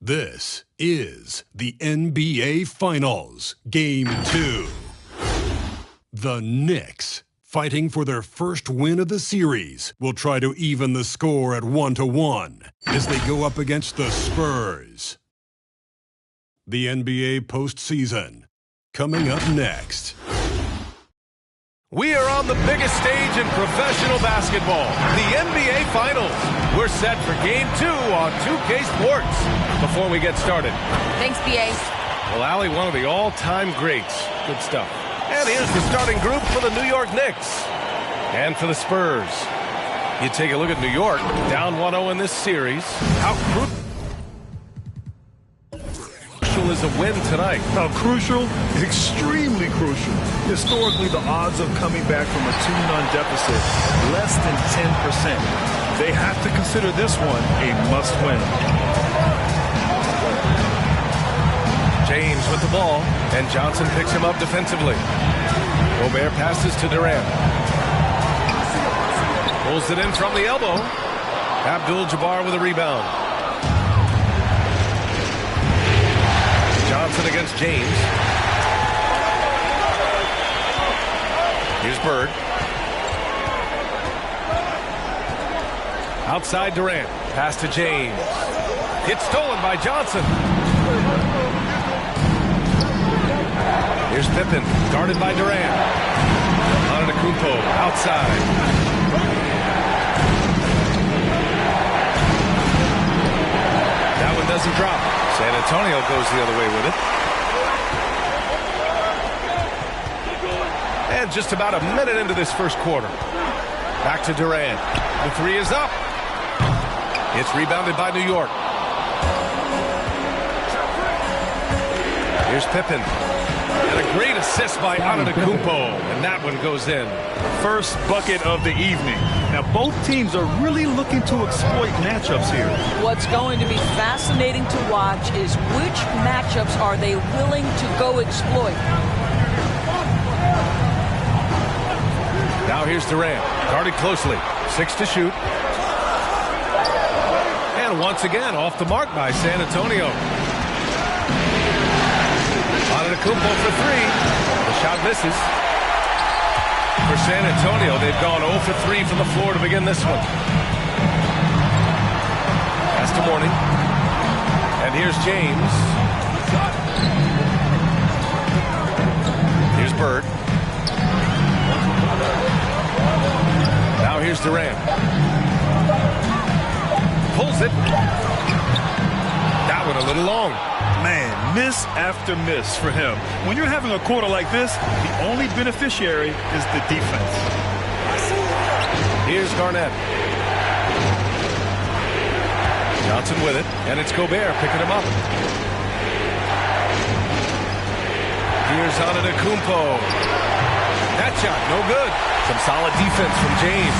This is the NBA Finals, Game 2. The Knicks, fighting for their first win of the series, will try to even the score at 1-1 as they go up against the Spurs. The NBA postseason, coming up next. We are on the biggest stage in professional basketball, the NBA Finals. We're set for Game 2 on 2K Sports. Before we get started. Thanks, B.A. Well, Allie, one of the all-time greats. Good stuff. And here's the starting group for the New York Knicks. And for the Spurs. You take a look at New York, down 1-0 in this series. How crucial is a win tonight? How crucial? Extremely crucial. Historically, the odds of coming back from a 2-0 deficit, less than 10%. They have to consider this one a must-win. James with the ball, and Johnson picks him up defensively. Gobert passes to Durant. Pulls it in from the elbow. Abdul-Jabbar with a rebound. Johnson against James. Here's Bird. Outside Durant. Pass to James. It's stolen by Johnson. Here's Pippen. Guarded by Durant. Antetokounmpo outside. That one doesn't drop. San Antonio goes the other way with it. And just about a minute into this first quarter. Back to Durant. The three is up. It's rebounded by New York. Here's Pippen. And a great assist by Antetokounmpo. And that one goes in. First bucket of the evening. Now, both teams are really looking to exploit matchups here. What's going to be fascinating to watch is which matchups are they willing to go exploit. Now here's Durant. Guarded closely. 6 to shoot. And once again, off the mark by San Antonio. Antetokounmpo for 3. The shot misses. For San Antonio, they've gone 0 for 3 from the floor to begin this one. Pass to Mourning. And here's James. Here's Bird. Now here's Durant. Pulls it. That one a little long. Man, miss after miss for him. When you're having a quarter like this, the only beneficiary is the defense. Here's Garnett. Johnson with it, and it's Gobert picking him up. Here's Antetokounmpo. That shot, no good. Some solid defense from James.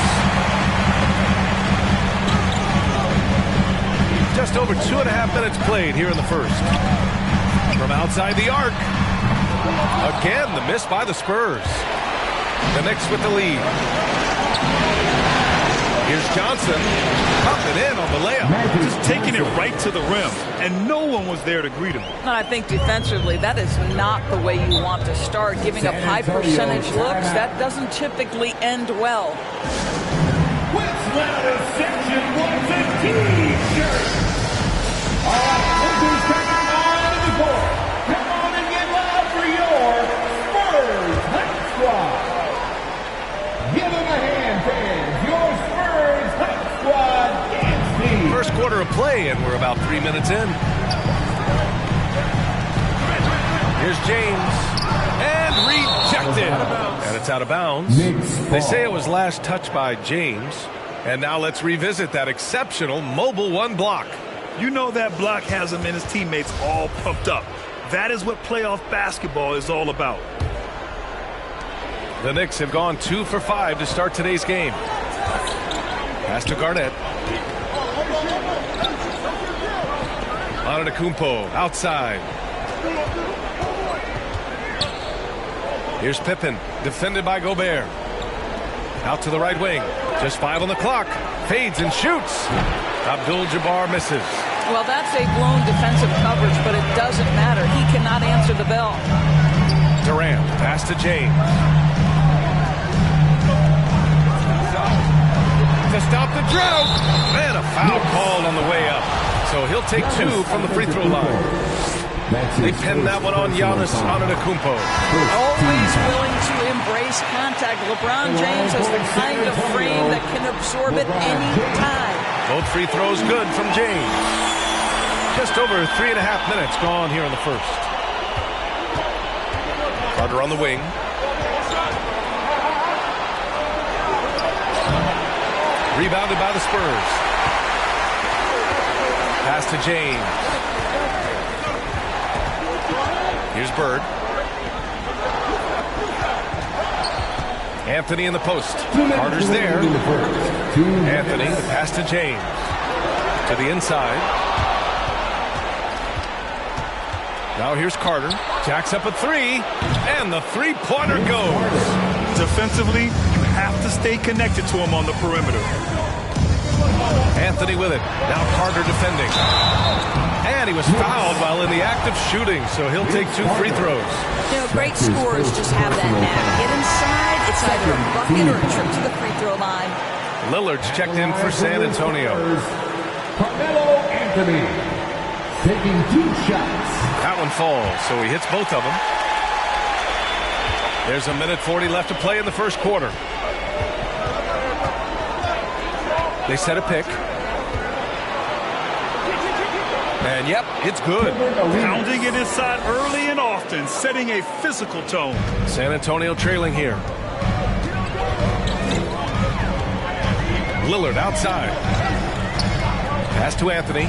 Just over 2.5 minutes played here in the first. From outside the arc. Again, the miss by the Spurs. The Knicks with the lead. Here's Johnson. Pumping in on the layup. Just taking it right to the rim, and no one was there to greet him. And I think defensively, that is not the way you want to start. Giving up high percentage looks, that doesn't typically end well. Section 115 shirt. All right, who's coming on to the court? Come on and get loud for your Spurs Hype Squad. Give them a hand, fans. Your Spurs Hype Squad dance team. First quarter of play, and we're about 3 minutes in. Here's James. And rejected. And it's out of bounds. They say it was last touched by James. And now let's revisit that exceptional mobile one block. You know that block has him and his teammates all pumped up. That is what playoff basketball is all about. The Knicks have gone 2 for 5 to start today's game. Pass to Garnett. Antetokounmpo outside. Here's Pippen, defended by Gobert. Out to the right wing. Just 5 on the clock. Fades and shoots. Abdul-Jabbar misses. Well, that's a blown defensive coverage, but it doesn't matter. He cannot answer the bell. Durant, pass to James. To stop the drought. And a foul called on the way up. So he'll take 2 from the free throw line. They pinned that one on Giannis Antetokounmpo. Always willing to embrace contact. LeBron James has the kind of frame that can absorb it any time. Both free throws good from James. Just over 3.5 minutes gone here in the first. Carter on the wing. Rebounded by the Spurs. Pass to James. Here's Bird. Anthony in the post. Carter's there. Anthony, the pass to James. To the inside. Now here's Carter. Jacks up a 3. And the three-pointer goes. Defensively, you have to stay connected to him on the perimeter. Anthony with it. Now Carter defending. And he was fouled while in the act of shooting, so he'll take 2 free throws. You know, great scorers just have that knack. Get inside, it's either a bucket or a trip to the free throw line. Lillard's checked in for San Antonio. Carmelo Anthony taking 2 shots. That one falls, so he hits both of them. There's 1:40 left to play in the first quarter. They set a pick. And yep, it's good. Pounding it inside early and often, setting a physical tone. San Antonio trailing here. Lillard outside. Pass to Anthony.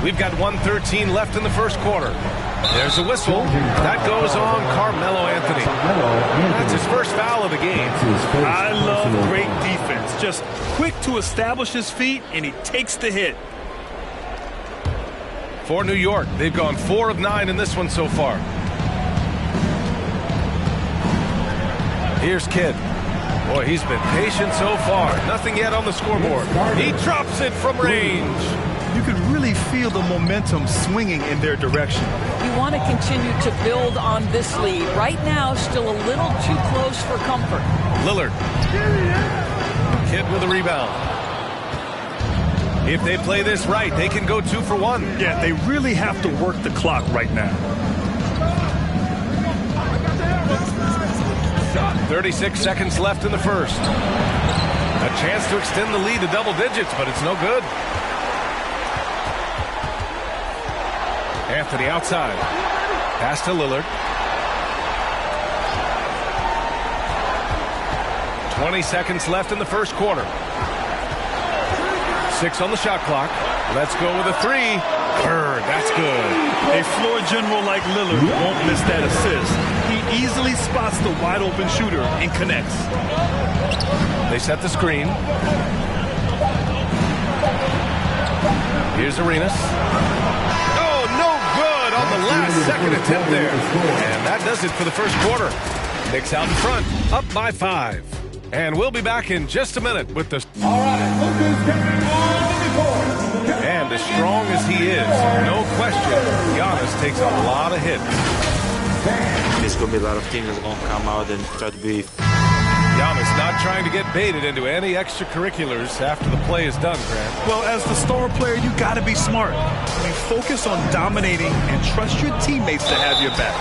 We've got 1:13 left in the first quarter. There's a whistle. That goes on Carmelo Anthony. That's his first foul of the game. I love great defense. Just quick to establish his feet, and he takes the hit. For New York, they've gone 4 of 9 in this one so far. Here's Kidd. Boy, he's been patient so far. Nothing yet on the scoreboard. He drops it from range. You can really feel the momentum swinging in their direction. You want to continue to build on this lead. Right now, still a little too close for comfort. Lillard. Kidd with a rebound. If they play this right, they can go 2 for 1. Yeah, they really have to work the clock right now. 36 seconds left in the first. A chance to extend the lead to double digits, but it's no good. Anthony outside. Pass to Lillard. 20 seconds left in the first quarter. 6 on the shot clock. Let's go with a 3. Bird, that's good. A floor general like Lillard won't miss that assist. He easily spots the wide open shooter and connects. They set the screen. Here's Arenas. Oh, no good on the last second attempt there. And that does it for the first quarter. Knicks out in front, up by 5. And we'll be back in just a minute with the... All right, look who's coming on the court. And as strong as he is, no question, Giannis takes a lot of hits. There's going to be a lot of teams that are going to come out and try to be... Giannis not trying to get baited into any extracurriculars after the play is done, Grant. Well, as the star player, you got to be smart. I mean, focus on dominating and trust your teammates to have your back.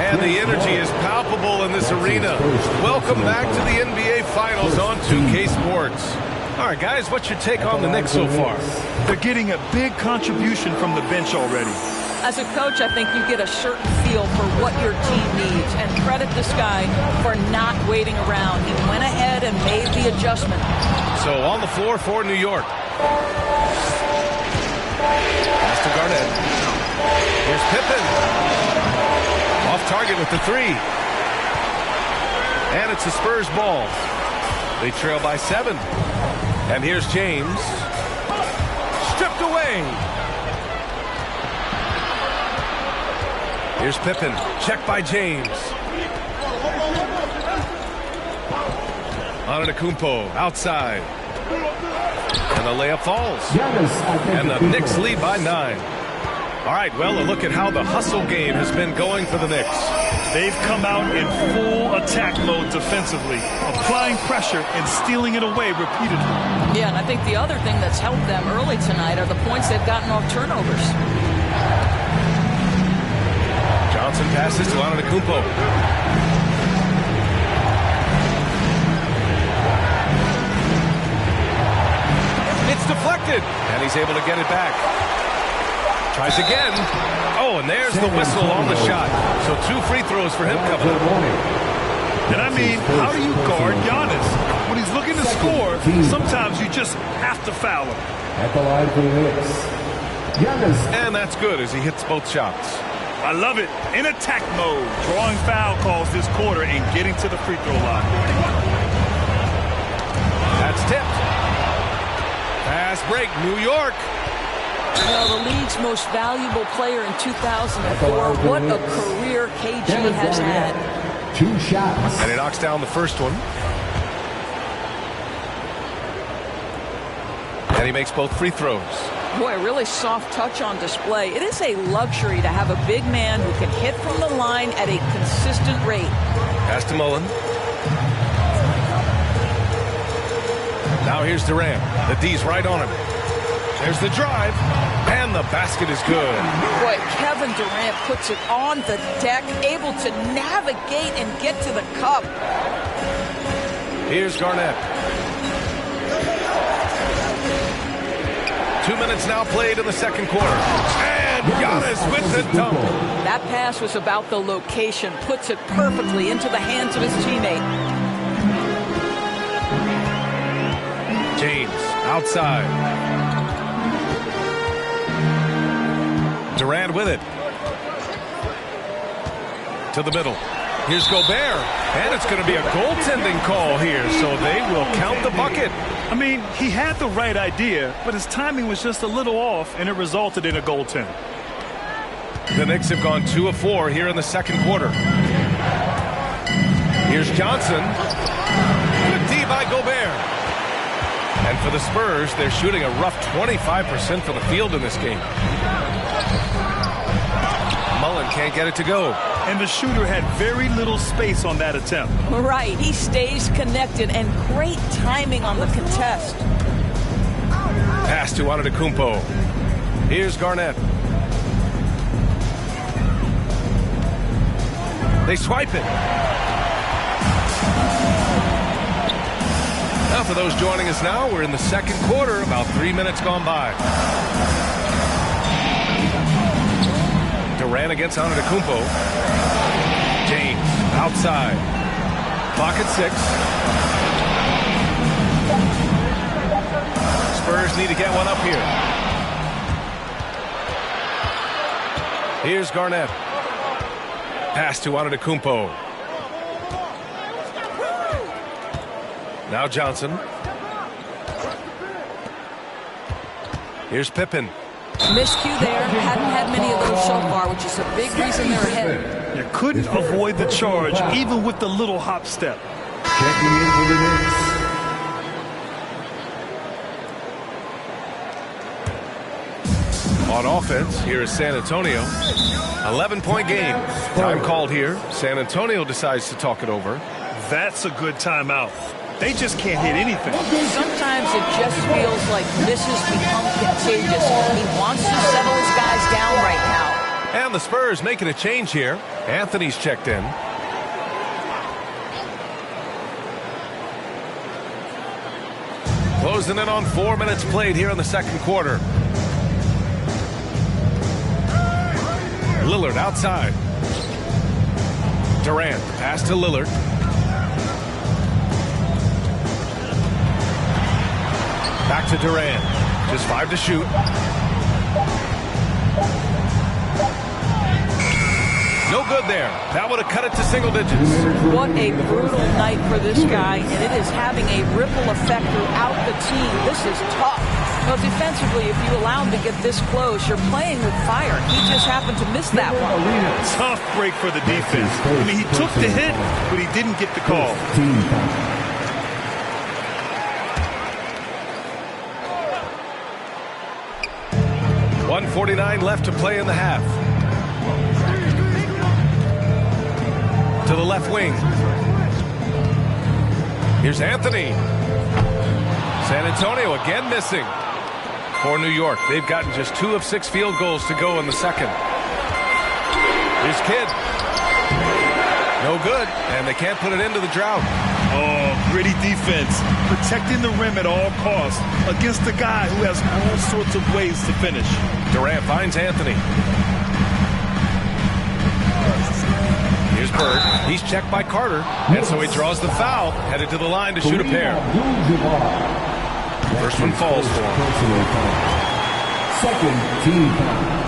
And the energy is palpable in this arena. Welcome back to the NBA Finals on 2K Sports. All right, guys, what's your take on the Knicks so far? They're getting a big contribution from the bench already. As a coach, I think you get a certain feel for what your team needs, and credit this guy for not waiting around. He went ahead and made the adjustment. So on the floor for New York. Pass to Garnett. Here's Pippen. Off target with the 3. And it's the Spurs ball. They trail by 7. And here's James. Stripped away. Here's Pippen. Checked by James. Antetokounmpo outside. And the layup falls. And the Knicks lead by 9. All right, well, a look at how the hustle game has been going for the Knicks. They've come out in full attack mode defensively, applying pressure and stealing it away repeatedly. Yeah, and I think the other thing that's helped them early tonight are the points they've gotten off turnovers. Johnson passes to Antetokounmpo. It's deflected, and he's able to get it back. Tries again. Oh, and there's the whistle on the shot. So 2 free throws for him coming up. And I mean, how do you guard Giannis? When he's looking to score, sometimes you just have to foul him. At the line for the Knicks, Giannis. And that's good as he hits both shots. I love it. In attack mode, drawing foul calls this quarter and getting to the free throw line. That's tipped. Fast break, New York. You know, the league's most valuable player in 2004. What a career KG has had. 2 shots. And he knocks down the first one. And he makes both free throws. Boy, really soft touch on display. It is a luxury to have a big man who can hit from the line at a consistent rate. Pass to Mullen. Now here's Durant. The D's right on him. There's the drive. And the basket is good. Boy, Kevin Durant puts it on the deck, able to navigate and get to the cup. Here's Garnett. 2 minutes now played in the second quarter. And Giannis with the dunk. That pass was about the location, puts it perfectly into the hands of his teammate. James outside. Durant with it. To the middle. Here's Gobert. And it's going to be a goaltending call here, so they will count the bucket. I mean, he had the right idea, but his timing was just a little off, and it resulted in a goaltend. The Knicks have gone 2 of 4 here in the second quarter. Here's Johnson. Good D by Gobert. And for the Spurs, they're shooting a rough 25% from the field in this game. Mullen can't get it to go. And the shooter had very little space on that attempt. Right, he stays connected, and great timing on the contest. Pass to Antetokounmpo. Here's Garnett. They swipe it. Now for those joining us now, we're in the second quarter, about 3 minutes gone by. Durant against Antetokounmpo. James outside. Clock at 6. Spurs need to get one up here. Here's Garnett. Pass to Antetokounmpo. Now Johnson. Here's Pippen. Miscue there. Hadn't had many of those so far, which is a big reason they're ahead. You couldn't avoid the charge, even with the little hop step. Checking in for the Knicks. On offense, here is San Antonio. 11-point game. Time called here. San Antonio decides to talk it over. That's a good timeout. They just can't hit anything. Sometimes it just feels like this has become contagious. He wants to settle his guys down right now. And the Spurs making a change here. Anthony's checked in. Closing in on 4 minutes played here in the second quarter. Lillard outside. Durant, pass to Lillard. Back to Durant. Just 5 to shoot. No good there. That would have cut it to single digits. What a brutal night for this guy, and it is having a ripple effect throughout the team. This is tough. Well, defensively, if you allow him to get this close, you're playing with fire. He just happened to miss that one. Tough break for the defense. I mean, he took the hit, but he didn't get the call. 2:09 left to play in the half. To the left wing. Here's Anthony. San Antonio again missing for New York. They've gotten just 2 of 6 field goals to go in the second. Here's Kidd. No good, and they can't put it into the drought. Oh, gritty defense. Protecting the rim at all costs against a guy who has all sorts of ways to finish. Durant finds Anthony. Here's Bird. He's checked by Carter, and so he draws the foul, headed to the line to shoot a pair. First one falls for him. Second team foul.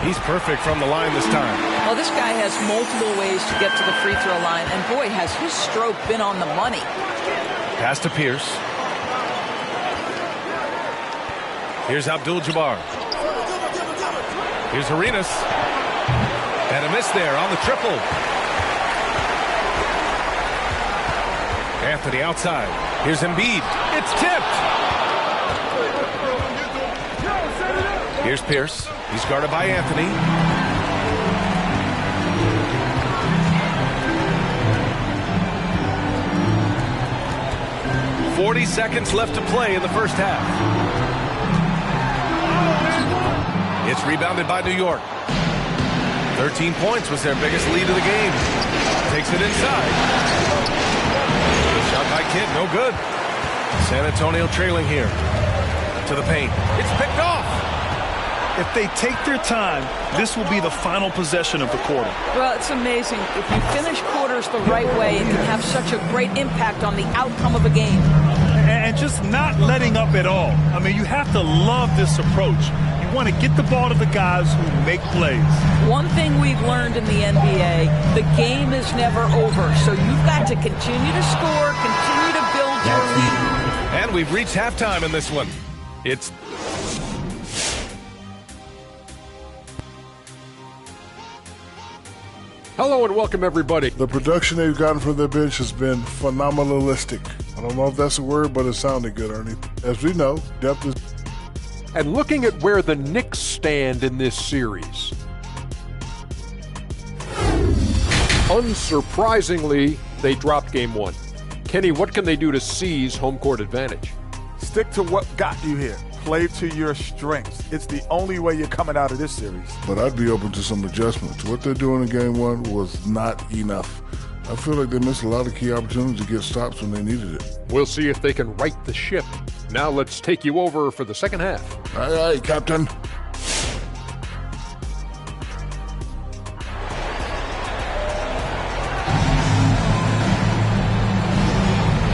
He's perfect from the line this time. Well, this guy has multiple ways to get to the free throw line, and boy, has his stroke been on the money. Pass to Pierce. Here's Abdul-Jabbar. Here's Arenas. And a miss there on the triple. Anthony outside. Here's Embiid. It's tipped. Here's Pierce. He's guarded by Anthony. "40 seconds left to play in the first half. It's rebounded by New York. 13 points was their biggest lead of the game. Takes it inside. Shot by Kidd, no good. San Antonio trailing here. To the paint. It's picked off. If they take their time, this will be the final possession of the quarter. Well, it's amazing. If you finish quarters the right way, it can have such a great impact on the outcome of a game. And just not letting up at all. I mean, you have to love this approach. You want to get the ball to the guys who make plays. One thing we've learned in the NBA, the game is never over. So you've got to continue to score, continue to build your lead. And we've reached halftime in this one. It's Hello and welcome, everybody. The production they've gotten from their bench has been phenomenalistic. I don't know if that's a word, but it sounded good, Ernie. As we know, depth is... And looking at where the Knicks stand in this series, unsurprisingly, they dropped game 1. Kenny, what can they do to seize home court advantage? Stick to what got you here. Play to your strengths. It's the only way you're coming out of this series. But I'd be open to some adjustments. What they're doing in game 1 was not enough. I feel like they missed a lot of key opportunities to get stops when they needed it. We'll see if they can right the ship. Now let's take you over for the second half. Aye, aye, Captain.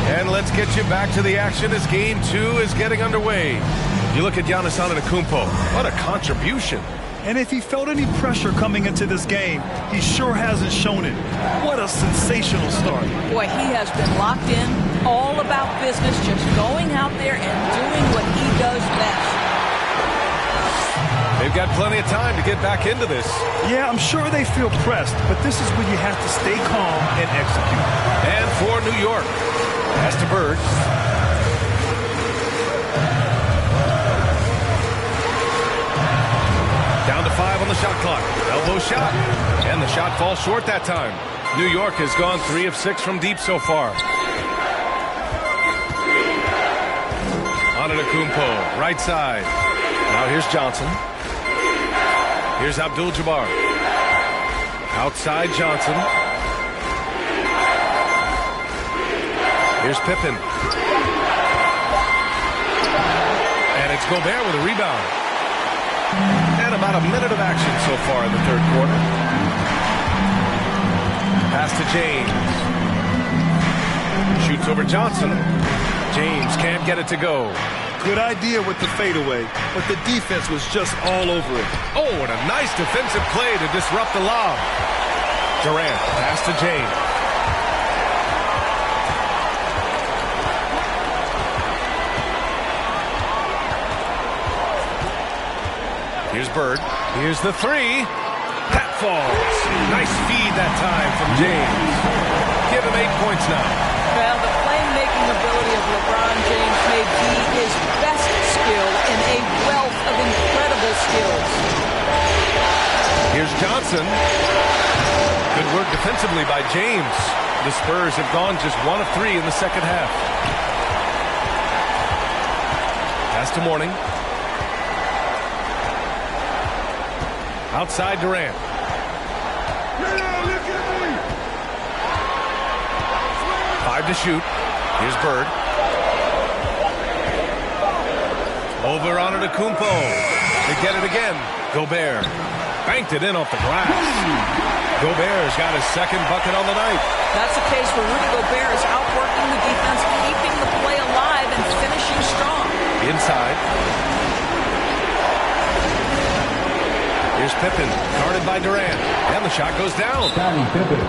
And let's get you back to the action as game 2 is getting underway. You look at Giannis Antetokounmpo. What a contribution. And if he felt any pressure coming into this game, he sure hasn't shown it. What a sensational start. Boy, he has been locked in, all about business, just going out there and doing what he does best. They've got plenty of time to get back into this. Yeah, I'm sure they feel pressed, but this is when you have to stay calm and execute. And for New York, pass to Bird. Down to 5 on the shot clock. Elbow shot. And the shot falls short that time. New York has gone 3 of 6 from deep so far. Antetokounmpo, right side. Now here's Johnson. Here's Abdul-Jabbar. Outside Johnson. Here's Pippen. And it's Gobert with a rebound. And about a minute of action so far in the third quarter. Pass to James. Shoots over Johnson. James can't get it to go. Good idea with the fadeaway, but the defense was just all over it. Oh, and a nice defensive play to disrupt the lob. Durant, pass to James. Here's Bird. Here's the 3. That falls. Nice feed that time from James. Give him 8 points now. Well, the playmaking ability of LeBron James may be his best skill in a wealth of incredible skills. Here's Johnson. Good work defensively by James. The Spurs have gone just 1 of 3 in the second half. Pass to Mourning. Outside Durant. 5 to shoot. Here's Bird. Over on Antetokounmpo. They get it again. Gobert. Banked it in off the glass. Gobert's got his second bucket on the night. That's a case where Rudy Gobert is outworking the defense, keeping the play alive and finishing strong. Inside. Here's Pippen, guarded by Durant. And the shot goes down.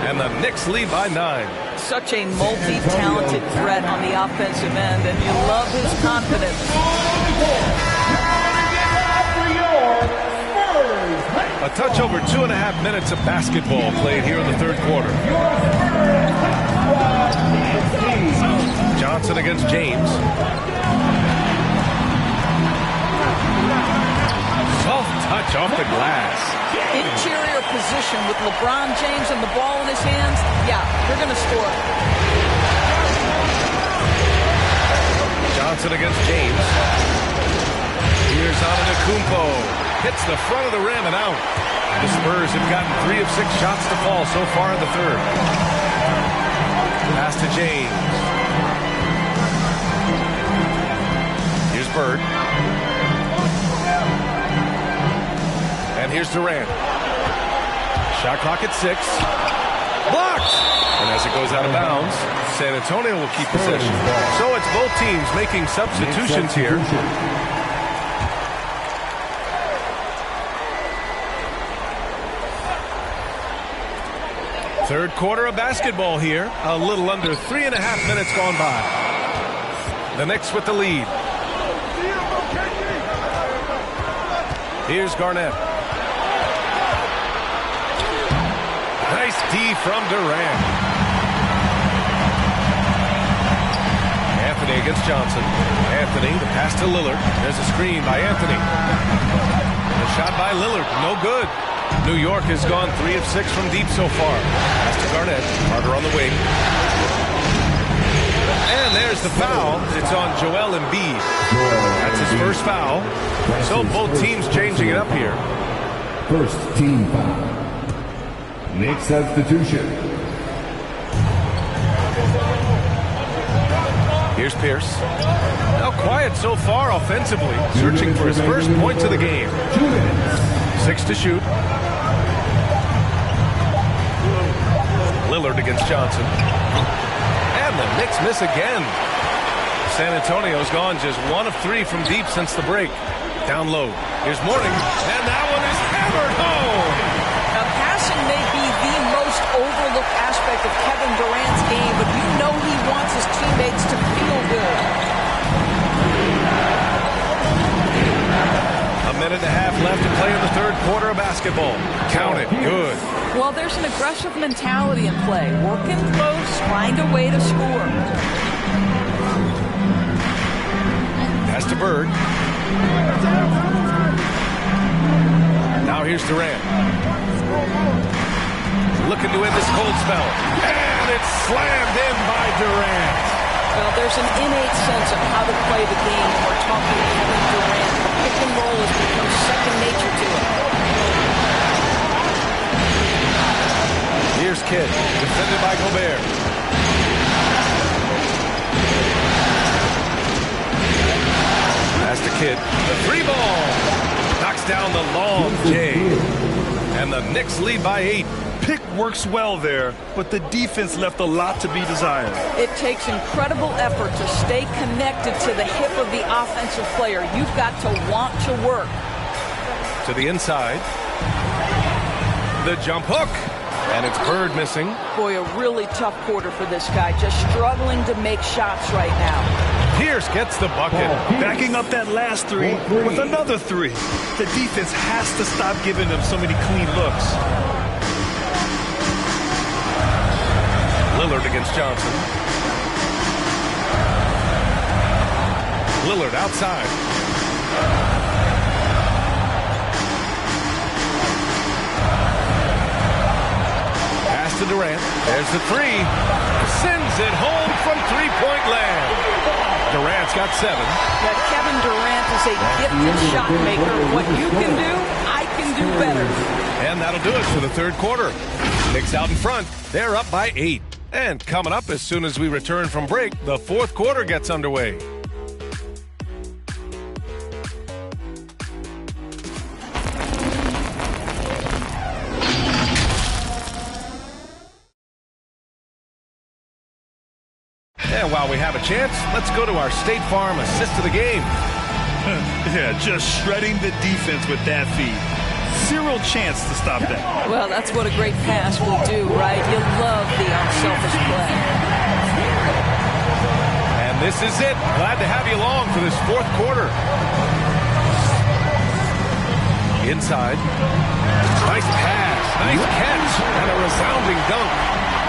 And the Knicks lead by 9. Such a multi-talented threat on the offensive end, and you love his confidence. A touch over 2.5 minutes of basketball played here in the third quarter. Johnson against James. Soft touch off the glass. Interior position with LeBron James and the ball in his hands. Yeah, they're going to score. Johnson against James. Here's Antetokounmpo. Hits the front of the rim and out. The Spurs have gotten 3 of 6 shots to fall so far in the third. Pass to James. Here's Bird. And here's Durant. Shot clock at 6. Blocked! And as it goes out of bounds, San Antonio will keep possession. So it's both teams making substitutions here. Third quarter of basketball here. A little under 3.5 minutes gone by. The Knicks with the lead. Here's Garnett. Nice D from Durant. Anthony against Johnson. Anthony, the pass to Lillard. There's a screen by Anthony. The shot by Lillard, no good. New York has gone 3 of 6 from deep so far. Pass to Garnett. Carter on the wing. And there's the foul. It's on Joel Embiid. That's his first foul. So both teams changing it up here. First team foul. Knicks substitution. Here's Pierce. Now quiet so far offensively. Searching for his first points of the game. 6 to shoot. Lillard against Johnson. And the Knicks miss again. San Antonio's gone just 1 of 3 from deep since the break. Down low. Here's Mourning. And that one is hammered home. Now, passing may be the most overlooked aspect of Kevin Durant's game, but you know he wants his teammates to feel good. A minute and a half left to play in the third quarter of basketball. Count it. Good. Well, there's an aggressive mentality in play. Working close, find a way to score. Pass to Bird. Now here's Durant. Looking to end this cold spell. And it's slammed in by Durant. Well, there's an innate sense of how to play the game when we're talking Kevin Durant. Pick and roll has become second nature to him. Here's Kidd, defended by Gobert. Pass to Kidd. The 3 ball. Knocks down the long J. And the Knicks lead by 8. Pick works well there, but the defense left a lot to be desired. It takes incredible effort to stay connected to the hip of the offensive player. You've got to want to work. To the inside. The jump hook. And it's Bird missing. Boy, a really tough quarter for this guy. Just struggling to make shots right now. Pierce gets the bucket. Backing up that last 3 with another 3. The defense has to stop giving them so many clean looks. Lillard against Johnson. Lillard outside. Durant. There's the three. Sends it home from three-point land. Durant's got 7. Yeah, Kevin Durant is a gifted shot maker. What you can do, I can do better. And that'll do it for the third quarter. Knicks out in front. They're up by 8. And coming up as soon as we return from break, the fourth quarter gets underway. And while we have a chance, let's go to our State Farm assist of the game. Yeah, just shredding the defense with that feed. Zero chance to stop that. Well, that's what a great pass will do, right? You love the unselfish play. And this is it. Glad to have you along for this fourth quarter. Inside. Nice pass. Nice catch. And a resounding dunk.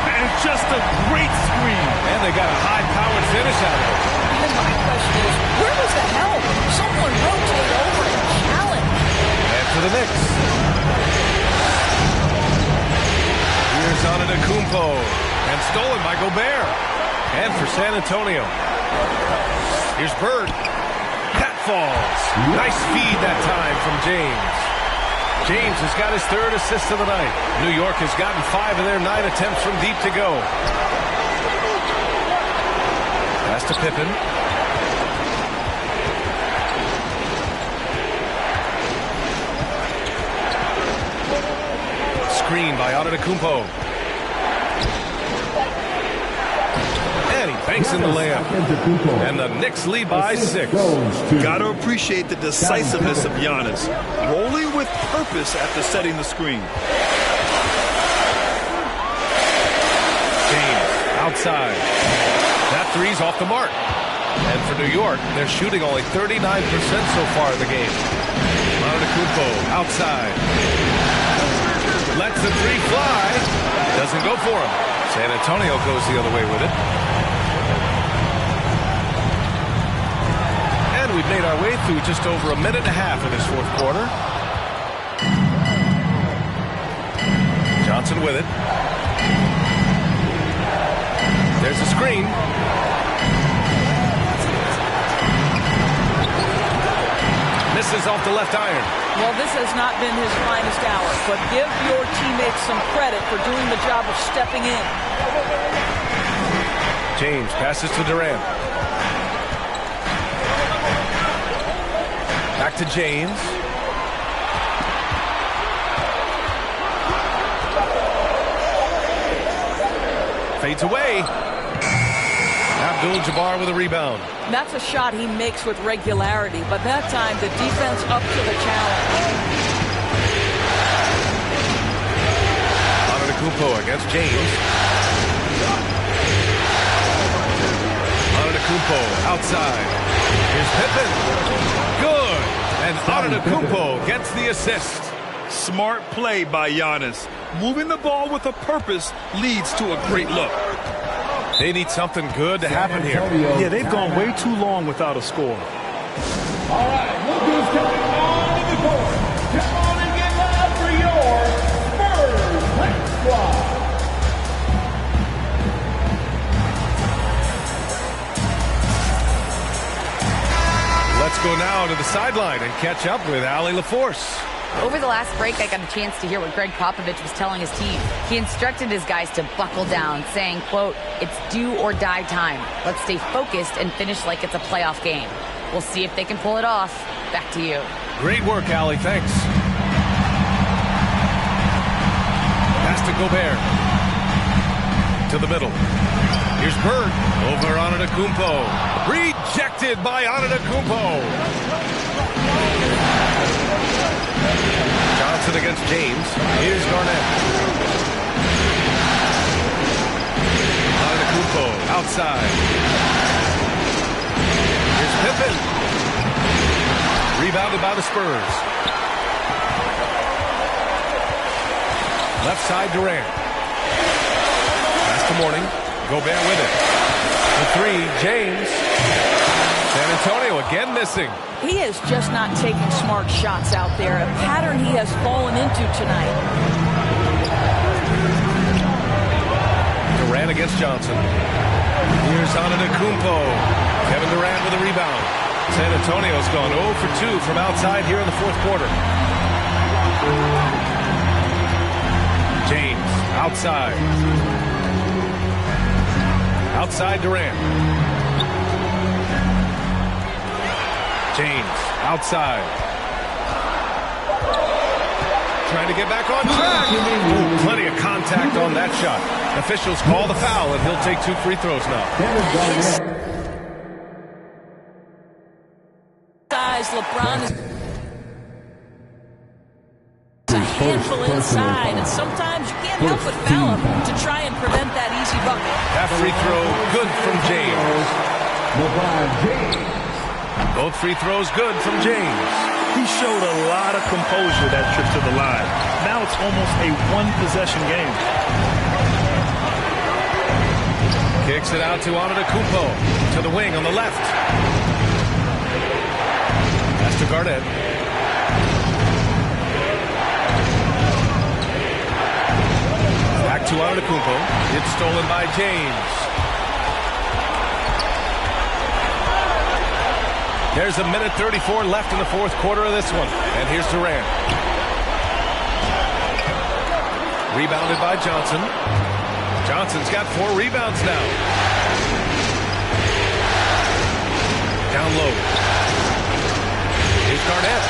And just a great screen. And they got a high-powered finish out of it. And my question is, where was the help? Someone rotate over and challenge. And to the Knicks. Here's Antetokounmpo. And stolen by Gobert. And for San Antonio. Here's Bird. That falls. Nice feed that time from James. James has got his third assist of the night. New York has gotten 5 of their 9 attempts from deep to go. Pass to Pippen. Screen by Antetokounmpo. And he banks in the layup. And the Knicks lead by 6. Got to appreciate the decisiveness of Giannis. Rolling with purpose after setting the screen. James outside. That three's off the mark. And for New York, they're shooting only 39% so far in the game. Antetokounmpo outside. Lets the three fly. Doesn't go for him. San Antonio goes the other way with it. And we've made our way through just over a minute and a half of this fourth quarter. Johnson with it. There's a screen. Misses off the left iron. Well, this has not been his finest hour, but give your teammates some credit for doing the job of stepping in. James passes to Durant. Back to James. Fades away. Abdul-Jabbar with a rebound. That's a shot he makes with regularity, but that time the defense up to the challenge. Antetokounmpo against James. Antetokounmpo outside. Here's Pippen. Good. And Antetokounmpo gets the assist. Smart play by Giannis. Moving the ball with a purpose leads to a great look. They need something good to happen here. Yeah, they've gone way too long without a score. All right, look who's coming on the court. Come on and get loud for your Spurs Hype Squad. Let's go now to the sideline and catch up with Allie LaForce. Over the last break, I got a chance to hear what Greg Popovich was telling his team. He instructed his guys to buckle down, saying, quote, "It's do or die time. Let's stay focused and finish like it's a playoff game. We'll see if they can pull it off." Back to you. Great work, Allie. Thanks. Pass to Gobert. To the middle. Here's Bird. Over Antetokounmpo. Rejected by Antetokounmpo. Johnson against James. Here's Garnett. Antetokounmpo outside. Here's Pippen. Rebounded by the Spurs. Left side Durant. Pass to Mourning. Gobert with it. The three, James. San Antonio again missing. He is just not taking smart shots out there, a pattern he has fallen into tonight. against Johnson. Here's Antetokounmpo. Kevin Durant with a rebound. San Antonio's gone 0 for 2 from outside here in the fourth quarter. James, outside. Outside Durant. James, outside. Trying to get back on track. Ooh, plenty of contact on that shot. Officials call the foul, and he'll take 2 free throws now. LeBron is a handful inside, and sometimes you can't help but foul him to try and prevent that easy bucket. That free throw good from James. Both free throws good from James. He showed a lot of composure that trip to the line. Now it's almost a one-possession game. Kicks it out to Antetokounmpo to the wing on the left. To Garnett. Back to Antetokounmpo. It's stolen by James. There's 1:34 left in the fourth quarter of this one. And here's Durant. Rebounded by Johnson. Johnson's got 4 rebounds now. Down low. Garnett.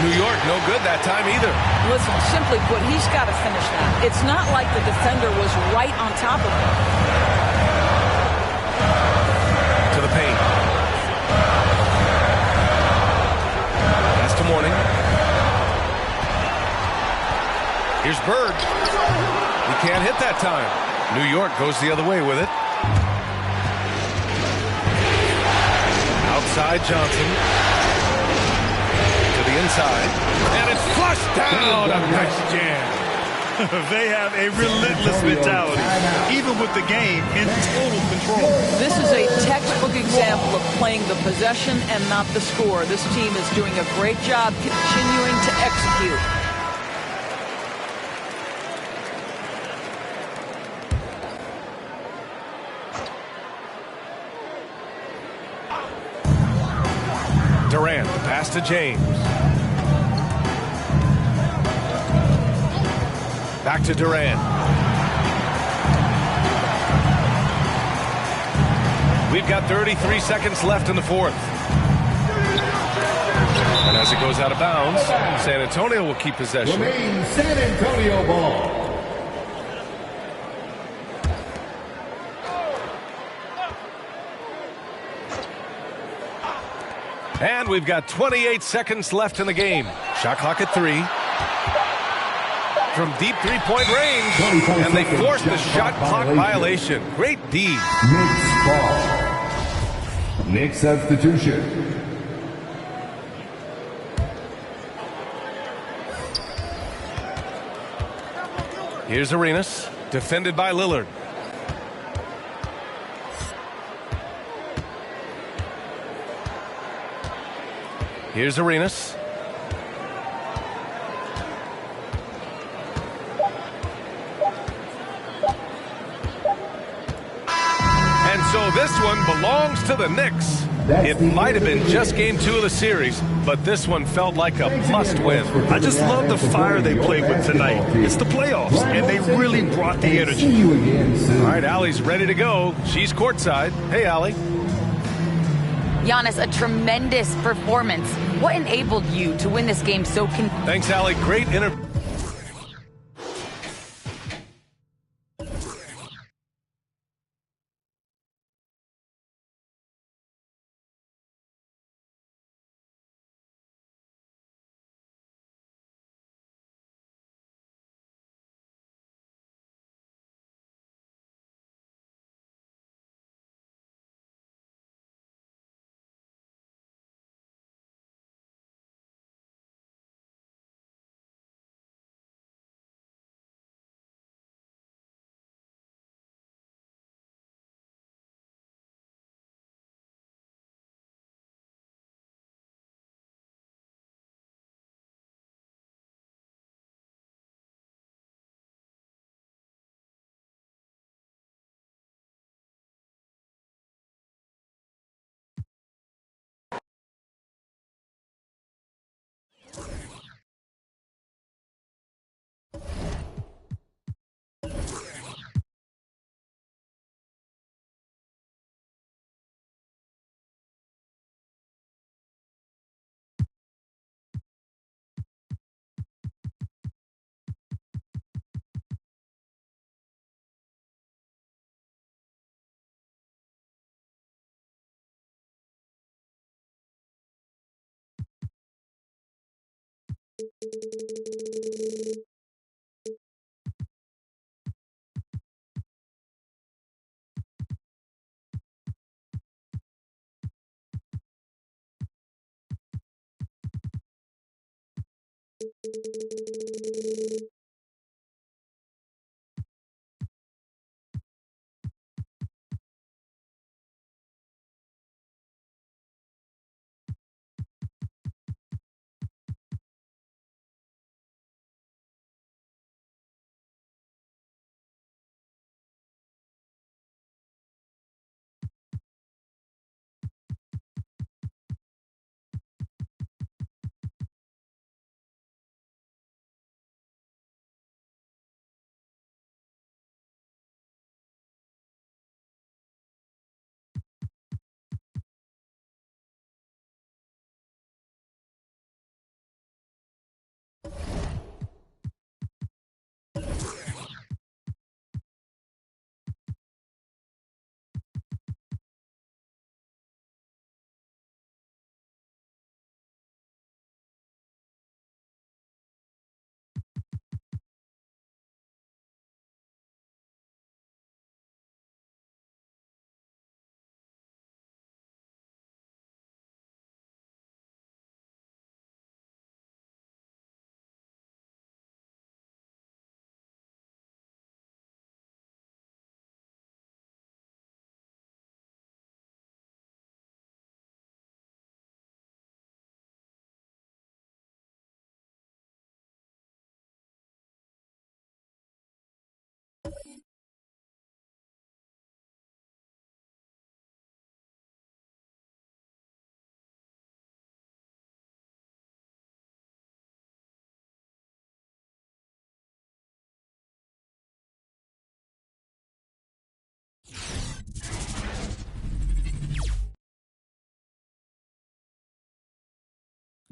New York, no good that time either. Listen, simply put, he's got to finish that. It's not like the defender was right on top of him. To the paint. That's to Mourning. Here's Bird. He can't hit that time. New York goes the other way with it. Outside Johnson. Inside, and it's flushed down. A nice jam. They have a relentless mentality, even with the game in total control. This is a textbook example of playing the possession and not the score. This team is doing a great job continuing to execute. Durant, pass to James. Back to Durant. We've got 33 seconds left in the fourth. And as it goes out of bounds, San Antonio will keep possession. Remain San Antonio ball. And we've got 28 seconds left in the game. Shot clock at 3. From deep three-point range. And they forced the shot clock violation. Great D. Knicks ball. Knicks substitution. Here's Arenas. Defended by Lillard. Here's Arenas. And so this one belongs to the Knicks. It might have been just game 2 of the series, but this one felt like a must-win. I just love the fire they played with tonight. It's the playoffs, and they really brought the energy. All right, Allie's ready to go. She's courtside. Hey, Allie. Giannis, a tremendous performance. What enabled you to win this game so Thanks, Allie. Great interview.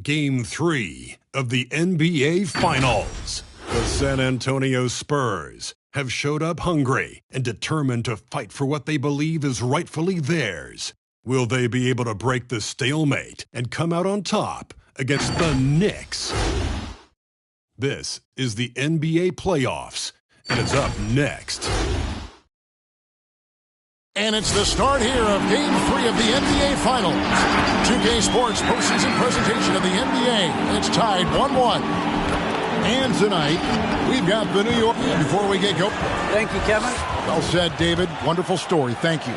Game 3 of the NBA Finals. The San Antonio Spurs have showed up hungry and determined to fight for what they believe is rightfully theirs. Will they be able to break the stalemate and come out on top against the Knicks? This is the NBA playoffs, and it's up next. And it's the start here of Game 3 of the NBA Finals. 2K Sports postseason presentation of the NBA. It's tied 1-1. And tonight, we've got the New York. Before we get going. Thank you, Kevin. Well said, David. Wonderful story. Thank you.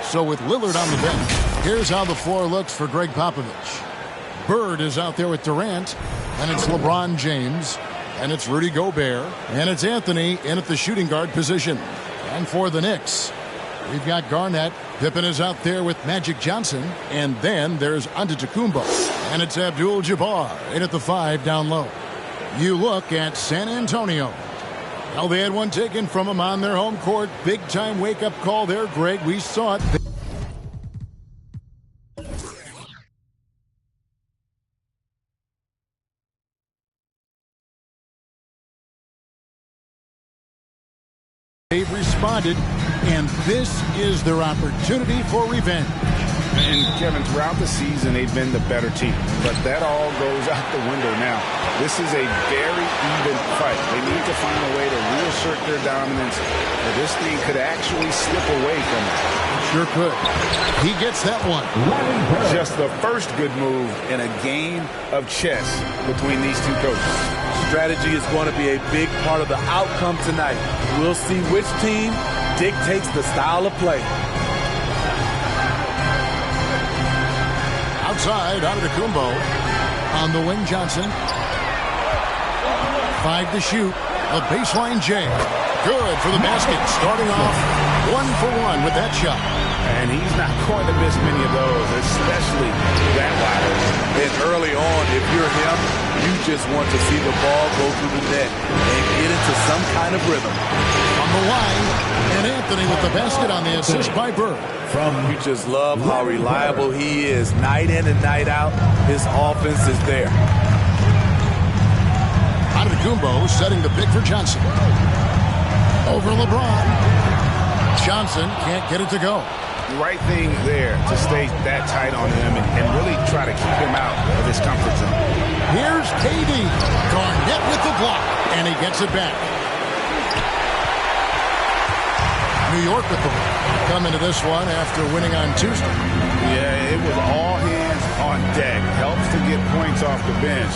So with Lillard on the bench, here's how the floor looks for Greg Popovich. Bird is out there with Durant, and it's LeBron James, and it's Rudy Gobert, and it's Anthony in at the shooting guard position. And for the Knicks, we've got Garnett. Pippen is out there with Magic Johnson. And then there's Antetokounmpo. And it's Abdul-Jabbar in at the 5 down low. You look at San Antonio. Well, they had one taken from them on their home court. Big-time wake-up call there, Greg. We saw it. They've responded, and this is their opportunity for revenge. And Kevin, throughout the season, they've been the better team. But that all goes out the window now. This is a very even fight. They need to find a way to reassert their dominance, or this thing could actually slip away from them. Sure could. He gets that one. Just the first good move in a game of chess between these two coaches. Strategy is going to be a big part of the outcome tonight. We'll see which team dictates the style of play. Outside, Antetokounmpo on the wing. Johnson. 5 to shoot. A baseline J. Good for the basket. Starting off 1-for-1 with that shot. And he's not going to miss many of those, especially that wide. And early on, if you're him, you just want to see the ball go through the net and get into some kind of rhythm. On the line, and Anthony with the basket on the assist by Bird. You just love how reliable he is. Night in and night out, his offense is there. Antetokounmpo setting the pick for Johnson. Over LeBron. Johnson can't get it to go. right thing there to stay that tight on him and really try to keep him out of his comfort zone. Here's KD. Garnett with the block, and he gets it back. New York with the block. Come into this one after winning on Tuesday. Yeah, it was all hands on deck. Helps to get points off the bench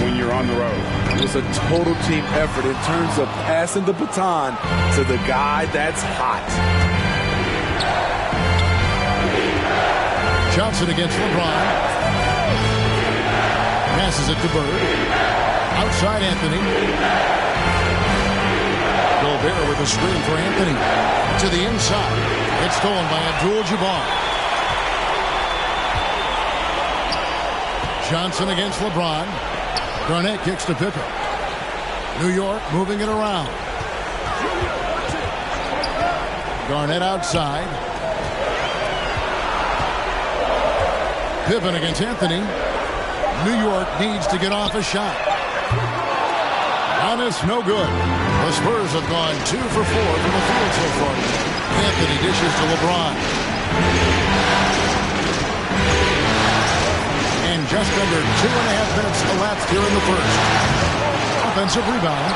when you're on the road. It was a total team effort in terms of passing the baton to the guy that's hot. Johnson against LeBron. Passes it to Bird. Outside Anthony. Gobert with a screen for Anthony. To the inside. It's stolen by Abdul-Jabbar. Johnson against LeBron. Garnett kicks to Pippen. New York moving it around. Garnett outside. Pippen against Anthony. New York needs to get off a shot. Honest, no good. The Spurs have gone 2 for 4 from the field so far. Anthony dishes to LeBron. And just under 2.5 minutes elapsed here in the first. Offensive rebound.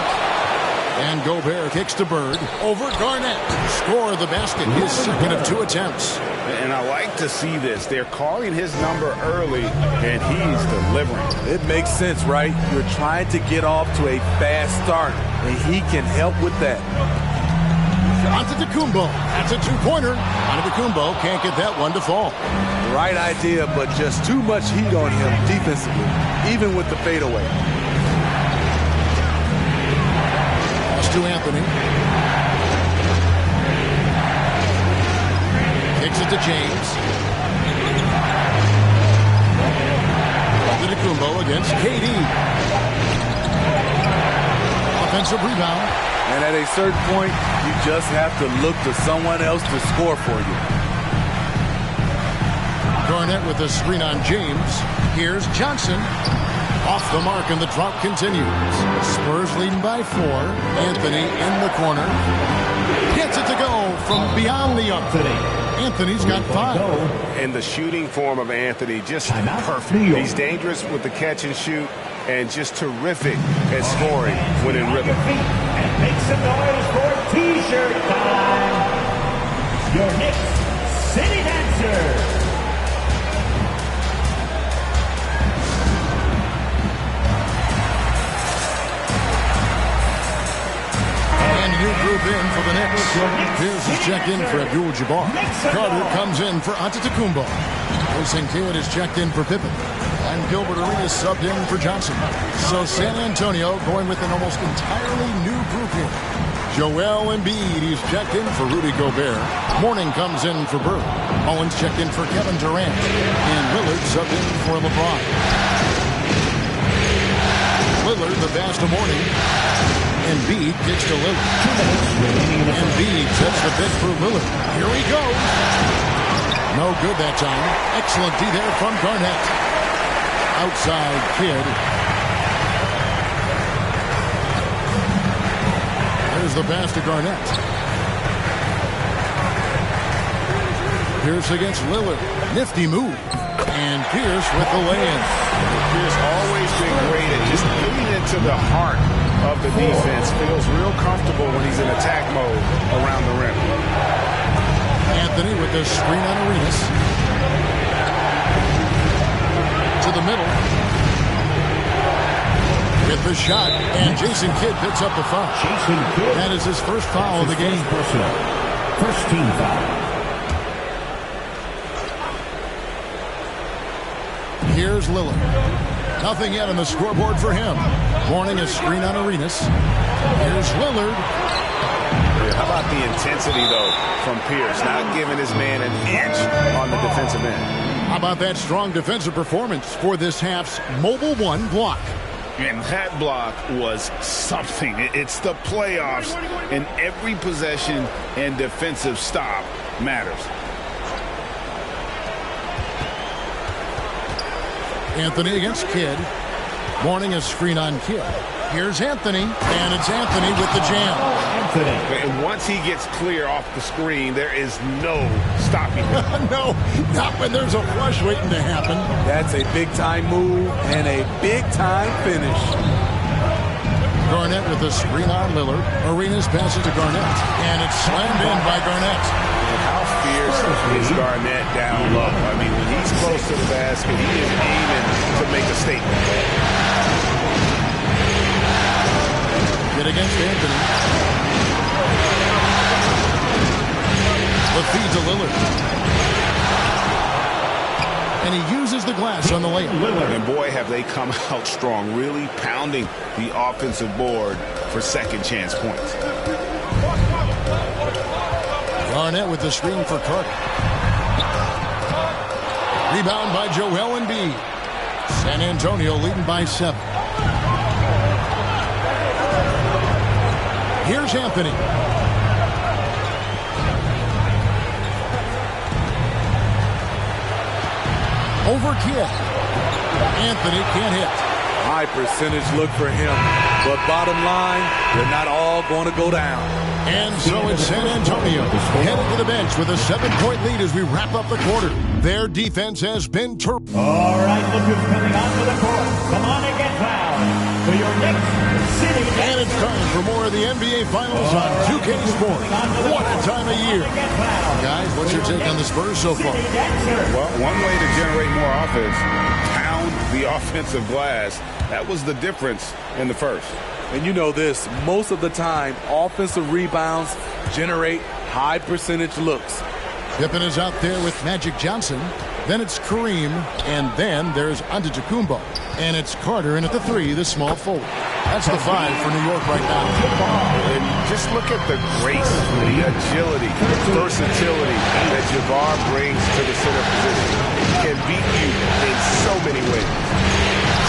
And Gobert kicks to Bird. Over Garnett. Score the basket. His second of 2 attempts. And I like to see this. They're calling his number early, and he's delivering. It makes sense, right? You're trying to get off to a fast start, and he can help with that. Antetokounmpo. That's a 2-pointer. Antetokounmpo can't get that one to fall. Right idea, but just too much heat on him defensively, even with the fadeaway. Pass to Anthony. Kicks it to James. Antetokounmpo against KD. Offensive rebound. And at a certain point, you just have to look to someone else to score for you. Garnett with a screen on James. Here's Johnson. Off the mark, and the drought continues. Spurs leading by 4. Anthony in the corner. Gets it to go from beyond the arc. Anthony's got 5. And the shooting form of Anthony, just perfect. He's dangerous with the catch and shoot, and just terrific at scoring when in rhythm. And make some noise for T-shirt time. Your Knicks City Dancer. New group in for the Knicks. Pierce is checked in for Abdul-Jabbar. Carter comes in for Antetokounmpo. Jason Kidd is checked in for Pippen. And Gilbert Arenas subbed in for Johnson. So San Antonio going with an almost entirely new group here. Joel Embiid, he's checked in for Rudy Gobert. Mourning comes in for Bird. Owens checked in for Kevin Durant. And Lillard subbed in for LeBron. Lillard, the pass to Mourning. Embiid kicks to Lillard. Embiid sets the pick for Lillard. Here he goes. No good that time. Excellent D there from Garnett. Outside Kidd. There's the pass to Garnett. Pierce against Lillard. Nifty move. And Pierce with the lay-in. Pierce always been great at just getting into the heart of the defense. Feels real comfortable when he's in attack mode around the rim. Anthony with the screen on Arenas. To the middle. With the shot. And Jason Kidd picks up the foul. That is his first foul of the game. First team foul. Here's Lillard. Nothing yet on the scoreboard for him. Mourning a screen on Arenas. Here's Lillard. How about the intensity, though, from Pierce? Not giving his man an inch on the defensive end. How about that strong defensive performance for this half's Mobile One block? And that block was something. It's the playoffs, and every possession and defensive stop matters. Anthony against Kidd. Mourning a screen on Kidd. Here's Anthony, and it's Anthony with the jam. And once he gets clear off the screen, there is no stopping him. No, not when there's a flush waiting to happen. That's a big-time move and a big-time finish. Garnett with the screen on Lillard. Arenas passes to Garnett, and it's slammed in by Garnett. And how fierce is Garnett down low? I mean, when he's close to the basket, he is aiming to make a statement. Get against Anthony. The feed to Lillard. And he uses the glass on the layup. And boy, have they come out strong, really pounding the offensive board for second chance points. Garnett with the screen for Carter. Rebound by Joel Embiid. San Antonio leading by 7. Here's Anthony. Over Kidd. Anthony can't hit. High percentage look for him. But bottom line, they're not all going to go down. And so it's San Antonio headed to the bench with a 7-point lead as we wrap up the quarter. Their defense has been terrific. All right, look who's coming onto the court. Come on and get fouled for your next city. And it's time for more of the NBA Finals on 2K Sports. What a time of year. Guys, what's your take on the Spurs so far? Well, one way to generate more offense, pound the offensive glass. That was the difference in the first. And you know this, most of the time, offensive rebounds generate high percentage looks. Pippen is out there with Magic Johnson. Then it's Kareem. And then there's Antetokounmpo. And it's Carter in at the 3, the small forward. That's the 5 for New York right now. And just look at the grace, the agility, versatility that Jabbar brings to the center position. He can beat you in so many ways.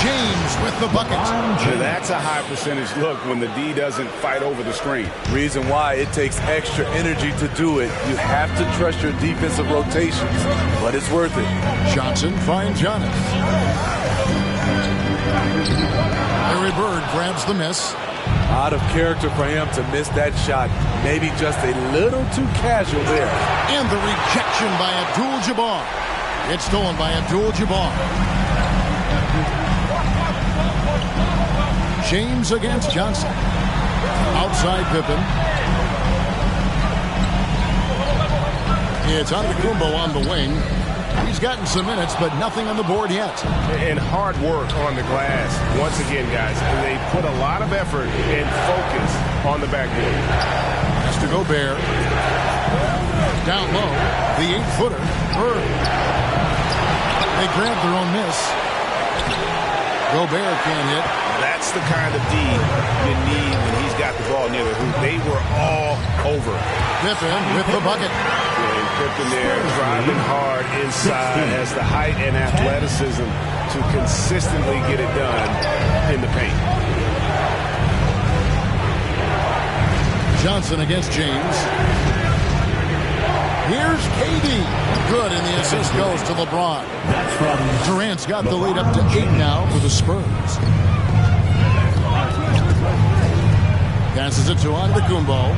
James with the bucket. Now that's a high percentage look when the D doesn't fight over the screen. Reason why it takes extra energy to do it. You have to trust your defensive rotations, but it's worth it. Johnson finds Giannis. Larry Bird grabs the miss. Out of character for him to miss that shot. Maybe just a little too casual there. And the rejection by Abdul-Jabbar. It's stolen by Abdul-Jabbar. James against Johnson. Outside Pippen. It's Antetokounmpo on the wing. He's gotten some minutes, but nothing on the board yet. And hard work on the glass. Once again, guys, they put a lot of effort and focus on the backboard. Has to Gobert. Down low, the 8-footer. Bird. They grab their own miss. Gobert can't hit. That's the kind of D you need when he's got the ball near the hoop. They were all over. Pippen with the bucket. And Pippen there driving hard inside, has the height and athleticism to consistently get it done in the paint. Johnson against James. Here's KD. Good, and the assist goes to LeBron. Durant's got the lead up to 8 now for the Spurs. Passes it to Antetokounmpo.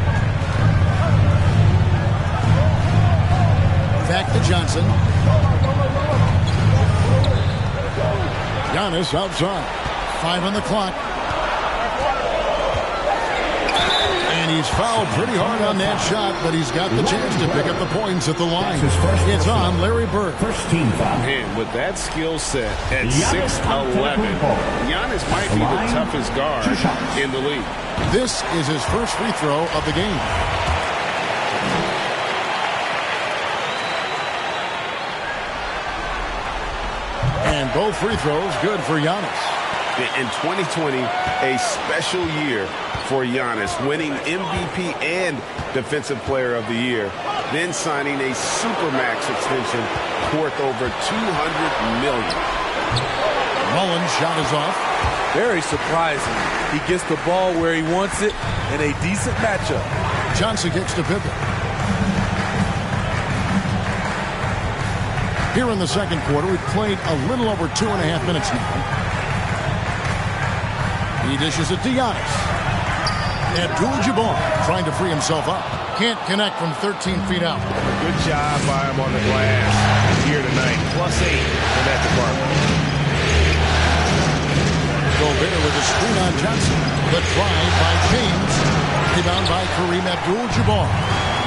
Back to Johnson. Giannis outside. 5 on the clock. And he's fouled pretty hard on that shot, but he's got the chance to pick up the points at the line. It's on Larry Bird. First team foul. Man, with that skill set at 6'11", Giannis might be the toughest guard in the league. This is his first free throw of the game. And both free throws good for Giannis. In 2020, a special year for Giannis, winning MVP and Defensive Player of the Year, then signing a Supermax extension worth over $200 million. Mullen's shot is off. Very surprising. He gets the ball where he wants it in a decent matchup. Johnson kicks to Pippen. Here in the second quarter, we've played a little over 2.5 minutes now. He dishes it to Giannis. Abdul-Jabbar trying to free himself up. Can't connect from 13 feet out. Good job by him on the glass here tonight. +8 in that department. Gobert with a screen on Johnson. The drive by James. Rebound by Kareem Abdul-Jabbar.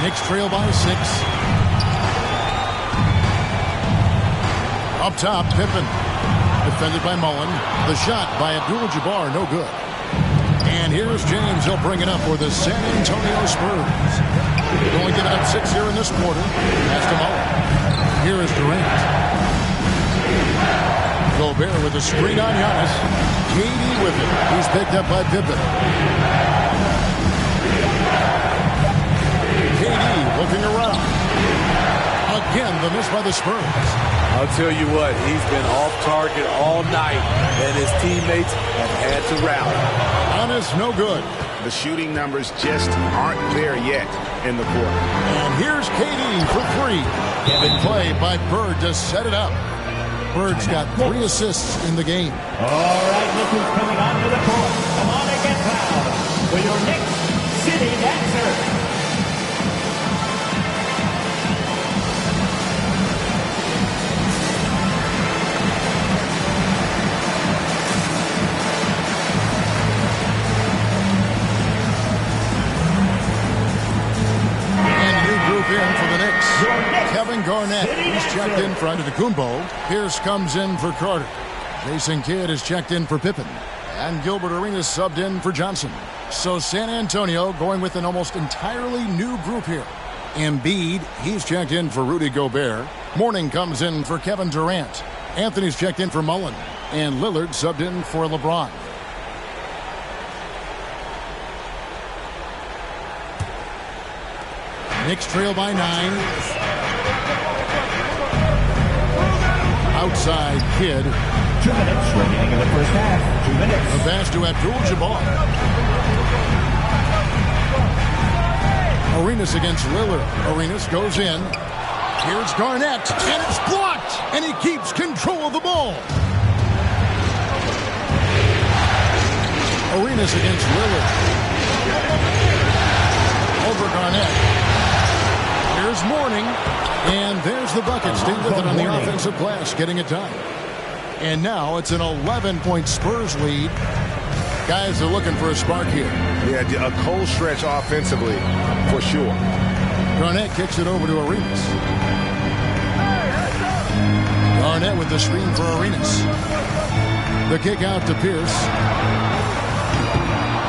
Knicks trail by 6. Up top, Pippen. Defended by Mullen. The shot by Abdul-Jabbar, no good. And here's James. He'll bring it up for the San Antonio Spurs. They've only given up 6 here in this quarter. Pass to Mullen. Here is Durant. Gobert with a screen on Giannis. KD with it. He's picked up by Pippen. KD looking around. Again, the miss by the Spurs. I'll tell you what, he's been off target all night, and his teammates have had to rally. Giannis, no good. The shooting numbers just aren't there yet in the quarter. And here's KD for 3. Good play by Bird to set it up. Bird's got 3 assists in the game. All right, look who's coming onto the court. Come on and get fouled for your Knicks City Dancer. In for the Knicks. Kevin Garnett. He's checked in for Antetokounmpo. Pierce comes in for Carter. Jason Kidd is checked in for Pippen. And Gilbert Arenas subbed in for Johnson. So San Antonio going with an almost entirely new group here. Embiid, he's checked in for Rudy Gobert. Mourning comes in for Kevin Durant. Anthony's checked in for Mullen. And Lillard subbed in for LeBron. Knicks trail by 9. Outside Kidd. 2 minutes remaining in the first half. 2 minutes. The pass to Abdul-Jabbar. Arenas against Lillard. Arenas goes in. Here's Garnett. And it's blocked. And he keeps control of the ball. Arenas against Lillard. Over Garnett. There's Mourning, and there's the bucket. Stay with it on the offensive glass, getting it done. And now it's an 11-point Spurs lead. Guys are looking for a spark here. Yeah, a cold stretch offensively, for sure. Garnett kicks it over to Arenas. Garnett with the screen for Arenas. The kick out to Pierce.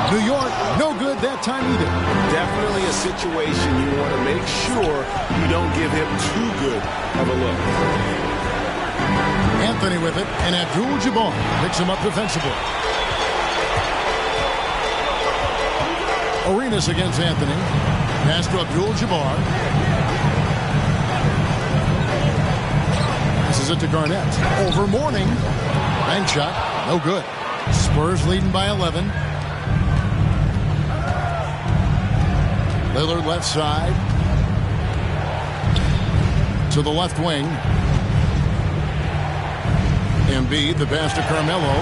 New York, no good that time either. Definitely a situation you want to make sure you don't give him too good of a look. Anthony with it, and Abdul-Jabbar picks him up defensively. Arenas against Anthony. Pass to Abdul-Jabbar. This is it to Garnett. Over Mourning. Bank shot, no good. Spurs leading by 11. Lillard left side. To the left wing. Embiid, the pass to Carmelo.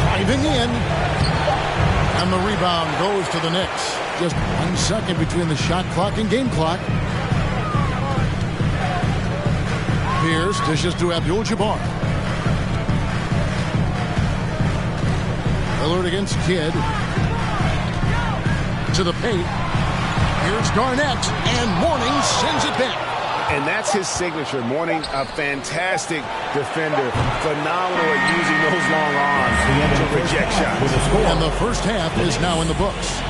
Driving in. And the rebound goes to the Knicks. Just 1 second between the shot clock and game clock. Pierce dishes to Abdul-Jabbar. Lillard against Kidd. To the paint. Here's Garnett, and Mourning sends it back. And that's his signature. Mourning, a fantastic defender. Phenomenal at using those long arms to reject shots. And the first half is now in the books.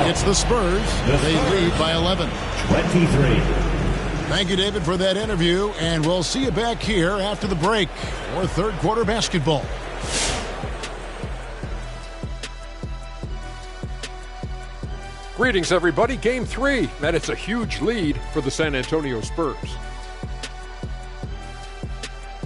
It's the Spurs. They lead by 11. 23. Thank you, David, for that interview, and we'll see you back here after the break for third quarter basketball. Greetings, everybody. Game 3, and it's a huge lead for the San Antonio Spurs.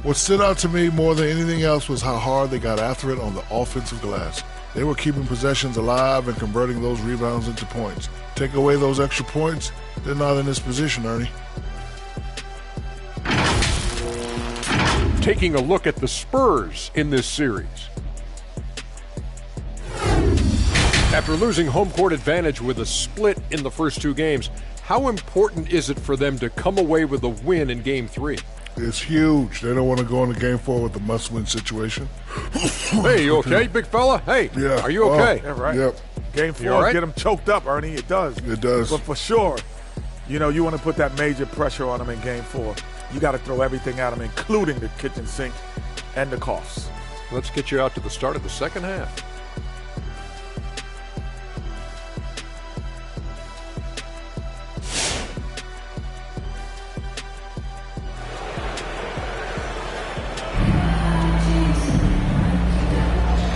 What stood out to me more than anything else was how hard they got after it on the offensive glass. They were keeping possessions alive and converting those rebounds into points. Take away those extra points, they're not in this position, Ernie. taking a look at the Spurs in this series. After losing home court advantage with a split in the first 2 games, how important is it for them to come away with a win in Game 3? It's huge. They don't want to go into Game 4 with a must-win situation. Hey, you okay, big fella? Hey, yeah. Are you okay? Yeah, right. Yep. Game 4, right? get them choked up, Ernie. It does. It does. But for sure, you know, you want to put that major pressure on them in Game 4. You got to throw everything at them, including the kitchen sink and the coughs. Let's get you out to the start of the second half.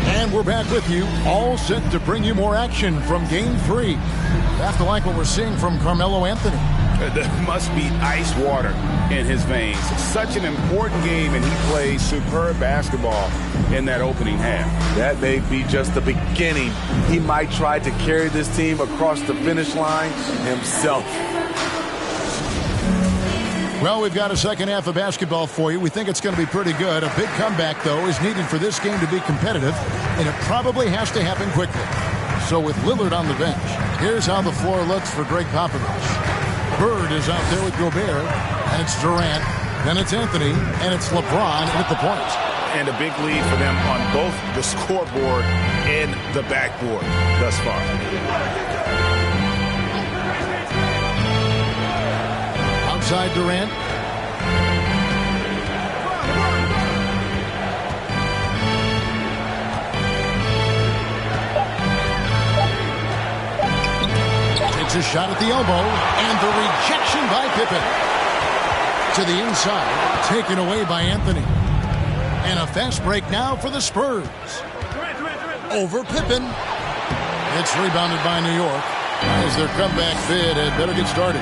And we're back with you, all set to bring you more action from Game 3. Have to like what we're seeing from Carmelo Anthony. There must be ice water in his veins. Such an important game, and he plays superb basketball in that opening half. That may be just the beginning. He might try to carry this team across the finish line himself. Well, we've got a second half of basketball for you. We think it's going to be pretty good. A big comeback, though, is needed for this game to be competitive, and it probably has to happen quickly. So with Lillard on the bench, here's how the floor looks for Greg Popovich. Bird is out there with Gobert, and it's Durant, then it's Anthony, and it's LeBron at the point. And a big lead for them on both the scoreboard and the backboard thus far. Outside Durant. Takes a shot at the elbow, and the rejection by Pippen. To the inside, taken away by Anthony. And a fast break now for the Spurs. Over Pippen. It's rebounded by New York. As their comeback bid had better get started.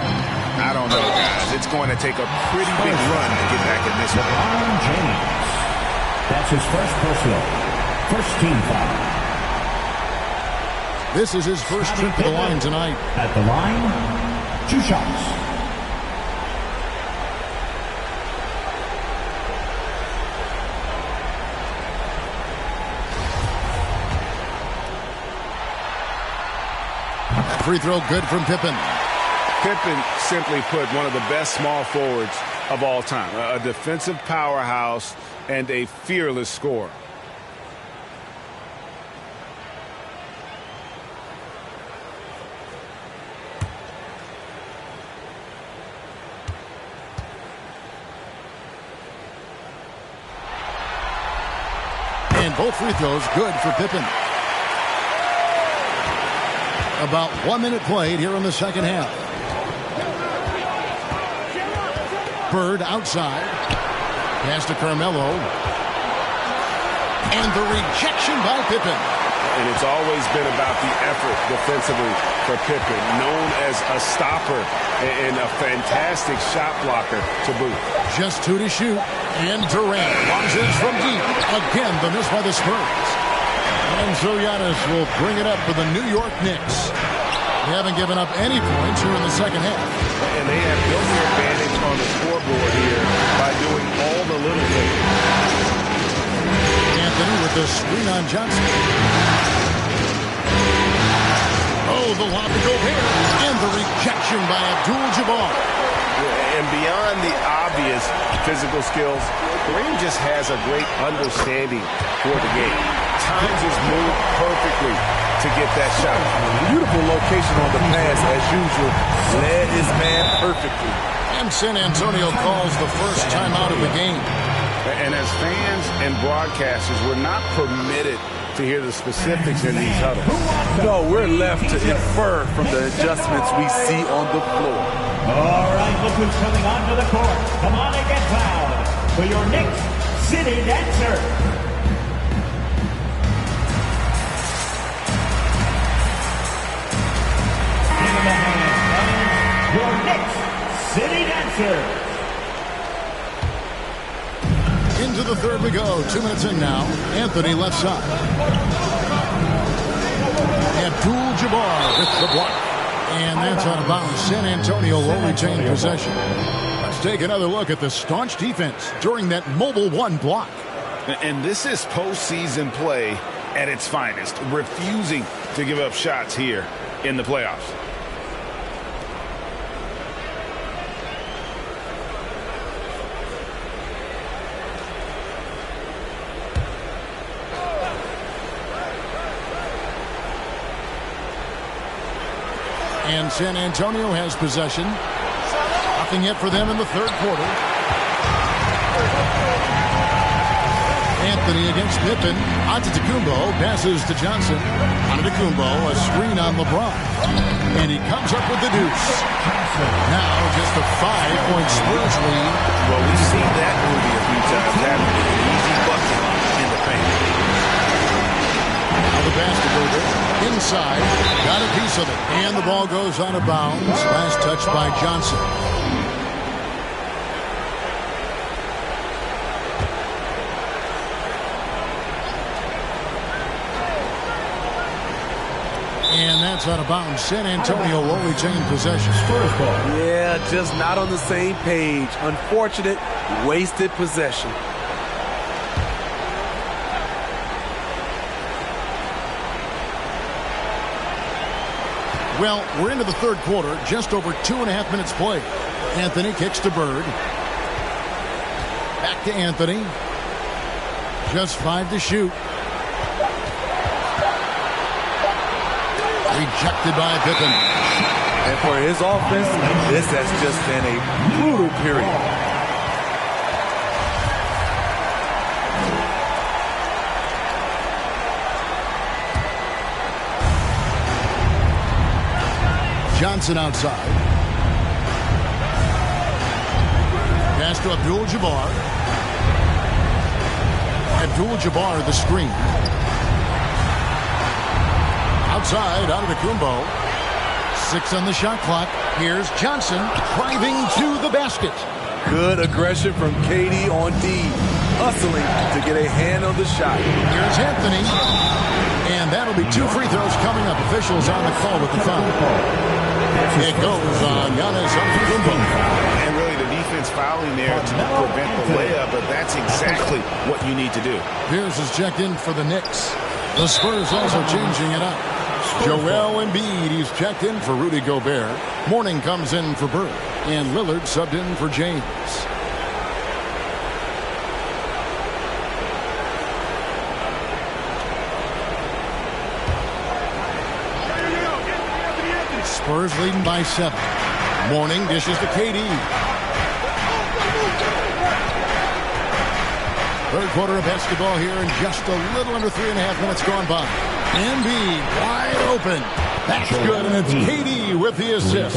I don't know, guys. It's going to take a pretty big run to get back in this one. LeBron James. That's his first personal. First team foul. This is his first trip to the line tonight. At the line, 2 shots. Free throw good from Pippen. Pippen, simply put, one of the best small forwards of all time. A defensive powerhouse and a fearless scorer. And both free throws good for Pippen. About 1 minute played here in the second half. Bird outside. Pass to Carmelo. And the rejection by Pippen. And it's always been about the effort defensively for Pippen, known as a stopper and a fantastic shot blocker to boot. Just 2 to shoot. And Durant launches from deep. Again, the miss by the Spurs. And so Giannis will bring it up for the New York Knicks. They haven't given up any points here in the second half. And they have built their advantage on the scoreboard here by doing all the little things. Anthony with the screen on Johnson. Oh, the lob to Gobert. And the rejection by Abdul-Jabbar. And beyond the obvious physical skills, Kareem just has a great understanding for the game. Times his move perfectly to get that shot. Beautiful location on the pass as usual. Led his man perfectly. And San Antonio calls the first timeout of the game. And as fans and broadcasters, we're not permitted to hear the specifics in these huddles. No, we're left to infer from the adjustments we see on the floor. All right, look who's coming onto the court. Come on and get fouled for your Knicks City Dancer. In the hand, your Knicks City Dancer. Into the third we go. 2 minutes in now. Anthony left side. Abdul-Jabbar with the block. And that's out of bounds. San Antonio will retain possession. A Let's take another look at the staunch defense during that Mobile One block. And this is postseason play at its finest, refusing to give up shots here in the playoffs. And San Antonio has possession. Nothing yet for them in the third quarter. Anthony against Pippen. Antetokounmpo passes to Johnson. Antetokounmpo, a screen on LeBron. And he comes up with the deuce. Now just a 5-point Spurs lead. Well, we've seen that movie a few times happen with an easy bucket in the paint. Now the basket over. Inside. Got a piece of it. And the ball goes out of bounds. Last touch by Johnson. And that's out of bounds. San Antonio will retain possession. Yeah, just not on the same page. Unfortunate, wasted possession. Well, we're into the third quarter. Just over 2.5 minutes played. Anthony kicks to Bird. Back to Anthony. Just 5 to shoot. Rejected by Pippen. And for his offense, this has just been a brutal period. Johnson outside. Pass to Abdul-Jabbar. Abdul-Jabbar the screen. Outside, Antetokounmpo. 6 on the shot clock. Here's Johnson driving to the basket. Good aggression from KD on D. Hustling to get a hand on the shot. Here's Anthony. And that'll be 2 free throws coming up. Officials on the call with the foul. It goes on Giannis Antetokounmpo. And really the defense fouling there to prevent the layup, but that's exactly what you need to do. Pierce is checked in for the Knicks. The Spurs also changing it up. Joel Embiid, he's checked in for Rudy Gobert. Mourning comes in for Bird. And Lillard subbed in for James. Spurs leading by 7. Mourning dishes to KD. Third quarter of basketball here and just a little under 3.5 minutes gone by. Embiid wide open. That's good, and it's KD with the assist.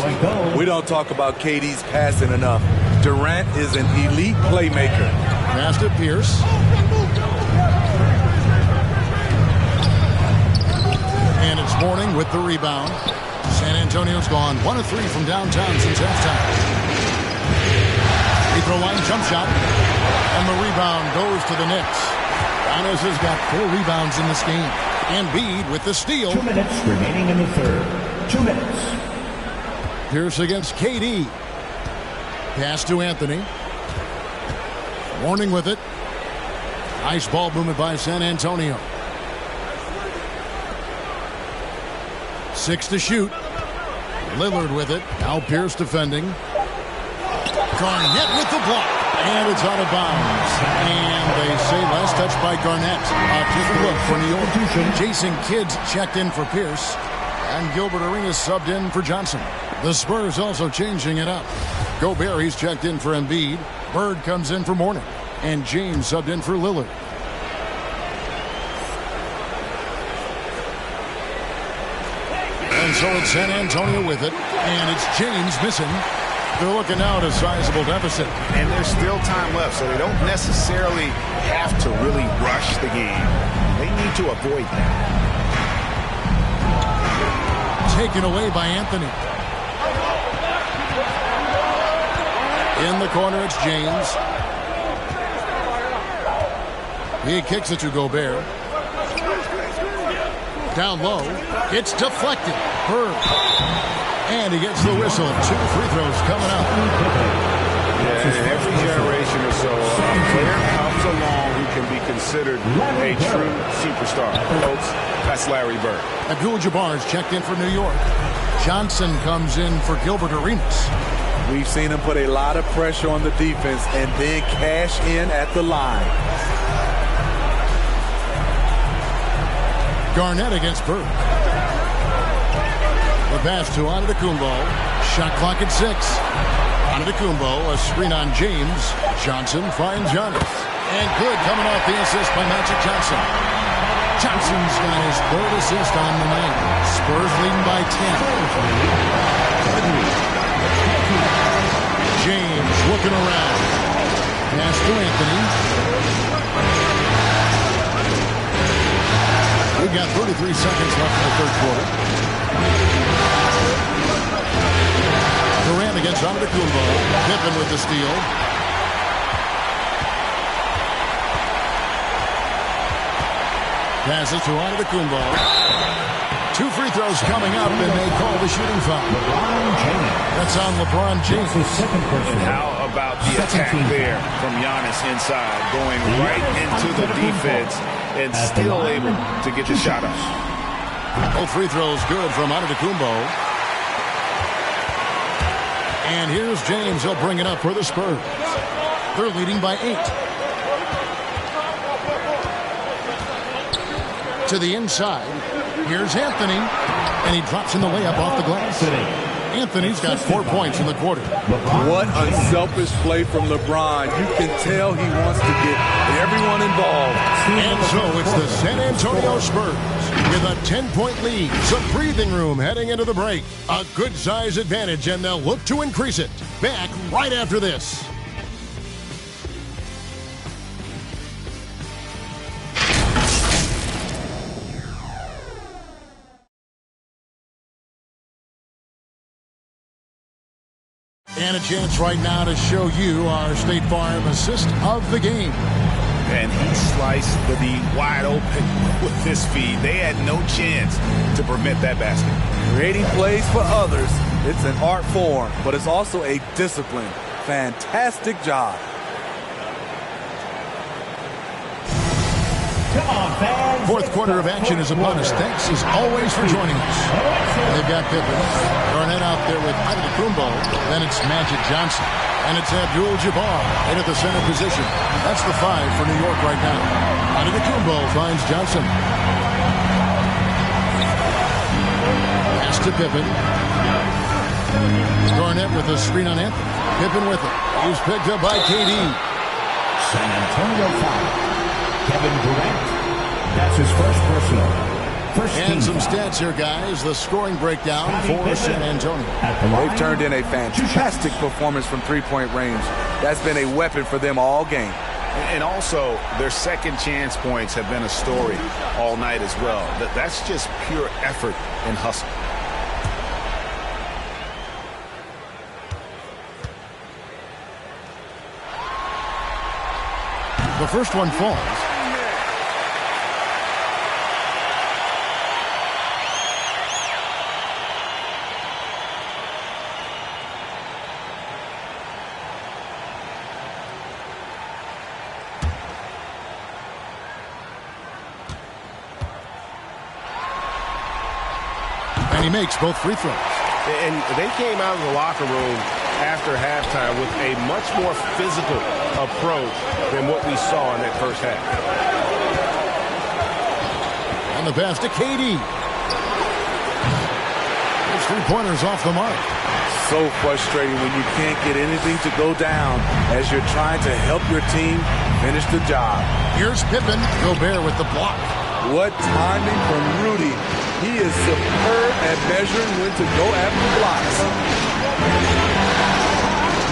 We don't talk about KD's passing enough. Durant is an elite playmaker. Pass to Pierce. And it's Mourning with the rebound. San Antonio's gone 1 of 3 from downtown since halftime. Free throw line jump shot. And the rebound goes to the Knicks. Giannis has got 4 rebounds in this game. Embiid with the steal. 2 minutes remaining in the third. 2 minutes. Pierce against KD. Pass to Anthony. Mourning with it. Nice ball movement by San Antonio. 6 to shoot. Lillard with it. Now Pierce defending. Garnett with the block. And it's out of bounds. And they say last touch by Garnett. Just a look for New York. Jason Kidd checked in for Pierce. And Gilbert Arenas subbed in for Johnson. The Spurs also changing it up. Gobert, he's checked in for Embiid. Bird comes in for Mourning. And James subbed in for Lillard. And so it's San Antonio with it. And it's James missing. They're looking now at a sizable deficit. And there's still time left, so they don't necessarily have to really rush the game. They need to avoid that. Taken away by Anthony. In the corner, it's James. He kicks it to Gobert. Down low. It's deflected. Bird. And he gets the whistle. 2 free throws coming up. Yeah, In every generation or so, a player comes along who can be considered a true superstar. Folks, that's Larry Bird. Abdul-Jabbar's checked in for New York. Johnson comes in for Gilbert Arenas. We've seen him put a lot of pressure on the defense and then cash in at the line. Garnett against Burke. The pass to Antetokounmpo. Shot clock at 6. Antetokounmpo, a screen on James. Johnson finds Giannis. And good coming off the assist by Magic Johnson. Johnson's got his 3rd assist on the night. Spurs leading by 10. James looking around. Pass to Anthony. We've got 33 seconds left in the 3rd quarter. Durant against Antetokounmpo. Pippen with the steal. Passes to Antetokounmpo. 2 free throws coming up, and they call the shooting foul. That's on LeBron James. And how about the attack there from Giannis inside, going right into the defense and still able to get the shot up. Both free throws good from Antetokounmpo. And here's James. He'll bring it up for the Spurs. They're leading by 8. To the inside. Here's Anthony. And he drops in the layup off the glass. Anthony's got 4 points in the quarter. What unselfish play from LeBron. You can tell he wants to get everyone involved. And so it's the San Antonio Spurs with a 10-point lead. Some breathing room heading into the break. A good size advantage, and they'll look to increase it. Back right after this. And a chance right now to show you our State Farm assist of the game. And he sliced the D wide open with his feed. They had no chance to prevent that basket. Creating plays for others, it's an art form, but it's also a discipline. Fantastic job. Fourth quarter of action is upon us. Thanks as always for joining us. They've got Pippen. Garnett out there with Antetokounmpo. Then it's Magic Johnson. And it's Abdul-Jabbar in at the center position. That's the 5 for New York right now. Antetokounmpo finds Johnson. Pass to Pippen. Garnett with a screen on Anthony. Pippen with it. He's picked up by KD. San Antonio foul. Kevin Durant. That's his first personal. And some stats here, guys. The scoring breakdown for San Antonio. They've turned in a fantastic performance from three-point range. That's been a weapon for them all game. And also, their second chance points have been a story all night as well. That's just pure effort and hustle. The first one falls. And he makes both free throws. And they came out of the locker room after halftime with a much more physical approach than what we saw in that first half. And the pass to KD. Those 3-pointers off the mark. So frustrating when you can't get anything to go down as you're trying to help your team finish the job. Here's Pippen. Gobert with the block. What timing from Rudy. He is superb at measuring when to go after blocks.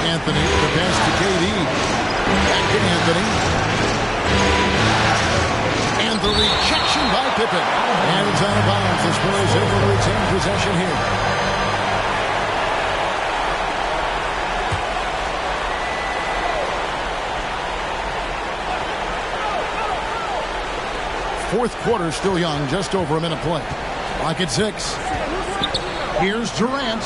Anthony, the pass to KD. Back to Anthony. And the rejection by Pippen. And it's out of bounds. The Spurs able to retain possession here. Fourth quarter still young, just over a minute play. Clock at 6. Here's Durant.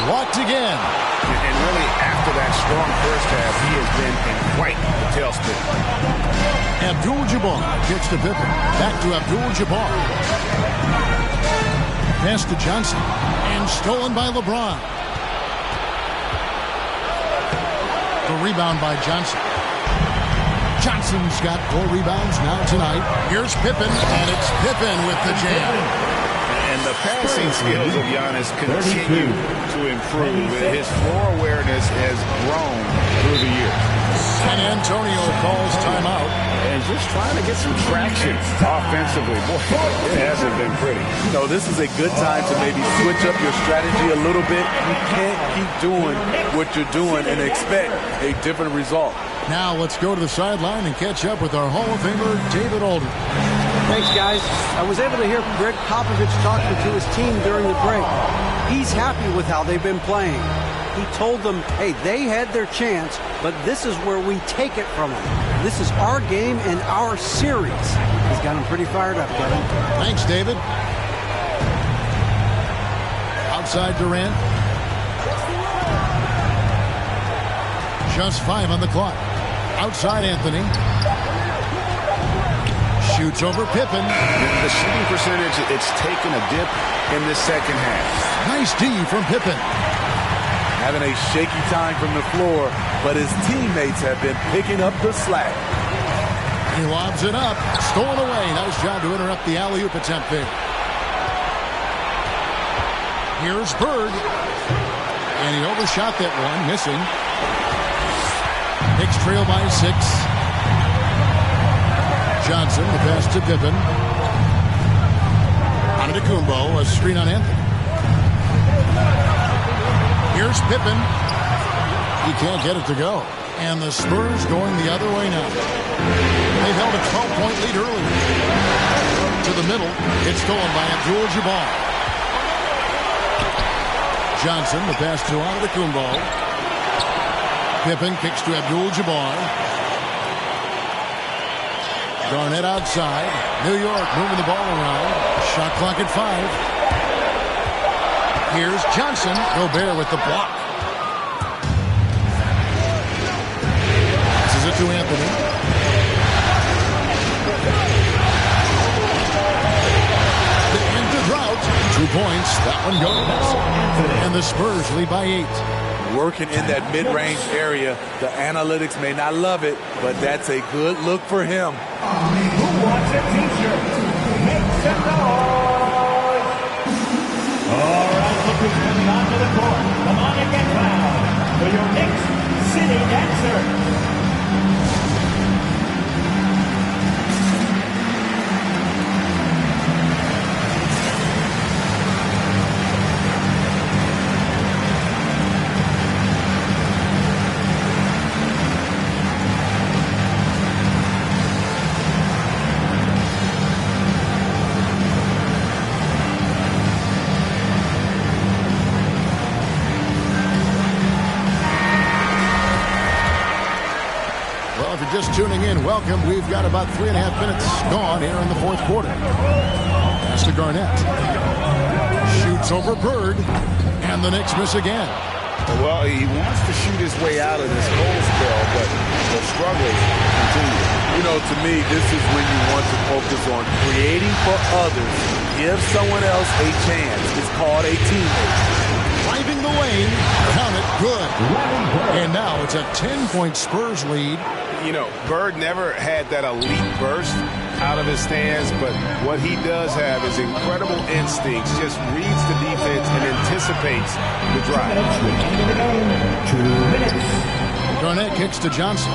Blocked again. And really, after that strong first half, he has been in quite the tailspin. Abdul-Jabbar gets to Pippen. Back to Abdul-Jabbar. Pass to Johnson. And stolen by LeBron. The rebound by Johnson. Johnson's got 4 rebounds now tonight. Here's Pippen, and it's Pippen with the jam. And the passing skills of Giannis continue to improve. His floor awareness has grown through the years. San Antonio calls timeout. And just trying to get some traction offensively. Boy, it hasn't been pretty. You know, this is a good time to maybe switch up your strategy a little bit. You can't keep doing what you're doing and expect a different result. Now let's go to the sideline and catch up with our Hall of Famer, David Aldridge. Thanks, guys. I was able to hear Greg Popovich talking to his team during the break. He's happy with how they've been playing. He told them, hey, they had their chance, but this is where we take it from them. This is our game and our series. He's got them pretty fired up, Kevin. Thanks, David. Outside Durant. Just 5 on the clock. Outside Anthony. Shoots over Pippen. The shooting percentage, it's taken a dip in the second half. Nice D from Pippen. Having a shaky time from the floor, but his teammates have been picking up the slack. He lobs it up. Stolen away. Nice job to interrupt the alley-oop attempt there. Here's Bird. And he overshot that one, missing. Knicks trail by 6. Johnson, the pass to Pippen. Antetokounmpo, a screen on Anthony. Here's Pippen. He can't get it to go. And the Spurs going the other way now. They held a 12-point lead earlier. To the middle. It's stolen by Abdul-Jabbar. Johnson, the pass to Antetokounmpo. Pippen kicks to Abdul-Jabbar. Garnett outside. New York moving the ball around. Shot clock at 5. Here's Johnson. Gobert with the block. Passes it to Anthony. To end the drought. 2 points. That one goes. And the Spurs lead by 8. Working in that mid-range area. The analytics may not love it, but that's a good look for him. Who wants a t-shirt? Make some noise! All right, look who's coming onto the court. Come on and get loud for your Knicks City Dancer. Just tuning in, welcome. We've got about 3.5 minutes gone here in the 4th quarter. Pass to Garnett. Shoots over Bird. And the Knicks miss again. Well, he wants to shoot his way out of this cold spell, but the struggles continue. You know, to me, this is when you want to focus on creating for others. Give someone else a chance. It's called a teammate. Driving the lane. Count it. Good. And now it's a 10-point Spurs lead. You know, Bird never had that elite burst out of his stance, but what he does have is incredible instincts, just reads the defense and anticipates the drive. 2 minutes. Garnett kicks to Johnson.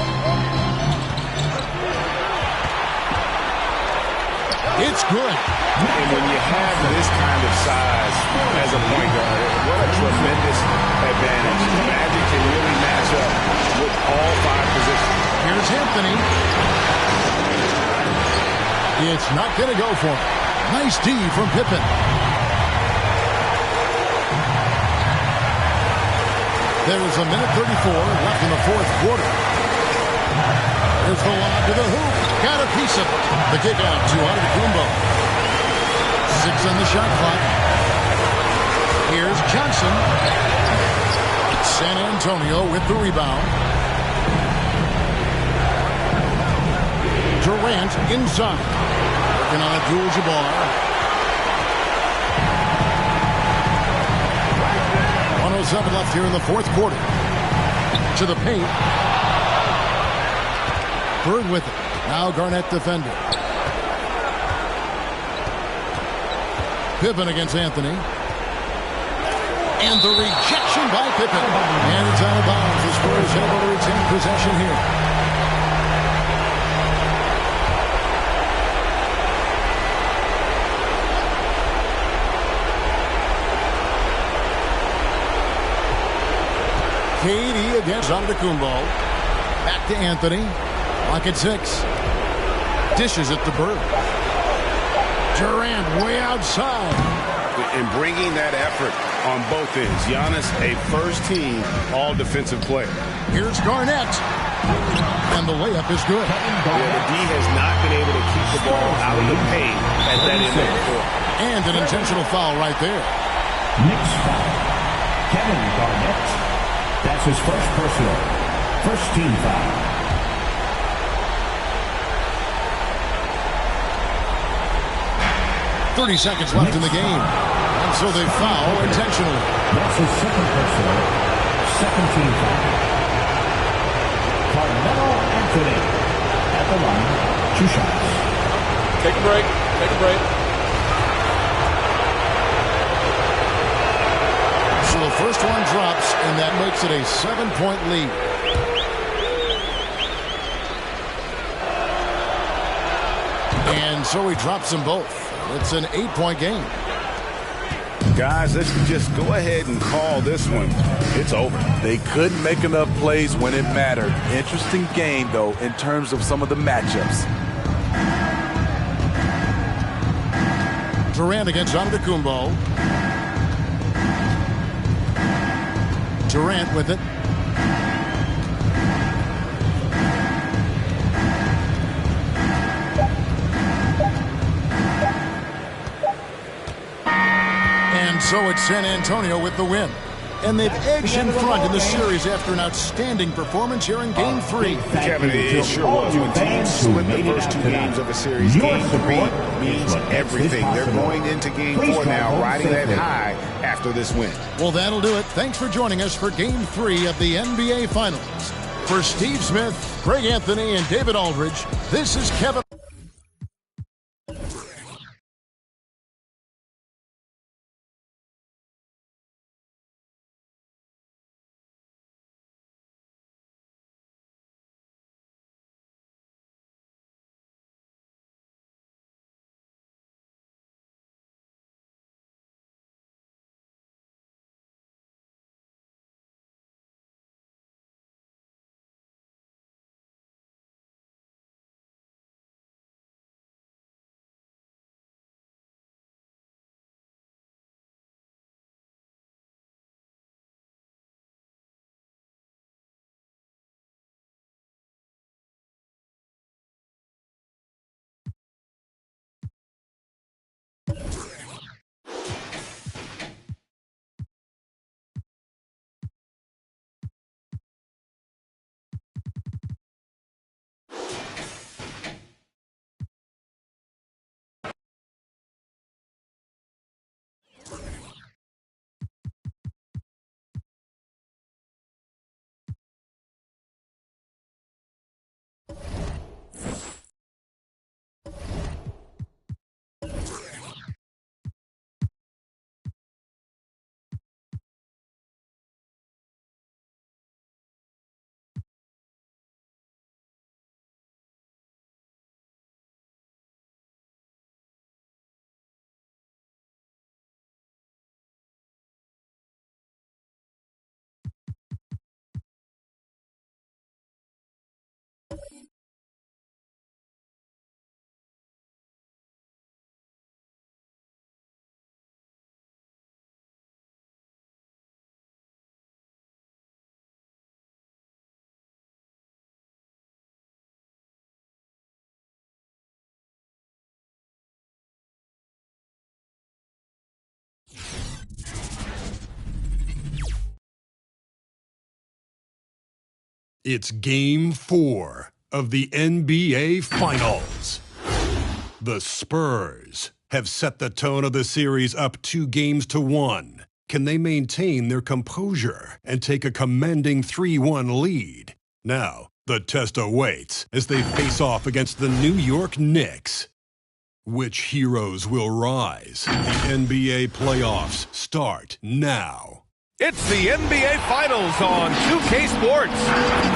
It's good. And when you have this kind of size as a point guard, what a tremendous advantage. Magic can really match up with all 5 positions. Here's Anthony. It's not going to go for him. Nice D from Pippen. There's a minute 34 left in the 4th quarter. There's the lob to the hoop. Got a piece of it. The kick out to Antetokounmpo. 6 on the shot clock. Here's Johnson. San Antonio with the rebound. Durant inside. Working on Abdul-Jabbar. 1:07 left here in the fourth quarter. To the paint. Bird with it. Now Garnett defender. Pippen against Anthony. And the rejection by Pippen. And it's out of bounds. The Spurs able to retain possession here. KD against Antetokounmpo. Back to Anthony. Lock at 6. Dishes it to Bird. Durant way outside. And bringing that effort on both ends. Giannis, a first-team all-defensive player. Here's Garnett. And the layup is good. Yeah, the D has not been able to keep the ball out of the paint at that end of the court. And an intentional foul right there. Knicks foul. Kevin Garnett. That's his first personal. First team foul. .30 seconds left in the game. And so they foul intentionally. That's his second personal. Second team foul. Carmelo Anthony at the line. 2 shots. Take a break. Take a break. So the first one drops, and that makes it a 7-point lead. And so he drops them both. It's an 8-point game. Guys, let's just go ahead and call this one. It's over. They couldn't make enough plays when it mattered. Interesting game, though, in terms of some of the matchups. Durant against Antetokounmpo. Durant with it. And so it's San Antonio with the win. And they've edged in front in the series after an outstanding performance here in Game 3. Kevin, it sure was. When teams split the first 2 games of a series, Game 3 means everything. They're going into Game 4 now, riding that high after this win. Well, that'll do it. Thanks for joining us for Game 3 of the NBA Finals. For Steve Smith, Greg Anthony, and David Aldridge, this is Kevin. It's Game 4 of the NBA Finals. The Spurs have set the tone of the series up 2-1. Can they maintain their composure and take a commanding 3-1 lead? Now, the test awaits as they face off against the New York Knicks. Which heroes will rise? The NBA playoffs start now. It's the NBA Finals on 2K Sports.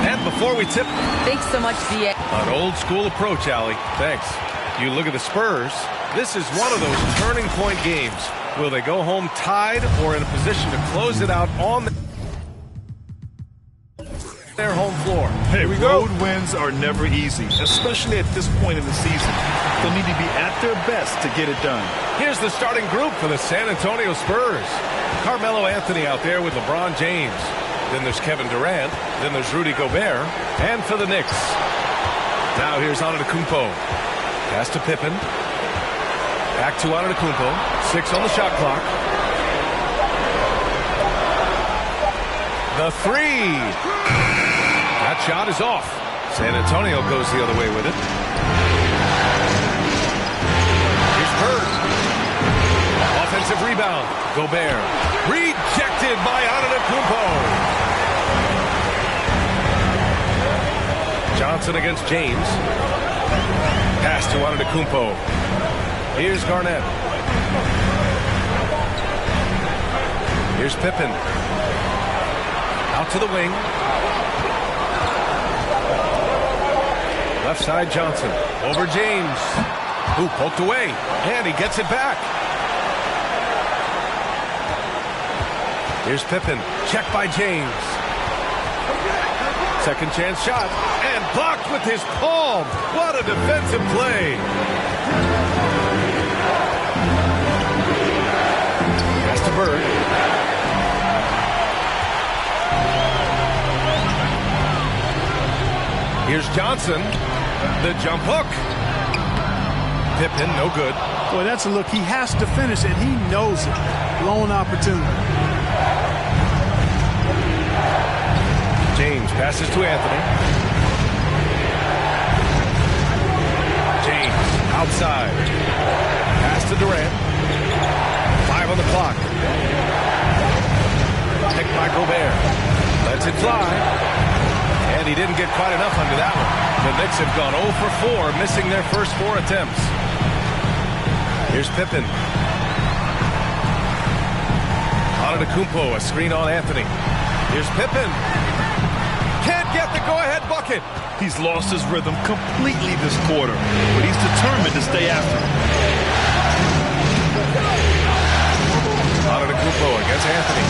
And before we tip... Thanks so much, DA. An old school approach, Allie. Thanks. You look at the Spurs. This is one of those turning point games. Will they go home tied or in a position to close it out on their home floor? Hey, road wins are never easy, especially at this point in the season. They'll need to be at their best to get it done. Here's the starting group for the San Antonio Spurs. Carmelo Anthony out there with LeBron James. Then there's Kevin Durant. Then there's Rudy Gobert. And for the Knicks, now here's Antetokounmpo. Pass to Pippen. Back to Antetokounmpo. 6 on the shot clock. The three. That shot is off. San Antonio goes the other way with it. Here's Bird. Offensive rebound. Gobert. Rejected by Antetokounmpo. Johnson against James. Pass to Antetokounmpo. Here's Garnett. Here's Pippen. Out to the wing. Left side Johnson. Over James. Who poked away. And he gets it back. Here's Pippen. Checked by James. Second chance shot. And blocked with his palm. What a defensive play. Pass to Bird. Here's Johnson. The jump hook. Pippen, no good. Boy, that's a look. He has to finish it. He knows it. Blown opportunity. James passes to Anthony. James outside. Pass to Durant. 5 on the clock. Picked by Gobert. Lets it fly. And he didn't get quite enough under that one. The Knicks have gone 0 for 4, missing their first 4 attempts. Here's Pippen. Antetokounmpo, a screen on Anthony. Here's Pippen. Can't get the go-ahead bucket. He's lost his rhythm completely this quarter, but he's determined to stay after him. Antetokounmpo against Anthony.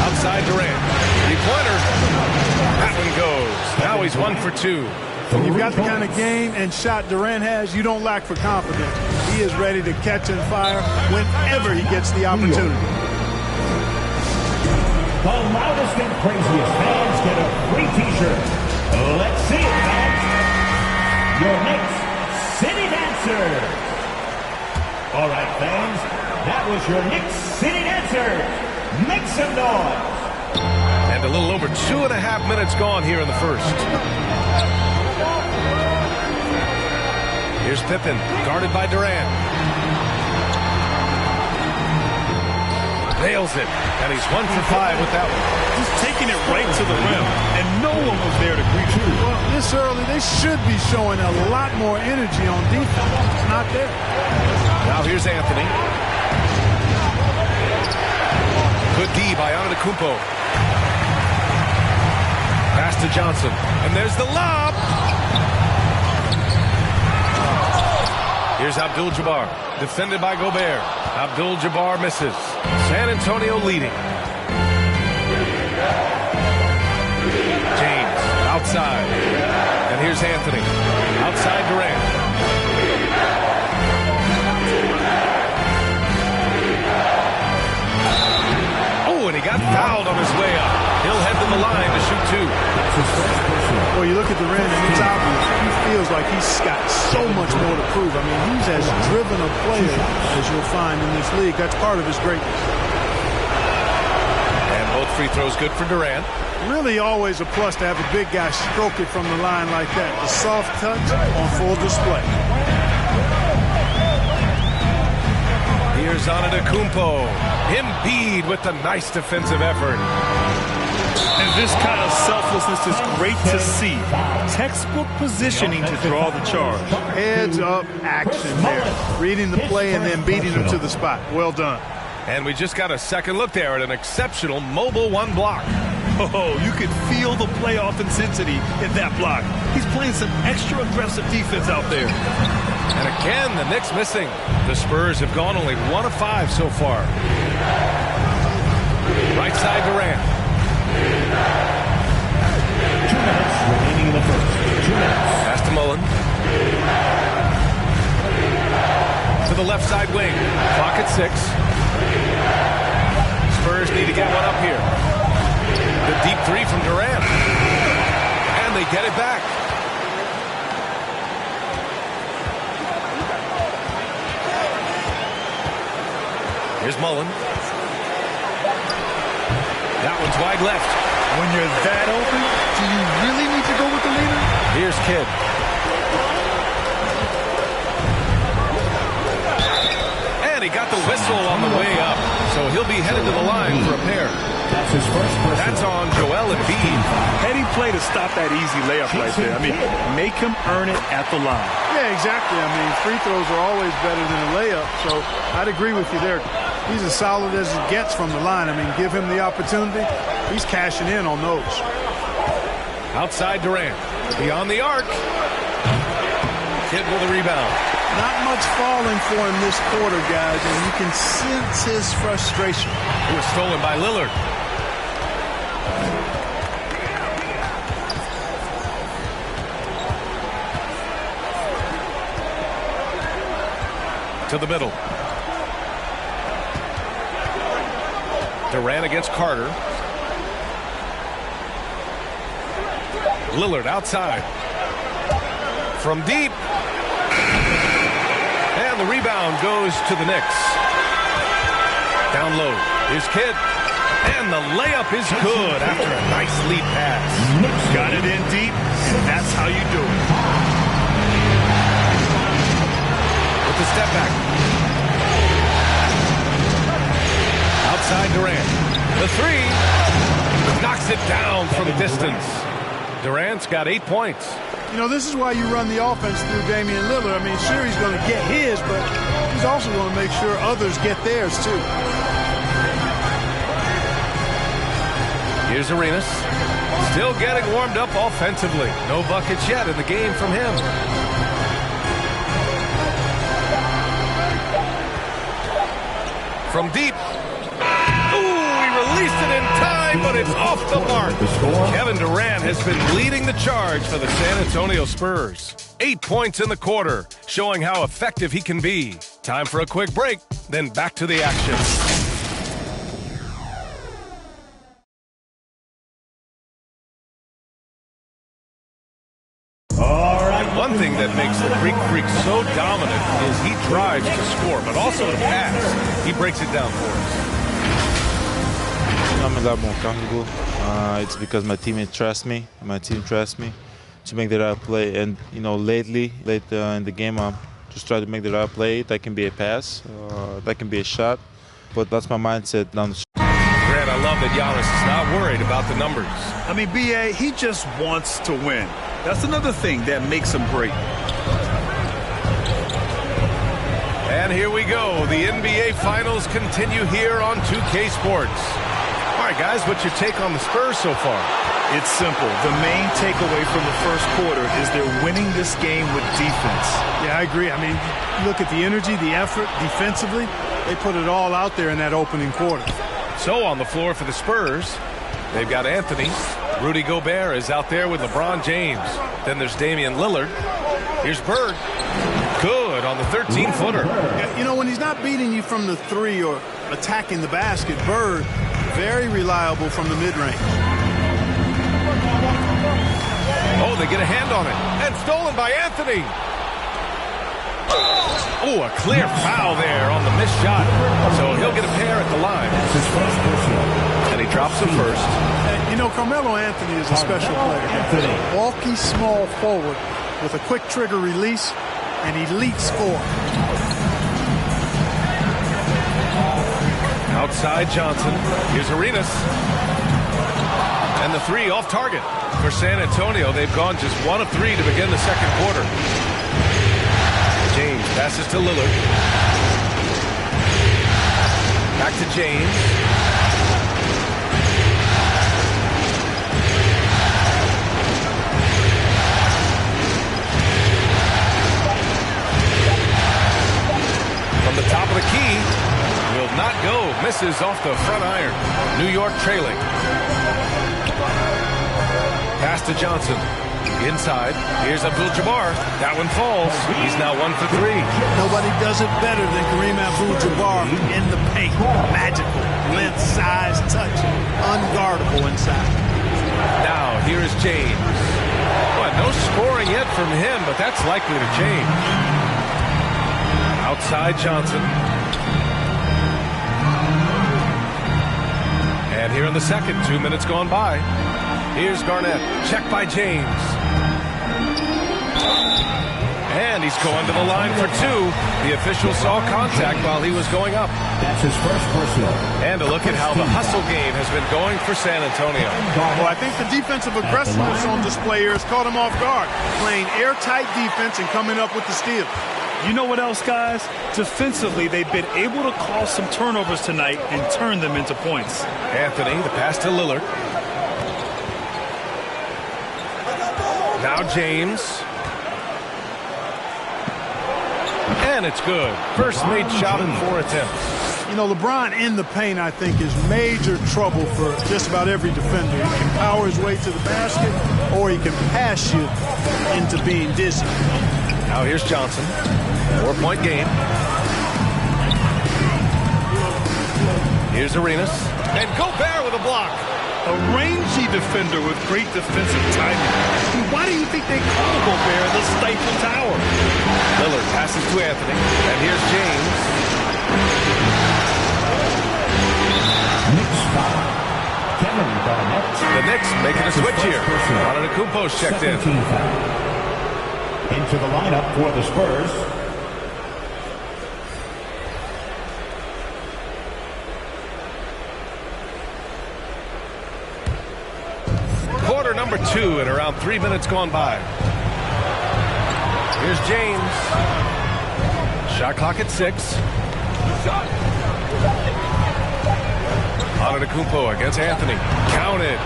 Outside Durant. Three-pointer. That one goes. Now he's 1 for 2. When you've got the kind of game and shot Durant has, you don't lack for confidence. He is ready to catch and fire whenever he gets the opportunity. The loudest and craziest fans get a free t-shirt. Let's see it, fans. Your Knicks City Dancers. All right, fans. That was your Knicks City Dancers. Make some noise. And a little over 2.5 minutes gone here in the first. Here's Pippen, guarded by Durant. Nails it, and he's 1 for 5 with that one. Just taking it right to the rim, and no one was there to greet you. Well, this early, they should be showing a lot more energy on defense. It's not there. Now here's Anthony. Good D by Antetokounmpo. Pass to Johnson, and there's the lob. Here's Abdul-Jabbar, defended by Gobert. Abdul-Jabbar misses. San Antonio leading. James, outside. And here's Anthony. Outside Durant. Oh, and he got fouled on his way up. He'll head to the line to shoot 2. Well, you look at Durant, and it's obvious. He feels like he's got so much more to prove. I mean, he's as driven a player as you'll find in this league. That's part of his greatness. And Both free throws good for Durant. Really always a plus to have a big guy stroke it from the line like that. The soft touch on full display. Here's Antetokounmpo. Embiid with the nice defensive effort. And this kind of selflessness is great to see. Textbook positioning to draw the charge. Heads up action there. Reading the play and then beating him to the spot. Well done. And we just got a second look there at an exceptional mobile one block. Oh, you could feel the playoff intensity in that block. He's playing some extra aggressive defense out there. And again, the Knicks missing. The Spurs have gone only 1 of 5 so far. Right side Durant. 2 minutes remaining in the first. 2 minutes. Pass to Mullen. To the left side wing. Clock at 6. Spurs need to get one up here. The deep three from Durant. And they get it back. Here's Mullen. That one's wide left. When you're that open, do you really need to go with the leader? Here's Kidd. And he got the whistle on the way up. So he'll be headed to the line for a pair. That's his first person. That's on Joel Embiid. Heady play to stop that easy layup right there. I mean, make him earn it at the line. Yeah, exactly. I mean, free throws are always better than a layup. So I'd agree with you there. He's as solid as it gets from the line. I mean, give him the opportunity. He's cashing in on those. Outside Durant. Beyond the arc. Kidd with a rebound. Not much falling for him this quarter, guys, and you can sense his frustration. It was stolen by Lillard. To the middle. Durant against Carter. Lillard outside. From deep. And the rebound goes to the Knicks. Down low. Here's Kidd. And the layup is good after a nice lead pass. Got it in deep, and that's how you do it. With the step back. Outside Durant. The three. Knocks it down from distance. Durant's got 8 points. You know, this is why you run the offense through Damian Lillard. I mean, sure, he's going to get his, but he's also going to make sure others get theirs, too. Here's Arenas. Still getting warmed up offensively. No buckets yet in the game from him. From deep. Released it in time, but it's off the mark. Kevin Durant has been leading the charge for the San Antonio Spurs. 8 points in the quarter, showing how effective he can be. Time for a quick break, then back to the action. And one thing that makes the Greek Freak so dominant is he drives to score, but also to pass. He breaks it down for us. I'm a lot more comfortable. It's because my teammates trust me. My team trusts me to make the right play. And you know, late in the game, I just try to make the right play. That can be a pass, that can be a shot. But that's my mindset down the stretch. Grant, I love that Giannis is not worried about the numbers. I mean, BA, he just wants to win. That's another thing that makes him great. And here we go. The NBA Finals continue here on 2K Sports. All right, guys, what's your take on the Spurs so far? It's simple. The main takeaway from the first quarter is they're winning this game with defense. Yeah, I agree. I mean, look at the energy, the effort defensively. They put it all out there in that opening quarter. So on the floor for the Spurs, they've got Anthony. Rudy Gobert is out there with LeBron James. Then there's Damian Lillard. Here's Bird. Good on the 13-footer. Yeah, you know, when he's not beating you from the three or attacking the basket, Bird, very reliable from the mid-range. Oh, they get a hand on it. And stolen by Anthony. Oh, a clear foul there on the missed shot. So he'll get a pair at the line. And he drops him first. And, you know, Carmelo Anthony is a special player. He's a bulky, small forward with a quick trigger release and elite score. Outside Johnson. Here's Arenas. And the three off target. For San Antonio, they've gone just 1 of 3 to begin the second quarter. James passes to Lillard. Back to James. From the top of the key, will not go. Misses off the front iron. New York trailing. Pass to Johnson. Inside. Here's Abdul-Jabbar. That one falls. He's now 1 for 3. Nobody does it better than Kareem Abdul-Jabbar in the paint. Magical. Length, size, touch. Unguardable inside. Now, here is James. Well, no scoring yet from him, but that's likely to change. Outside Johnson. And here in the second, 2 minutes gone by. Here's Garnett. Check by James. And he's going to the line for 2. The official saw contact while he was going up. That's his first personal. And a look at how the hustle game has been going for San Antonio. Well, I think the defensive aggressiveness on display here has caught him off guard. Playing airtight defense and coming up with the steal. You know what else, guys? Defensively, they've been able to cause some turnovers tonight and turn them into points. Anthony, the pass to Lillard. Now James. And it's good. First made shot in 4 attempts. You know, LeBron in the paint, I think, is major trouble for just about every defender. He can power his way to the basket, or he can pass you into being dizzy. Now here's Johnson. 4-point game. Here's Arenas. And Gobert with a block. A rangy defender with great defensive timing. Why do you think they call Gobert the Stifle Tower? Lillard passes to Anthony. And here's James. Knicks foul. Kevin Garnett. The Knicks making a switch here. Antetokounmpo's checked in. Into the lineup for the Spurs. Quarter number 2 and around 3 minutes gone by. Here's James. Shot clock at 6. Antetokounmpo against Anthony. Counted.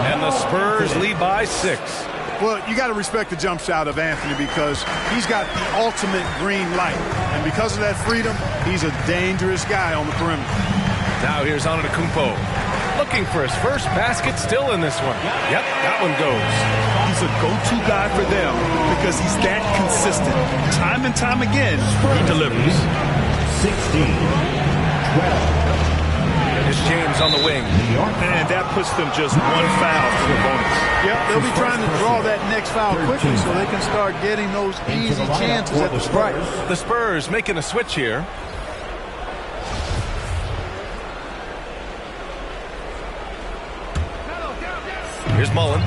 And the Spurs lead by 6. Well, you got to respect the jump shot of Anthony because he's got the ultimate green light. And because of that freedom, he's a dangerous guy on the perimeter. Now here's Antetokounmpo. Looking for his first basket, still in this one. Yep, that one goes. He's a go-to guy for them because he's that consistent. Time and time again, he delivers. 16, 12. Here's James on the wing. And that puts them just 1 foul to the bonus. Yep, they'll be trying to draw that next foul quickly so they can start getting those easy chances at the strike. The Spurs making a switch here. Here's Mullen.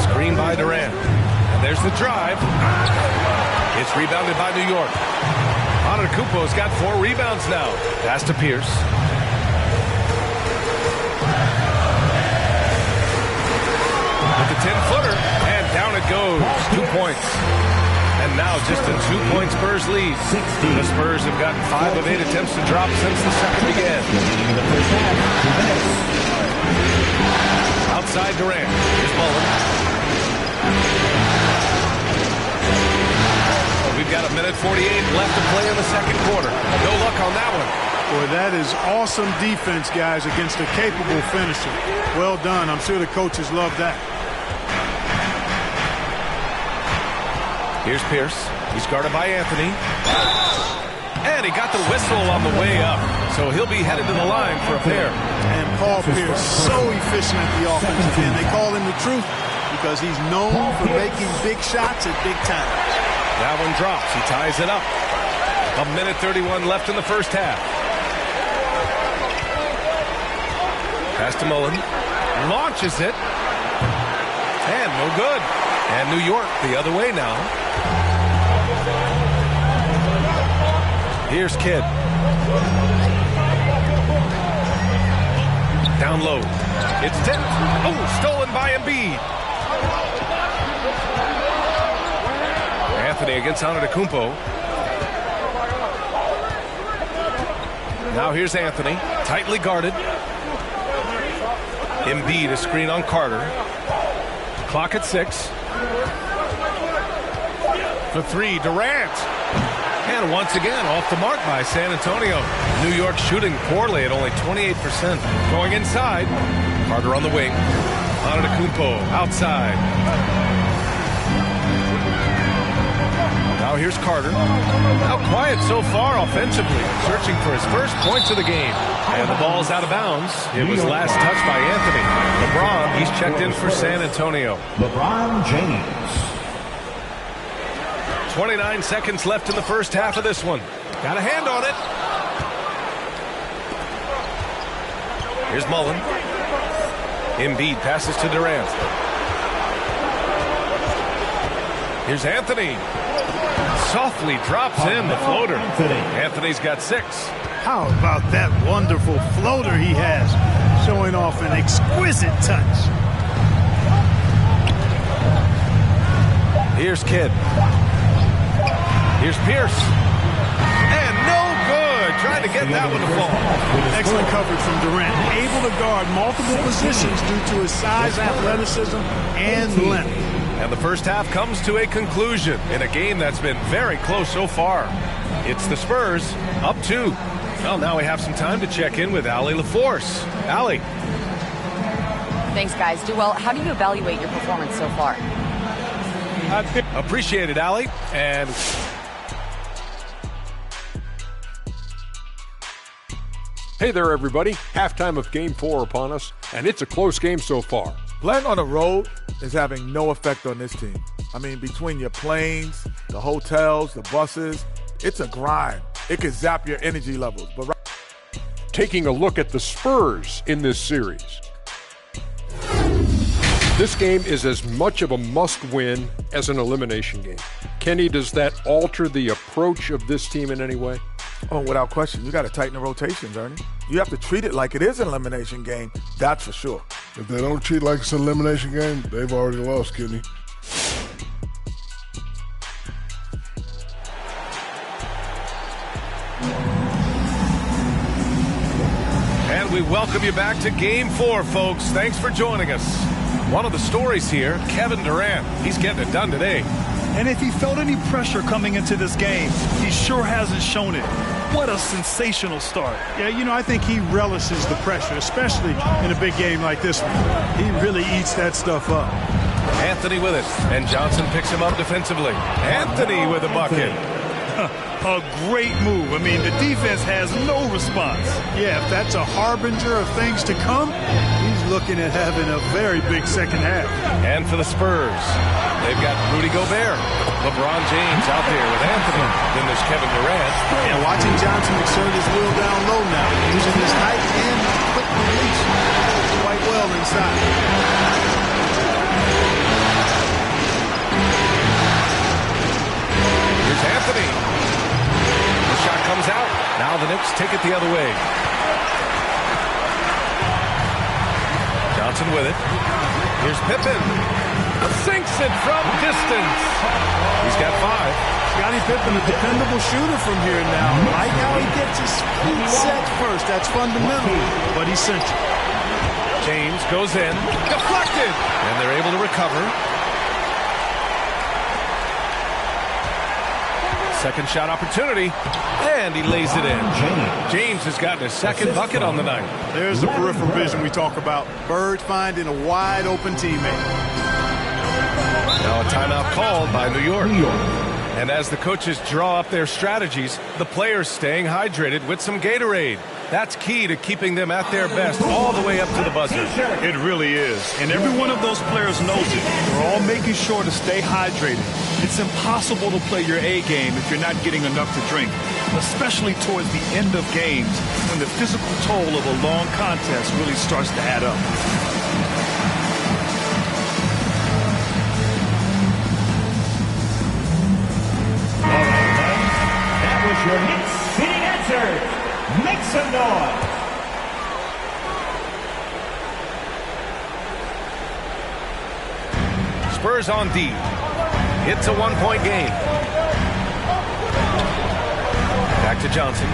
Screen by Durant. And there's the drive. It's rebounded by New York. Antetokounmpo's got 4 rebounds now. Pass to Pierce. With the 10-footer. And down it goes. 2 points. And now just a 2-point Spurs lead. The Spurs have gotten 5 of 8 attempts to drop since the second began. Outside Durant. Here's Mullen. We've got a minute 48 left to play in the second quarter. No luck on that one. Boy, that is awesome defense, guys, against a capable finisher. Well done. I'm sure the coaches love that. Here's Pierce. He's guarded by Anthony. And he got the whistle on the way up. So he'll be headed to the line for a pair. And Paul Pierce, so efficient at the offensive end. They call him the truth because he's known for making big shots at big times. That one drops. He ties it up. 1:31 left in the first half. Pass to Mullen. Launches it. And no good. And New York the other way now. Here's Kidd. Down low. It's 10. Oh, stolen by Embiid. Anthony against Antetokounmpo. Now here's Anthony, tightly guarded. Embiid, a screen on Carter. Clock at 6. For 3, Durant. And once again, off the mark by San Antonio. New York shooting poorly at only 28%. Going inside. Carter on the wing. Antetokounmpo outside. Now here's Carter. Now quiet so far offensively. Searching for his first points of the game. And the ball's out of bounds. It was last touched by Anthony. LeBron, he's checked in for San Antonio. LeBron James. 29 seconds left in the first half of this one. Got a hand on it. Here's Mullen. Embiid passes to Durant. Here's Anthony. Softly drops in the floater. Anthony's got 6. How about that wonderful floater he has, showing off an exquisite touch. Here's Kidd. Here's Pierce. And no good. Trying to get that one to fall. Excellent coverage from Durant. Able to guard multiple positions due to his size, athleticism, and length. And the first half comes to a conclusion in a game that's been very close so far. It's the Spurs up 2. Well, now we have some time to check in with Allie LaForce. Allie. Thanks, guys. Duell, how do you evaluate your performance so far? Appreciate it, Allie. And hey there, everybody. Halftime of Game 4 upon us, and it's a close game so far. Playing on the road is having no effect on this team. I mean, between your planes, the hotels, the buses, it's a grind. It can zap your energy levels. But taking a look at the Spurs in this series. This game is as much of a must-win as an elimination game. Kenny, does that alter the approach of this team in any way? Oh, without question. You got to tighten the rotations, Ernie. You have to treat it like it is an elimination game. That's for sure. If they don't treat like it's an elimination game, they've already lost, Kenny. And we welcome you back to Game 4, folks. Thanks for joining us. One of the stories here, Kevin Durant. He's getting it done today. And if he felt any pressure coming into this game, he sure hasn't shown it. What a sensational start. Yeah, you know, I think he relishes the pressure, especially in a big game like this one. He really eats that stuff up. Anthony with it, and Johnson picks him up defensively. Anthony with a bucket. A great move. I mean, the defense has no response. Yeah, if that's a harbinger of things to come, he's looking at having a very big second half. And for the Spurs, they've got Rudy Gobert, LeBron James out there with Anthony. Then there's Kevin Durant. And watching Johnson exert his will down low now, using his height and quick release quite well inside. Here's Anthony. The shot comes out. Now the Knicks take it the other way. Johnson with it. Here's Pippen. Sinks it from distance. He's got 5. Scottie Pippen, a dependable shooter from here now. Like how he gets his feet set first. That's fundamental. But he's central. James goes in. Deflected. And they're able to recover. Second shot opportunity, and he lays it in. James has gotten his second bucket on the night. There's the peripheral vision we talk about. Bird finding a wide open teammate. Now a timeout called by New York. And as the coaches draw up their strategies, the players staying hydrated with some Gatorade. That's key to keeping them at their best all the way up to the buzzer. It really is. And every one of those players knows it. They're all making sure to stay hydrated. It's impossible to play your A game if you're not getting enough to drink. especially towards the end of games when the physical toll of a long contest really starts to add up. All right, guys. That was your Knicks fitting answers. Make some noise. Spurs on D. It's a one-point game. Back to Johnson.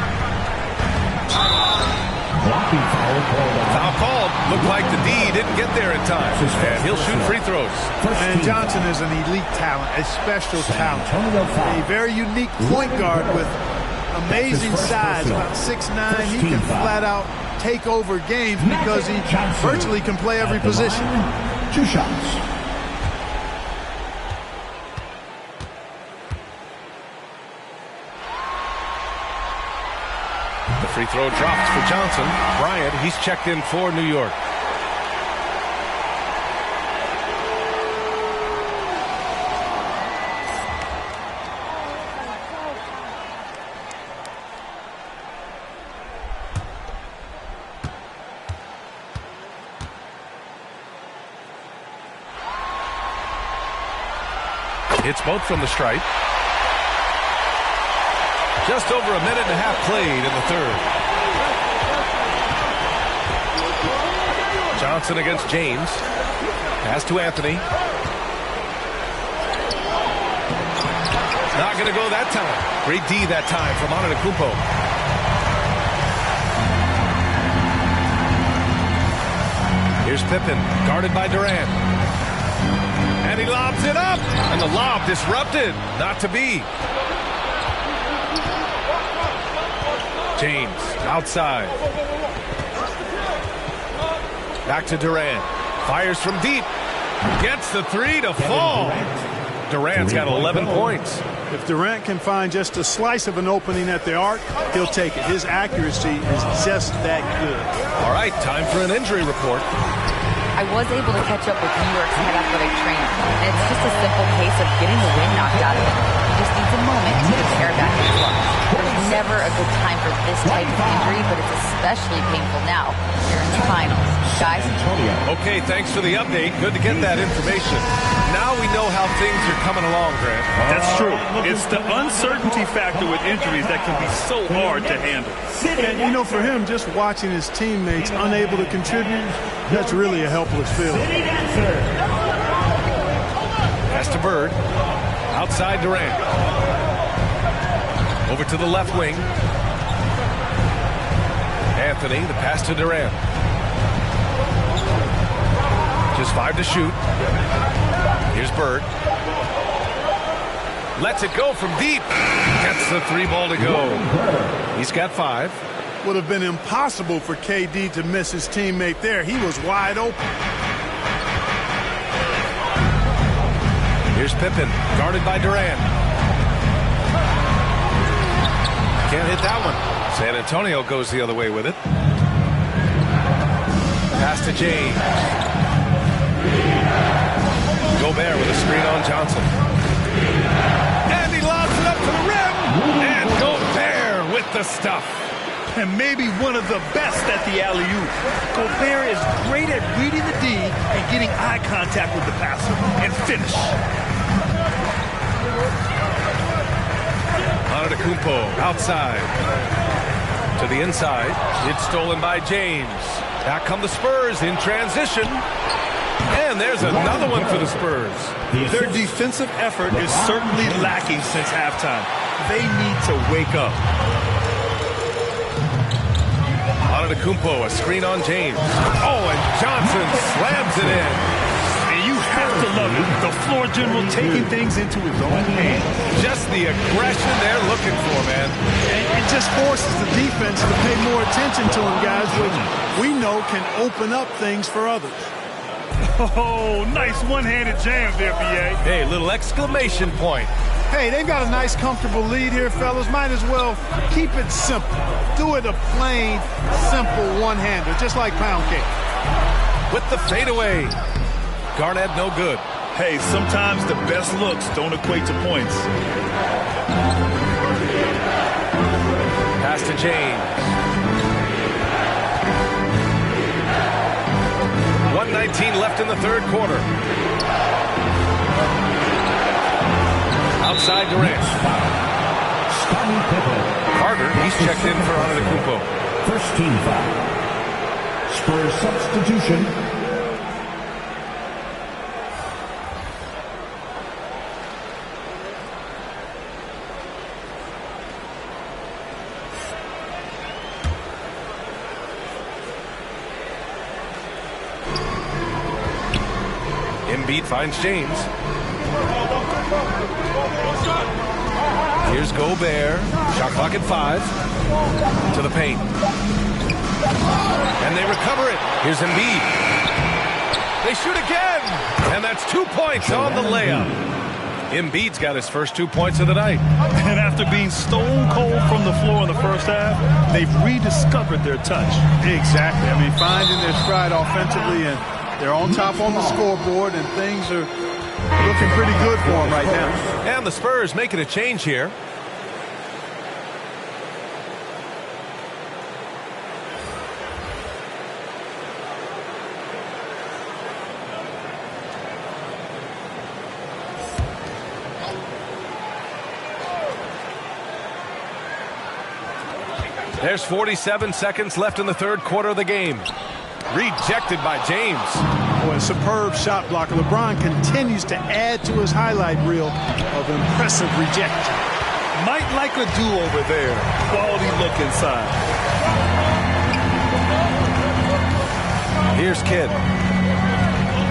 Blocking foul called. Foul called. Looked like the D didn't get there in time. And he'll shoot free throws. And Johnson is an elite talent, a special talent. A very unique point guard with amazing size, about 6'9". He can flat out take over games because he virtually can play every position. 2 shots. The free throw drops for Johnson. Bryant, he's checked in for New York. Hits both from the stripe. Just over a minute and a half played in the third. Johnson against James. Pass to Anthony. Not going to go that time. Great D that time from Antetokounmpo. Here's Pippen, guarded by Durant. And he lobs it up. And the lob disrupted. Not to be. James outside. Back to Durant. Fires from deep. Gets the three to fall. Durant's got 11 points. If Durant can find just a slice of an opening at the arc, he'll take it. His accuracy is just that good. All right, time for an injury report. I was able to catch up with New York's head athletic trainer, and it's just a simple case of getting the wind knocked out of him. He just needs a moment to repair back his lungs. There's never a good time for this type of injury, but it's especially painful now. Here in the finals. Guys? Okay, thanks for the update. Good to get that information. Now we know how things are coming along, Grant. That's true. It's the uncertainty factor with injuries that can be so hard to handle. And, you know, for him, just watching his teammates unable to contribute, that's really a helpless feeling. Pass to Bird. Outside Durant. Over to the left wing. Anthony, the pass to Durant. Just 5 to shoot. Here's Bird. Lets it go from deep. Gets the 3 ball to go. He's got 5. Would have been impossible for KD to miss his teammate there. He was wide open. Here's Pippen, guarded by Durant. Can't hit that one. San Antonio goes the other way with it. Pass to James. Gobert with a screen on Johnson. And he lobs it up to the rim. And Gobert with the stuff. And maybe one of the best at the alley-oop. Gobert is great at reading the D and getting eye contact with the passer and finish. Antetokounmpo outside. To the inside. It's stolen by James. Back come the Spurs in transition. And there's another one for the Spurs. Their defensive effort is certainly lacking since halftime. They need to wake up. Antetokounmpo, a screen on James. Oh, and Johnson slams it in. And you have to love it. The floor general taking things into his own hands. Just the aggression they're looking for, man. And it just forces the defense to pay more attention to him, guys, which we know can open up things for others. Oh, nice one-handed jam there, B.A. Hey, little exclamation point. Hey, they've got a nice, comfortable lead here, fellas. Might as well keep it simple. Do it a plain, simple one-hander, just like pound cake. With the fadeaway. Garnett no good. Hey, sometimes the best looks don't equate to points. Pass to James. 1:19 left in the third quarter. Outside Durant. Carter, he's checked in for Antetokounmpo. First team foul. Spurs substitution. Embiid finds James. Here's Gobert. Shot clock at 5. To the paint. And they recover it. Here's Embiid. They shoot again. And that's 2 points on the layup. Embiid's got his first 2 points of the night. And after being stone cold from the floor in the first half, they've rediscovered their touch. Exactly. I mean, finding their stride offensively, and they're on top on the scoreboard, and things are looking pretty good for them right now. And the Spurs making a change here. There's 47 seconds left in the third quarter of the game. Rejected by James. Boy, a superb shot blocker. LeBron continues to add to his highlight reel of impressive rejection. Might like a do-over there. Quality look inside. Here's Kidd.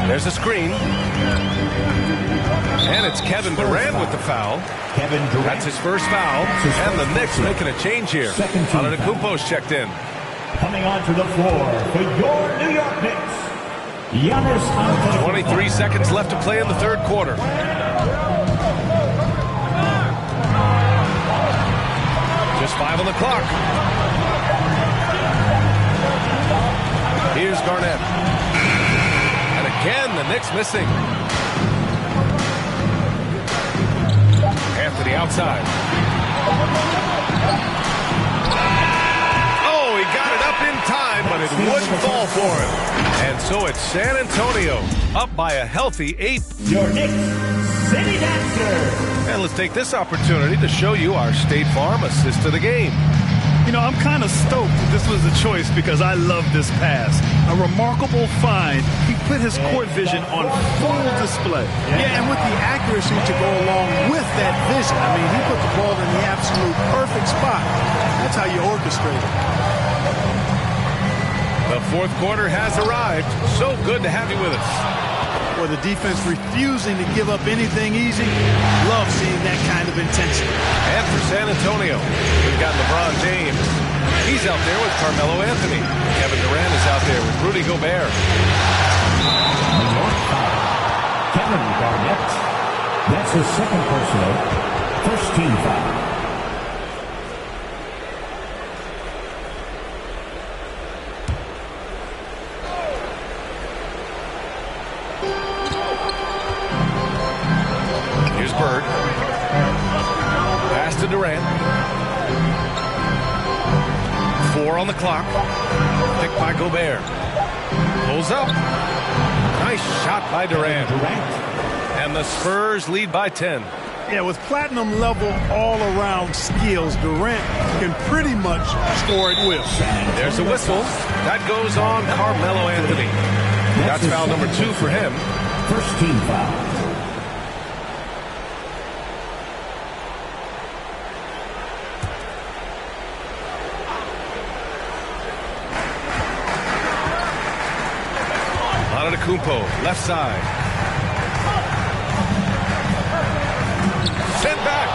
There's a screen. And it's Kevin Durant with the foul. Kevin Durant. That's his first foul. And the Knicks making a change here. Antetokounmpo's checked in. Coming onto the floor for your New York Knicks, Giannis Antetokounmpo. 23 seconds left to play in the third quarter. Just 5 on the clock. Here's Garnett. And again, the Knicks missing. Anthony outside. Oh, he got it up in time, but it wouldn't fall for him. And so it's San Antonio up by a healthy 8. Your Knicks City Dancer. And let's take this opportunity to show you our State Farm assist to the game. You know, I'm kind of stoked that this was a choice because I love this pass. A remarkable find. He put his court vision on full display. Yeah, and with the accuracy to go along with that vision. I mean, he put the ball in the absolute perfect spot. That's how you orchestrate it. The fourth quarter has arrived. So good to have you with us. Well, the defense refusing to give up anything easy. Love seeing that kind of intensity. And for San Antonio, we've got LeBron James. He's out there with Carmelo Anthony. Kevin Durant is out there with Rudy Gobert. Kevin Garnett. That's his second personal. First team foul. Bird. Pass to Durant. 4 on the clock. Picked by Gobert. Pulls up. Nice shot by Durant. And the Spurs lead by 10. Yeah, with platinum level all-around skills, Durant can pretty much score at will. There's a whistle. That goes on Carmelo Anthony. That's foul number 2 for him. First team foul. Antetokounmpo, left side. Sent back.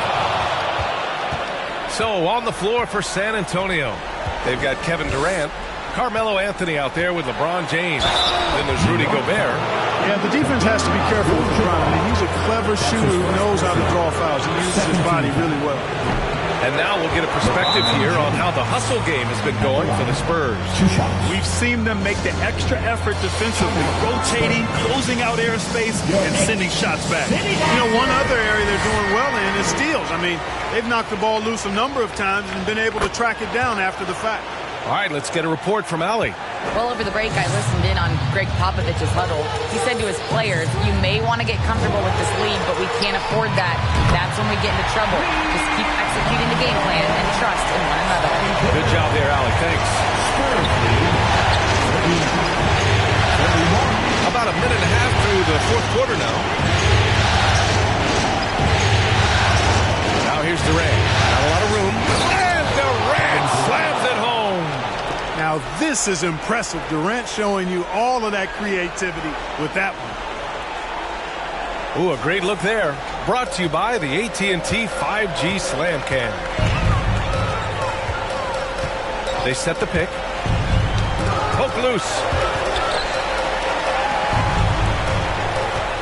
So on the floor for San Antonio. They've got Kevin Durant, Carmelo Anthony out there with LeBron James. Then there's Rudy Gobert. Yeah, the defense has to be careful with LeBron. I mean, he's a clever shooter who knows how to draw fouls. He uses his body really well. And now we'll get a perspective here on how the hustle game has been going for the Spurs. We've seen them make the extra effort defensively, rotating, closing out airspace, and sending shots back. You know, one other area they're doing well in is steals. I mean, they've knocked the ball loose a number of times and been able to track it down after the fact. All right, let's get a report from Allie. Well, over the break, I listened in on Greg Popovich's huddle. He said to his players, you may want to get comfortable with this lead, but we can't afford that. That's when we get into trouble. Just keep executing the game plan and trust in one another. Good job there, Allie. Thanks. About a minute and a half through the fourth quarter now. Now here's Durant. Not a lot of room. And Durant slams it home. Now this is impressive. Durant showing you all of that creativity with that one. Ooh, a great look there. Brought to you by the AT&T 5G Slam Cam. They set the pick. Poke loose.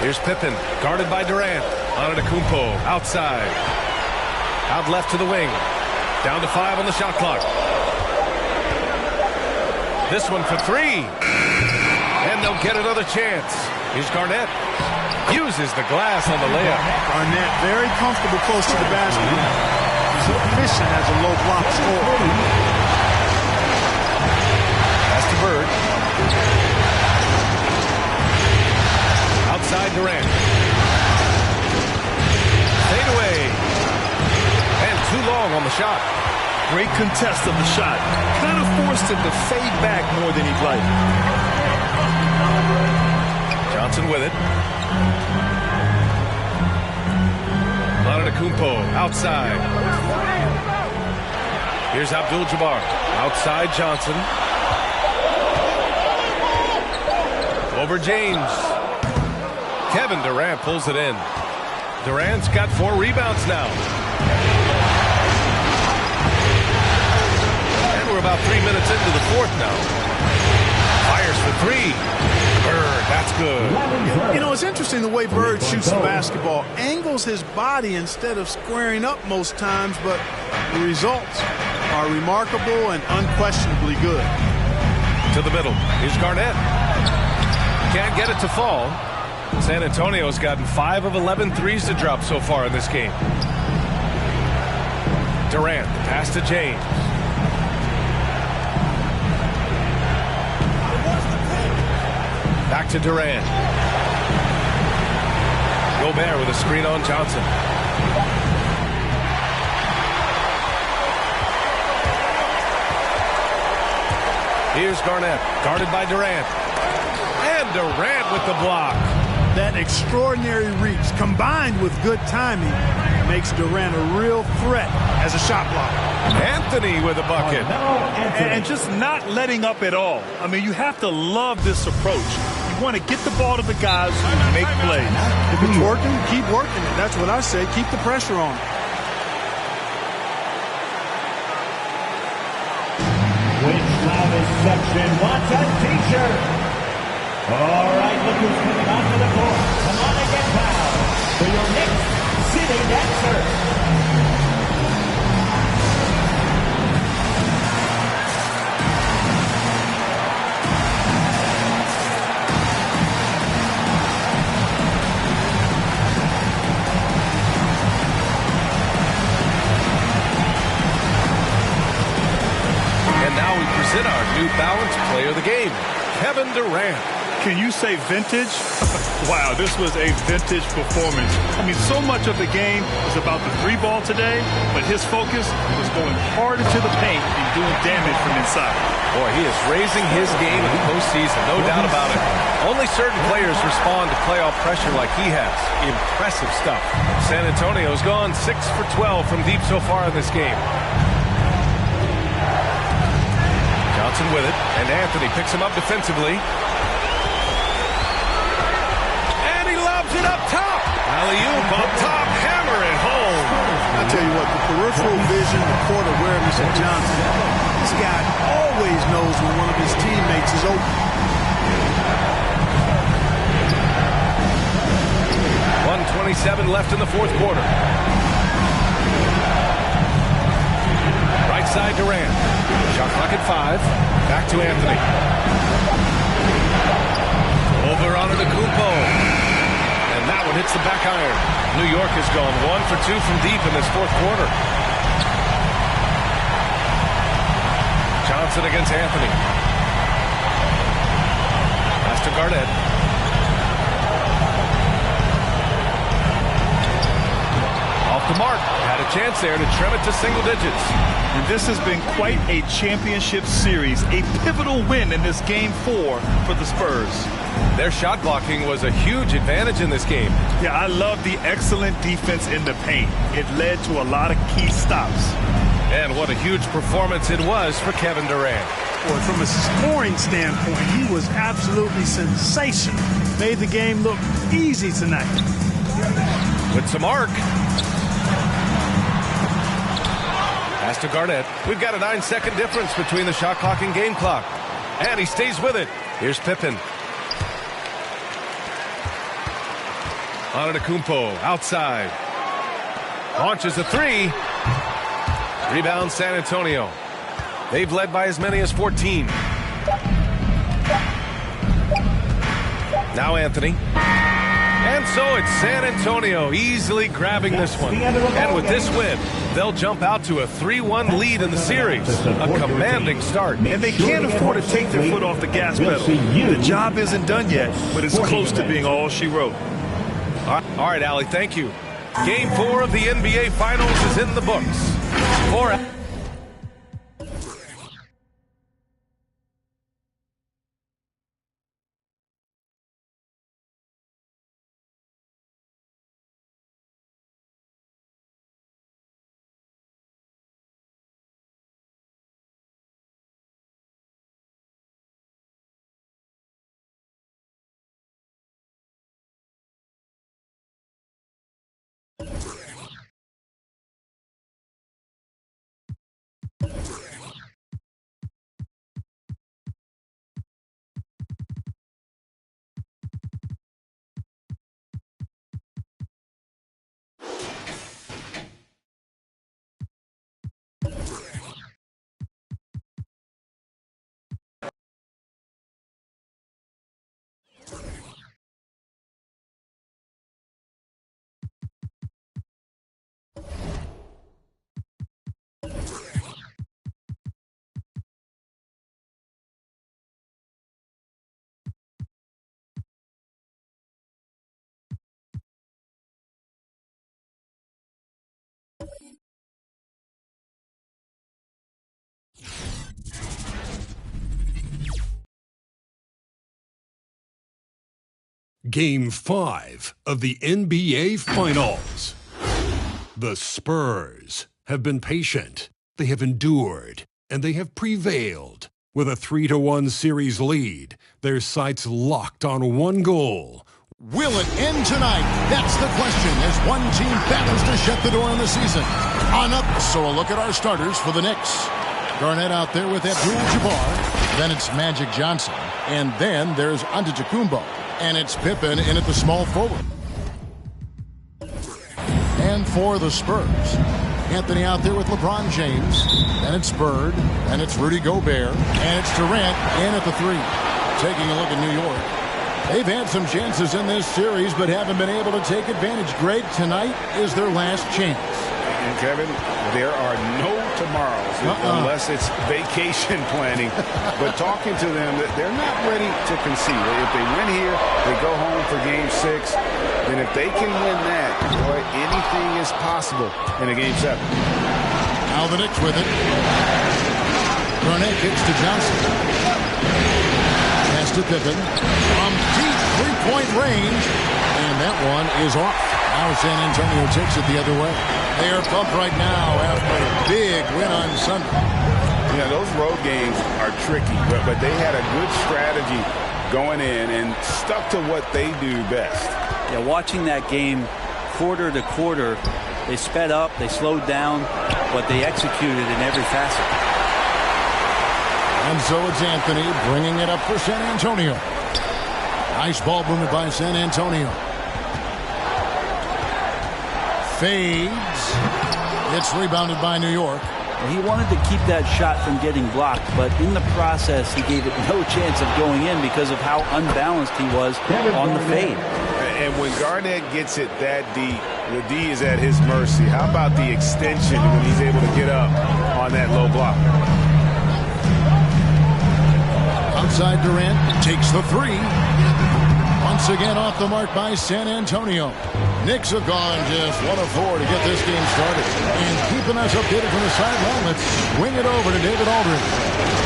Here's Pippen, guarded by Durant. Antetokounmpo, outside. Out left to the wing. Down to 5 on the shot clock. This one for 3. And they'll get another chance. Here's Garnett. Uses the glass on the layup. Garnett very comfortable close to the basket. He's efficient as a low block scorer. Pass to Bird. Outside Durant. Fade away. And too long on the shot. Great contest of the shot. Kind of forced him to fade back more than he'd like. Johnson with it. Antetokounmpo outside. Here's Abdul-Jabbar. Outside Johnson. Over James. Kevin Durant pulls it in. Durant's got 4 rebounds now. And we're about 3 minutes into the fourth now. Fires for 3. Bird, that's good. You know, it's interesting the way Bird shoots the basketball. Angles his body instead of squaring up most times, but the results are remarkable and unquestionably good. To the middle. Here's Garnett. Can't get it to fall. San Antonio's gotten 5 of 11 threes to drop so far in this game. Durant, pass to James. Back to Durant. Gobert with a screen on Johnson. Here's Garnett, guarded by Durant. And Durant with the block. That extraordinary reach combined with good timing makes Durant a real threat as a shot blocker. Anthony with a bucket. And just not letting up at all. I mean, you have to love this approach. You want to get the ball to the guys who make plays. If it's working, keep working it. That's what I say. Keep the pressure on. Which loudest section wants a t-shirt? All right, look who's coming onto the court. Come on and get fouled for your Knicks City Dancer. And now we present our New Balance Player of the Game, Kevin Durant. Can you say vintage? Wow, this was a vintage performance. I mean, so much of the game was about the 3 ball today, but his focus was going hard into the paint and doing damage from inside. Boy, he is raising his game in the postseason, no doubt about it. Only certain players respond to playoff pressure like he has. Impressive stuff. San Antonio's gone 6 for 12 from deep so far in this game. Johnson with it, and Anthony picks him up defensively. It up top. Alley-oop up top. Hammer it home. I tell you what, the peripheral vision, the court awareness of Johnson, this guy always knows when one of his teammates is open. 1:27 left in the fourth quarter. clock at 5. Back to Anthony. Over on Antetokounmpo. And that one hits the back iron. New York has gone 1 for 2 from deep in this fourth quarter. Johnson against Anthony. Pass to Garnett. Off the mark. Had a chance there to trim it to single digits. And this has been quite a championship series, a pivotal win in this Game 4 for the Spurs. Their shot blocking was a huge advantage in this game. Yeah, I love the excellent defense in the paint. It led to a lot of key stops. And what a huge performance it was for Kevin Durant. Boy, from a scoring standpoint, he was absolutely sensational. Made the game look easy tonight. With some arc. Pass to Garnett. We've got a 9-second difference between the shot clock and game clock. And he stays with it. Here's Pippen. Antetokounmpo outside. Launches a 3. Rebound San Antonio. They've led by as many as 14. Now Anthony. And so it's San Antonio easily grabbing this one. And with this win, they'll jump out to a 3-1 lead in the series. A commanding start. And they can't afford to take their foot off the gas pedal. The job isn't done yet, but it's close to being all she wrote. All right, Allie, thank you. Game 4 of the NBA Finals is in the books. Game 5 of the NBA Finals. The Spurs have been patient, they have endured, and they have prevailed. With a 3-1 series lead, their sights locked on one goal. Will it end tonight? That's the question as one team battles to shut the door on the season. On up, so a look at our starters for the Knicks. Garnett out there with Abdul-Jabbar. Then it's Magic Johnson. And then there's Antetokounmpo. And it's Pippen in at the small forward. And for the Spurs, Anthony out there with LeBron James. Then it's Bird. And it's Rudy Gobert. And it's Durant in at the 3. Taking a look at New York. They've had some chances in this series, but haven't been able to take advantage. Greg, tonight is their last chance. And Kevin, there are no tomorrows unless it's vacation planning. But talking to them, they're not ready to concede. If they win here, they go home for Game 6. And if they can win that, boy, anything is possible in a Game 7. Now the Knicks with it. Garnett kicks to Johnson. Pass to Pippen. From deep three-point range. And that one is off. Now San Antonio takes it the other way. They are pumped right now after a big win on Sunday. Yeah, those road games are tricky, but they had a good strategy going in and stuck to what they do best. Yeah, watching that game quarter to quarter, they sped up, they slowed down, but they executed in every facet. And so it's Anthony bringing it up for San Antonio. Nice ball movement by San Antonio. Fades. It's rebounded by New York. He wanted to keep that shot from getting blocked, but in the process, he gave it no chance of going in because of how unbalanced he was on the fade. And when Garnett gets it that deep, the D is at his mercy. How about the extension when he's able to get up on that low block? Outside Durant takes the three. Once again off the mark by San Antonio. Knicks have gone just 1 of 4 to get this game started. And keeping us updated from the sideline, let's swing it over to David Aldridge.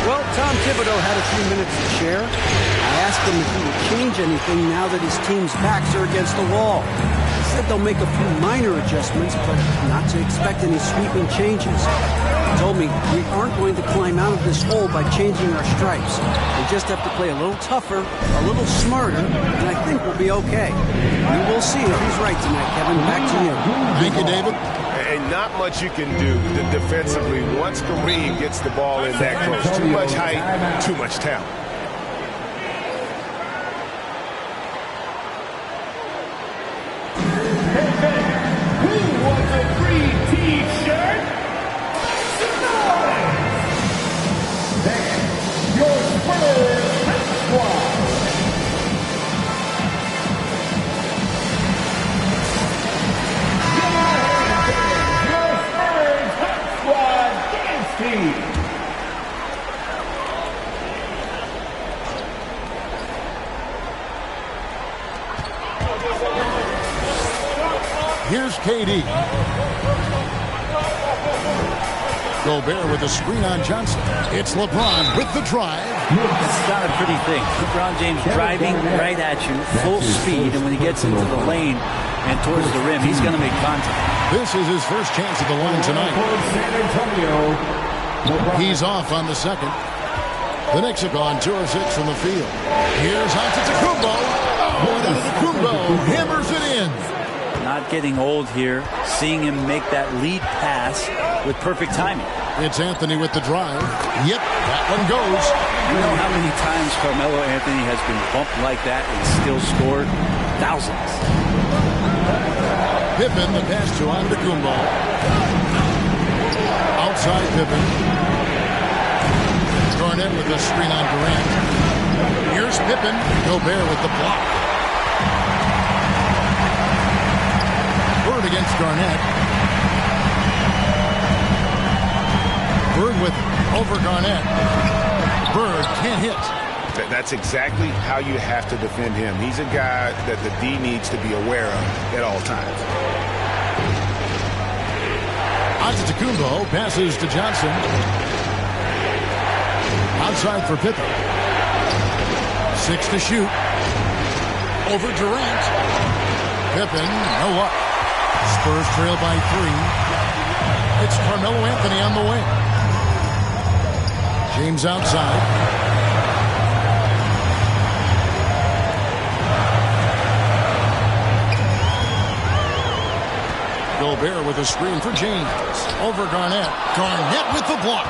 Well, Tom Thibodeau had a few minutes to share. I asked him if he would change anything now that his team's backs are against the wall. He said they'll make a few minor adjustments, but not to expect any sweeping changes. He told me we aren't going to climb out of this hole by changing our stripes. We just have to play a little tougher, a little smarter, and I think we'll be okay. We will see if he's right tonight, Kevin. Back to you. Thank you, David. And not much you can do defensively once Kareem gets the ball in that close. Too much height, too much talent. Who wants a free T-shirt? Then your Spurs Hype Squad. Your Spurs Hype Squad dance team. Here's KD. Gobert with a screen on Johnson. It's LeBron with the drive. It's not a pretty thing. LeBron James driving right at you, full speed, and when he gets into the lane and towards the rim, he's going to make contact. This is his first chance at the line tonight. He's off on the second. The Knicks have gone 2 of 6 from the field. Here's Antetokounmpo. Oh, Antetokounmpo hammers it in. Not getting old here, seeing him make that lead pass with perfect timing. It's Anthony with the drive. Yep, that one goes. You know how many times Carmelo Anthony has been bumped like that and still scored? Thousands. Pippen, the pass to Antetokounmpo. Outside Pippen. Garnett with the screen on Durant. Here's Pippen. Gobert with the block. Bird against Garnett. Bird with over Garnett. Bird can't hit. That's exactly how you have to defend him. He's a guy that the D needs to be aware of at all times. Antetokounmpo passes to Johnson. Outside for Pippen. 6 to shoot. Over Durant. Pippen, no luck. Spurs trail by 3. It's Carmelo Anthony on the wing. James outside. Gobert with a screen for James. Over Garnett. Garnett with the block.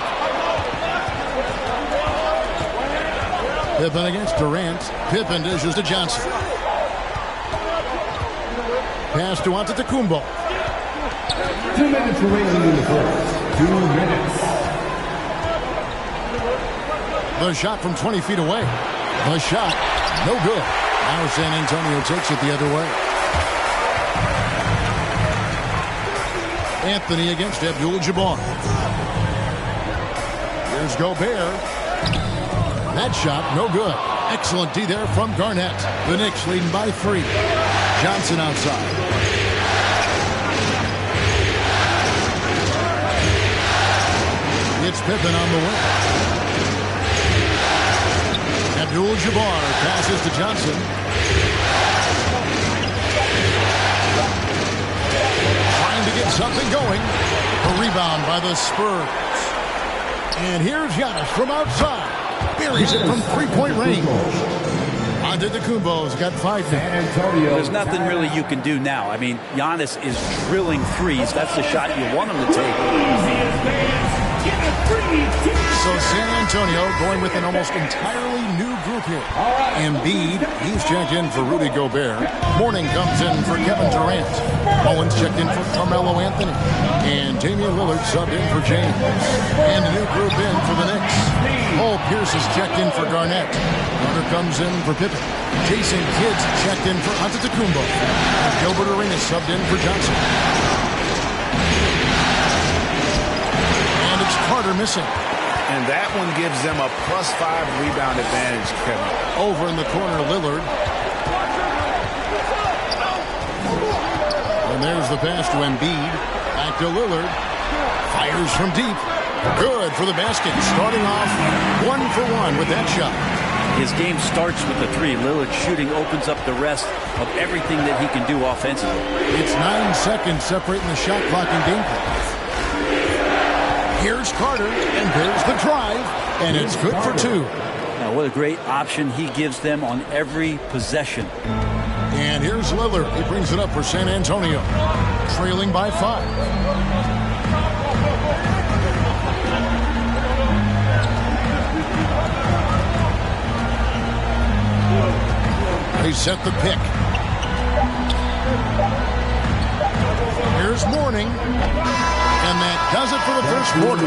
Pippen against Durant. Pippen dishes to Johnson. Pass to Antetokounmpo. 2 minutes remaining in the fourth. 2 minutes. The shot from 20 feet away. The shot, no good. Now San Antonio takes it the other way. Anthony against Abdul-Jabbar. Here's Gobert. That shot, no good. Excellent D there from Garnett. The Knicks leading by 3. Johnson outside. It's Pippen on the wing. Abdul-Jabbar passes to Johnson. Trying to get something going. A rebound by the Spurs. And here's Giannis from outside. Buries it from 3-point range. Antetokounmpo's got 5 now. There's nothing really you can do now. I mean, Giannis is drilling threes. That's the shot you want him to take. So San Antonio going with an almost entirely new group here. Embiid, he's checked in for Rudy Gobert. Mourning comes in for Kevin Durant. Owens checked in for Carmelo Anthony. And Damian Lillard subbed in for James. And a new group in for the Knicks. Paul Pierce is checked in for Garnett. Carter comes in for Pippen. Jason Kidd's checked in for Antetokounmpo. And Gilbert Arenas subbed in for Johnson. And it's Carter missing. And that one gives them a +5 rebound advantage, Kevin. Over in the corner, Lillard. And there's the pass to Embiid. Back to Lillard. Fires from deep. Good for the basket. Starting off 1 for 1 with that shot. His game starts with the three. Lillard shooting opens up the rest of everything that he can do offensively. It's 9 seconds separating the shot clock and gameplay. Here's Carter, and there's the drive, and it's good for 2. Now, what a great option he gives them on every possession. And here's Lillard. He brings it up for San Antonio, trailing by 5. They set the pick. Here's Mourning. And that does it for the first quarter.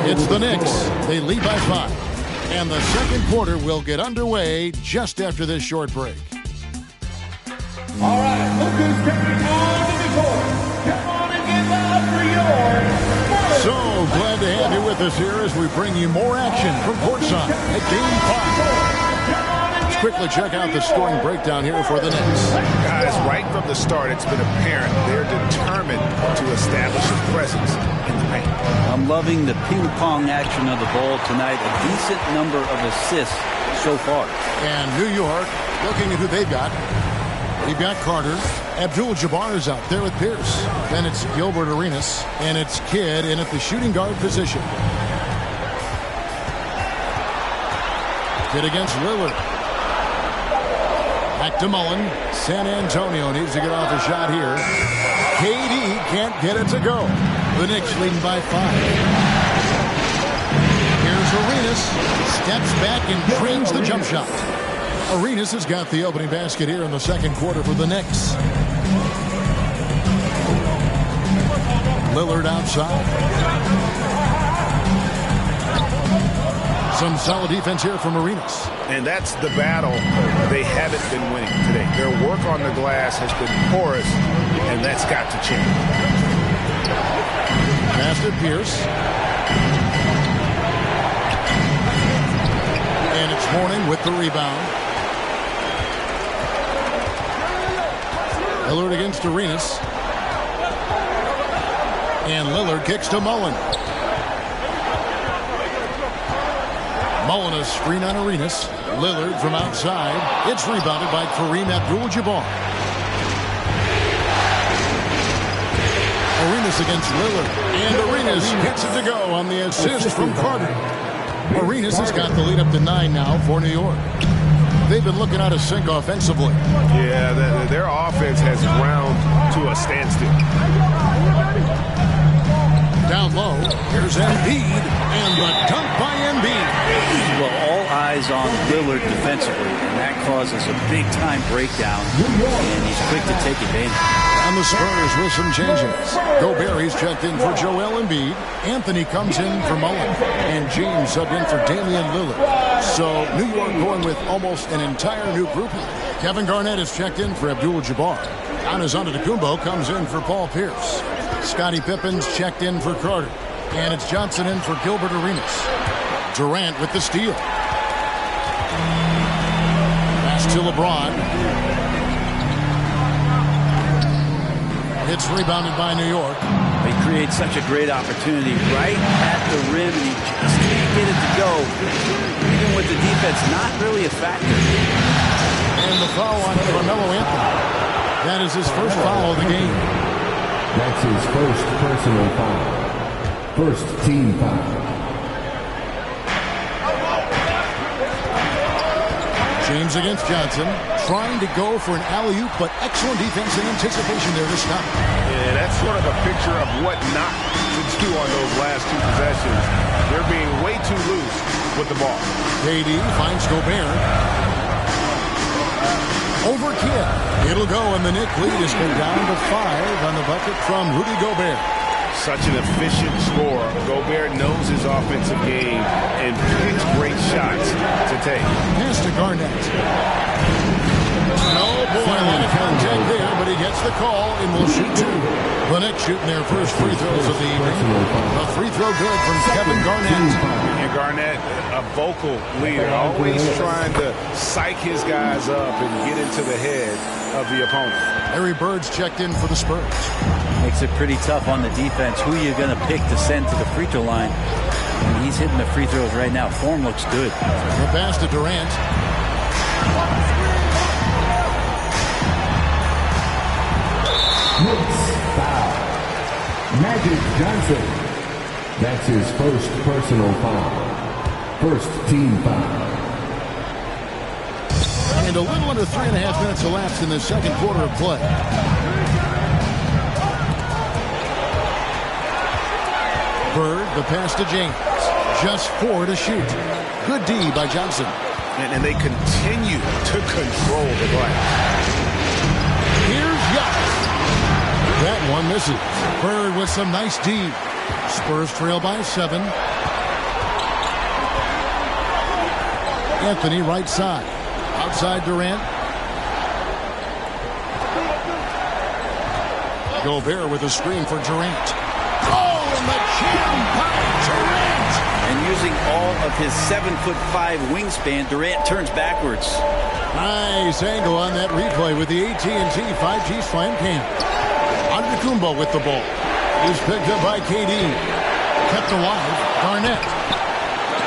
It's the Knicks. They lead by 5. And the second quarter will get underway just after this short break. All right, look who's coming onto the court. Come on and get loud for your... So glad to have you with us here as we bring you more action from courtside at Game 5. Let's quickly check out the scoring breakdown here for the Knicks. Guys, right from the start, it's been apparent they're determined to establish a presence in the paint. I'm loving the ping-pong action of the ball tonight. A decent number of assists so far. And New York, looking at who they've got. They've got Carter. Abdul-Jabbar is out there with Pierce. Then it's Gilbert Arenas. And it's Kidd in at the shooting guard position. Kidd against Lillard. Back to Mullen. San Antonio needs to get off a shot here. KD can't get it to go. The Knicks leading by 5. Here's Arenas. Steps back and drains the jump shot. Arenas has got the opening basket here in the second quarter for the Knicks. Lillard outside. Some solid defense here from Arenas. And that's the battle they haven't been winning today. Their work on the glass has been porous, and that's got to change. Pass to Pierce. And it's Mourning with the rebound. Lillard against Arenas. And Lillard kicks to Mullen. Mullen a screen on Arenas. Lillard from outside. It's rebounded by Kareem Abdul-Jabbar. Arenas against Lillard. And Arenas gets it to go on the assist from Carter. Arenas has got the lead up to 9 now for New York. They've been looking out of sync offensively. Yeah, their offense has ground to a standstill. Down low, here's Embiid, and the dunk by Embiid. Well, all eyes on Lillard defensively, and that causes a big-time breakdown, and he's quick to take advantage. And the Spurs with some changes. Gobert, he's checked in for Joel Embiid. Anthony comes in for Mullen, and James subbed in for Damian Lillard. So New York going with almost an entire new group. Kevin Garnett is checked in for Abdul-Jabbar. Giannis Antetokounmpo comes in for Paul Pierce. Scottie Pippen's checked in for Carter. And it's Johnson in for Gilbert Arenas. Durant with the steal. Pass to LeBron. It's rebounded by New York. He creates such a great opportunity right at the rim, and he just can't get it to go. Even with the defense not really a factor. And the foul on Carmelo Anthony. That is his first foul of the game. That's his first personal foul. First team foul. James against Johnson, trying to go for an alley-oop, but excellent defense and anticipation there to stop. And that's sort of a picture of what not to do on those last two possessions. They're being way too loose with the ball. KD finds Gobert. Overkill. It'll go, and the Knicks lead is down to 5 on the bucket from Rudy Gobert. Such an efficient scorer. Gobert knows his offensive game and picks great shots to take. Pass to Garnett. Oh, boy, a lot of contact there, but he gets the call and will shoot 2. The Knicks shooting their first free throws of the evening. A free throw good from Kevin Garnett. And Garnett, a vocal leader, always trying to psych his guys up and get into the head of the opponent. Larry Bird's checked in for the Spurs. Makes it pretty tough on the defense. Who are you going to pick to send to the free throw line? And he's hitting the free throws right now. Form looks good. The pass to Durant. Foul. Magic Johnson. That's his first personal foul. First team foul. And a little under 3.5 minutes elapsed in the second quarter of play. Bird, the pass to James. Just 4 to shoot. Good D by Johnson. And they continue to control the glass. Here's Giannis. That one misses. Bird with some nice D. Spurs trail by 7. Anthony right side. Outside Durant. Gobert with a screen for Durant. Oh, and the jam by Durant. And using all of his 7'5" wingspan, Durant turns backwards. Nice angle on that replay with the AT&T 5G Slam Cam. Antetokounmpo with the ball. He's picked up by KD. Kept alive. Garnett.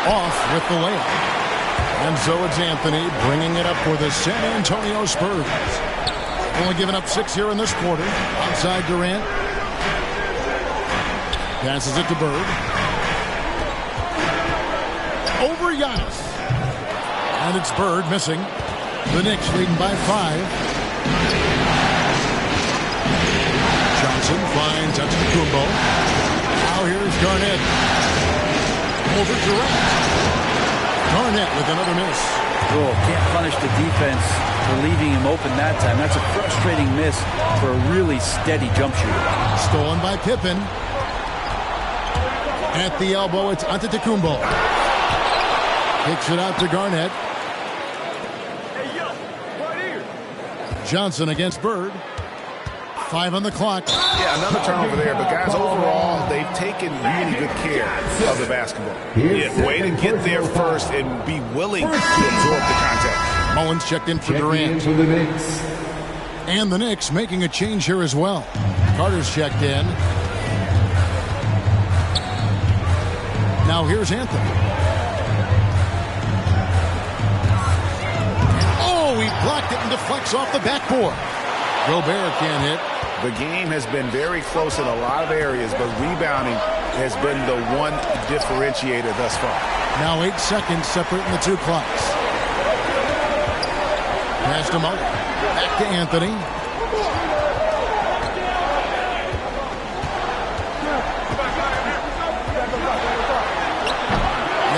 Off with the layup. And so it's Anthony bringing it up for the San Antonio Spurs. Only giving up 6 here in this quarter. Outside Durant. Passes it to Bird. Over Giannis. And it's Bird missing. The Knicks leading by 5. Johnson finds Antetokounmpo. Now here's Garnett. Over Durant. Garnett with another miss. Oh, can't punish the defense for leaving him open that time. That's a frustrating miss for a really steady jump shooter. Stolen by Pippen. At the elbow, it's Antetokounmpo. Kicks it out to Garnett. Johnson against Bird. 5 on the clock. Yeah, another turnover there. But guys, overall, they've taken really good care of the basketball. Yeah, way to get there first and be willing to absorb the contact. Mullins checked in for Durant. And the Knicks making a change here as well. Carter's checked in. Now here's Anthony. Oh, he blocked it and deflects off the backboard. Gobert can't hit. The game has been very close in a lot of areas, but rebounding has been the one differentiator thus far. Now 8 seconds separating the two clocks. Pass to Mullen. Back to Anthony.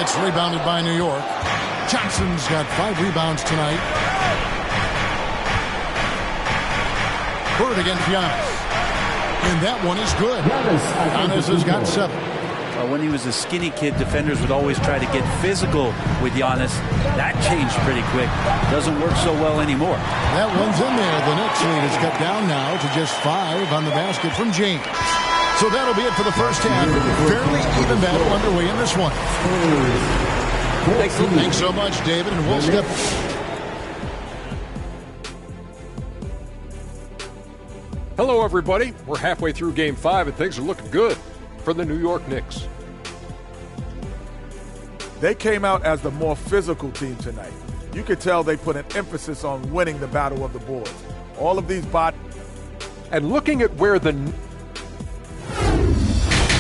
It's rebounded by New York. Johnson's got 5 rebounds tonight. Bird against Giannis. And that one is good. Giannis has got 7. When he was a skinny kid, defenders would always try to get physical with Giannis. That changed pretty quick. Doesn't work so well anymore. That one's in there. The Knicks lead is cut down now to just 5 on the basket from James. So that'll be it for the first half. Fairly even battle underway in this one. Thanks so much, David, and we'll step. Hello, everybody. We're halfway through Game 5, and things are looking good for the New York Knicks. They came out as the more physical team tonight. You could tell they put an emphasis on winning the battle of the boards. All of these And looking at where the...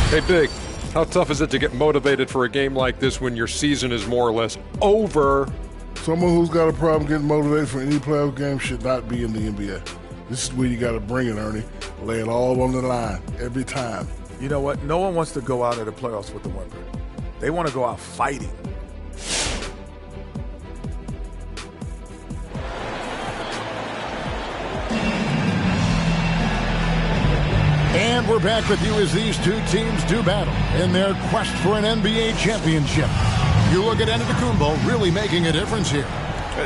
Hey, Big, how tough is it to get motivated for a game like this when your season is more or less over? Someone who's got a problem getting motivated for any playoff game should not be in the NBA. This is where you got to bring it, Ernie. Lay it all on the line every time. You know what? No one wants to go out of the playoffs with the whimper. They want to go out fighting. And we're back with you as these two teams do battle in their quest for an NBA championship. You look at Antetokounmpo really making a difference here.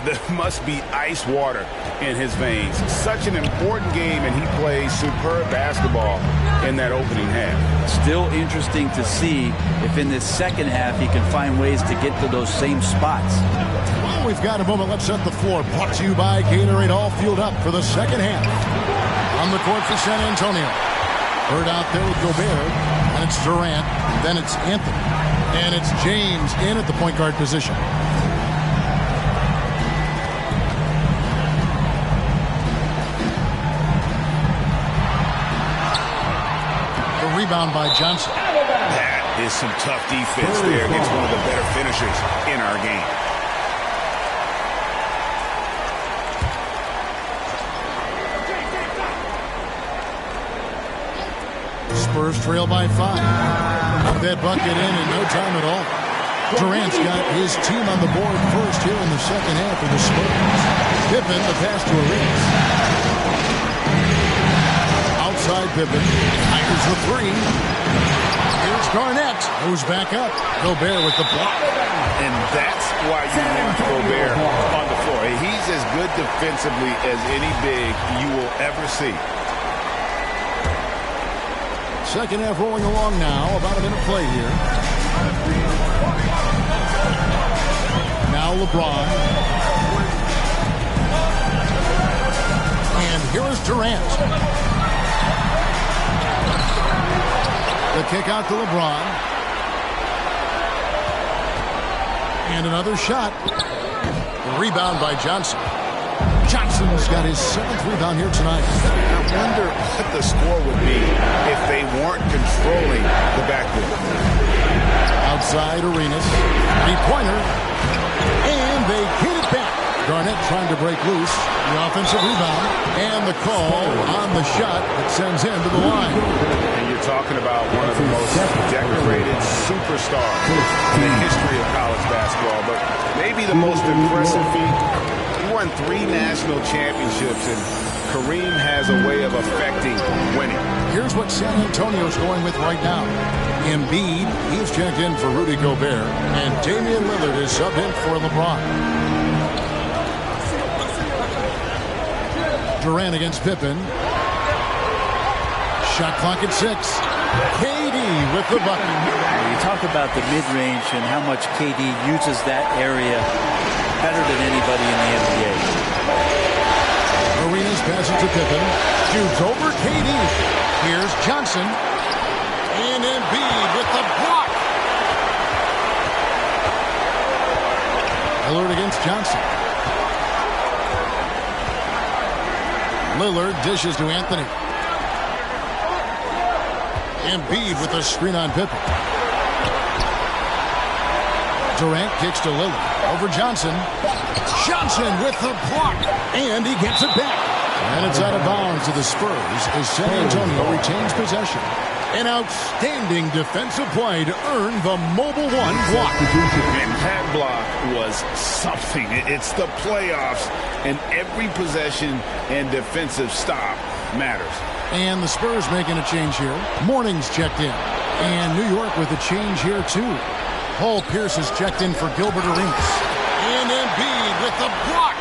There must be ice water in his veins. Such an important game, and he plays superb basketball in that opening half. Still interesting to see if in this second half he can find ways to get to those same spots. Well, we've got a moment. Let's set the floor. Brought to you by Gatorade, all fueled up for the second half. On the court for San Antonio. Bird out there with Gobert, and it's Durant, then it's Anthony, and it's James in at the point guard position. The rebound by Johnson. That is some tough defense there against one of the better finishers in our game. Spurs trail by 5. Put that bucket in no time at all. Durant's got his team on the board first here in the second half of the Spurs. Pippen, the pass to Arenas. Outside Pippen. Fires the three. Here's Garnett, who's back up. Gobert with the block. And that's why you want Gobert on the floor. He's as good defensively as any big you will ever see. Second half rolling along now. About a minute play here. Now LeBron. And here is Durant. The kick out to LeBron. And another shot. The rebound by Johnson. Johnson's got his 7th rebound here tonight. I wonder what the score would be if they weren't controlling the backcourt. Outside Arenas. Three-pointer. And they hit it back. Garnett trying to break loose. The offensive rebound. And the call on the shot that sends him to the line. And you're talking about one of the most decorated superstars in the history of college basketball. But maybe the most impressive feat. He won 3 national championships, and Kareem has a way of affecting winning. Here's what San Antonio's going with right now. Embiid, he's checked in for Rudy Gobert, and Damian Lillard is subbed in for LeBron. Durant against Pippen. Shot clock at 6. KD with the bucket. You talk about the mid-range and how much KD uses that area better than anybody in the NBA. Arenas passes to Pippen. Shoots over KD. Here's Johnson. And Embiid with the block. Lillard against Johnson. Lillard dishes to Anthony. Embiid with a screen on Pippen. Durant kicks to Lillard. Over Johnson. Johnson with the block. And he gets it back. And it's out of bounds to the Spurs as San Antonio retains possession. An outstanding defensive play to earn the Mobile One block. And that block was something. It's the playoffs, and every possession and defensive stop matters. And the Spurs making a change here. Morning's checked in. And New York with a change here, too. Paul Pierce is checked in for Gilbert Arenas. And Embiid with the block.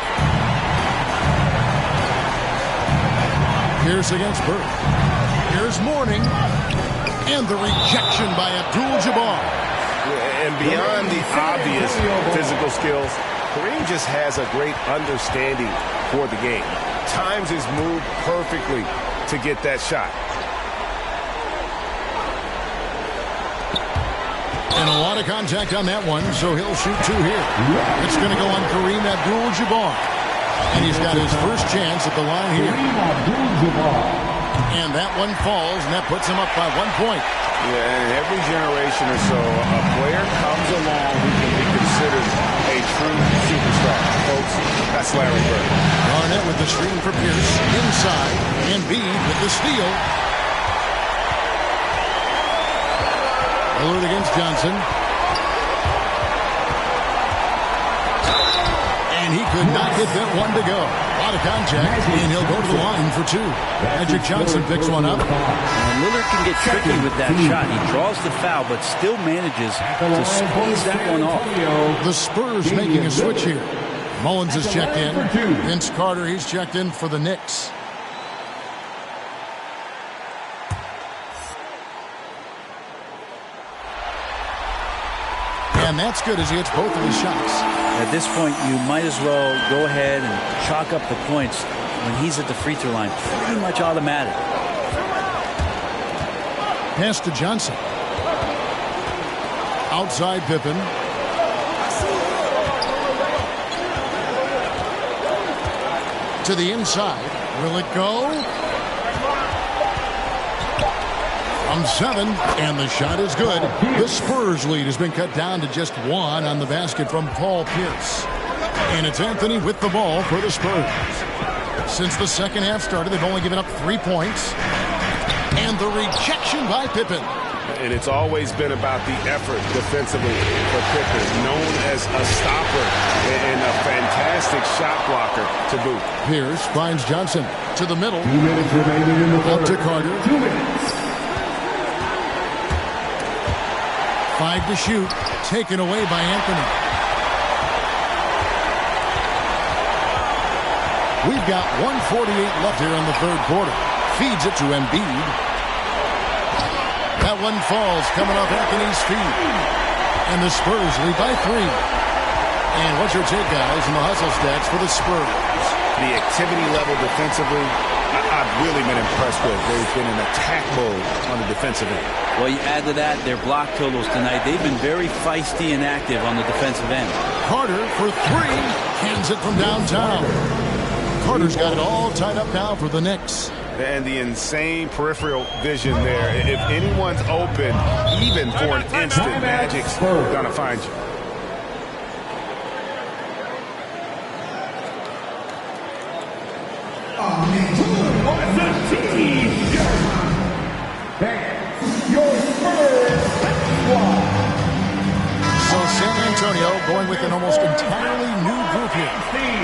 Pierce against Bird. Here's Morning. And the rejection by Abdul-Jabbar. And beyond the obvious physical skills, Kareem just has a great understanding for the game. Times his move perfectly to get that shot. And a lot of contact on that one, so he'll shoot 2 here. It's going to go on Kareem Abdul-Jabbar. And he's got his first chance at the line here. And that one falls, and that puts him up by 1 point. Yeah, and every generation or so, a player comes along who can be considered a true superstar. Folks, that's Larry Bird. Garnett with the screen for Pierce. Inside. Embiid with the steal. Lillard against Johnson. And he could not get that one to go. A lot of contact, and he'll go to the line for two. Magic Johnson picks one up. Lillard can get tricky with that shot. He draws the foul, but still manages to squeeze that one off. The Spurs making a switch here. Mullins is checked in. Vince Carter, he's checked in for the Knicks. And that's good as he hits both of his shots. At this point, you might as well go ahead and chalk up the points when he's at the free throw line. Pretty much automatic. Pass to Johnson. Outside Pippen. To the inside. Will it go? From 7, and the shot is good. The Spurs lead has been cut down to just 1 on the basket from Paul Pierce. And it's Anthony with the ball for the Spurs. Since the second half started, they've only given up 3 points. And the rejection by Pippen. And it's always been about the effort defensively for Pippen, known as a stopper and a fantastic shot blocker to boot. Pierce finds Johnson to the middle. 2 minutes remaining in the Up quarter. to Carter. 2 minutes. 5 to shoot. Taken away by Anthony. We've got 1:48 left here in the third quarter. Feeds it to Embiid. That one falls coming off Anthony's feet. And the Spurs lead by 3. And what's your take, guys, in the hustle stats for the Spurs? The activity level defensively, I've really been impressed with. They've been in attack mode on the defensive end. Well, you add to that their block totals tonight. They've been very feisty and active on the defensive end. Carter for 3. Cans it from downtown. Carter's got it all tied up now for the Knicks. And the insane peripheral vision there. If anyone's open, even for an instant, Magic's going to find you. So San Antonio going with an almost entirely new group here.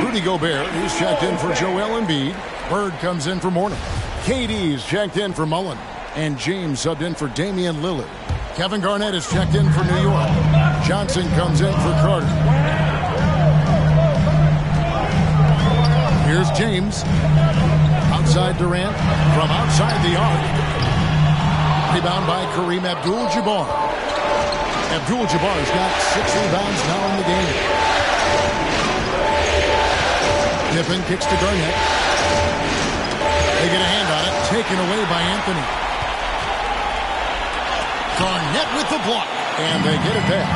Rudy Gobert, who's checked in for Joel Embiid. Bird comes in for Mourning. KD's checked in for Mullen. And James subbed in for Damian Lillard. Kevin Garnett is checked in for New York. Johnson comes in for Carter. Here's James. Outside Durant. From outside the arc. Rebound by Kareem Abdul-Jabbar. Abdul-Jabbar's got 6 rebounds now in the game. Pippen kicks to Garnett. They get a hand on it. Taken away by Anthony. Garnett with the block. And they get it back.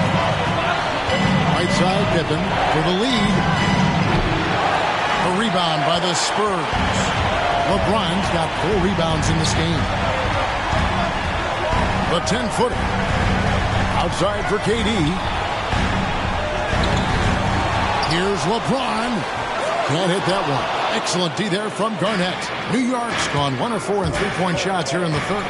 Right side Pippen for the lead. A rebound by the Spurs. LeBron's got 4 rebounds in this game. The 10-footer. Outside for KD. Here's LeBron. Can't hit that one. Excellent D there from Garnett. New York's gone 1 of 4 in 3-point shots here in the third.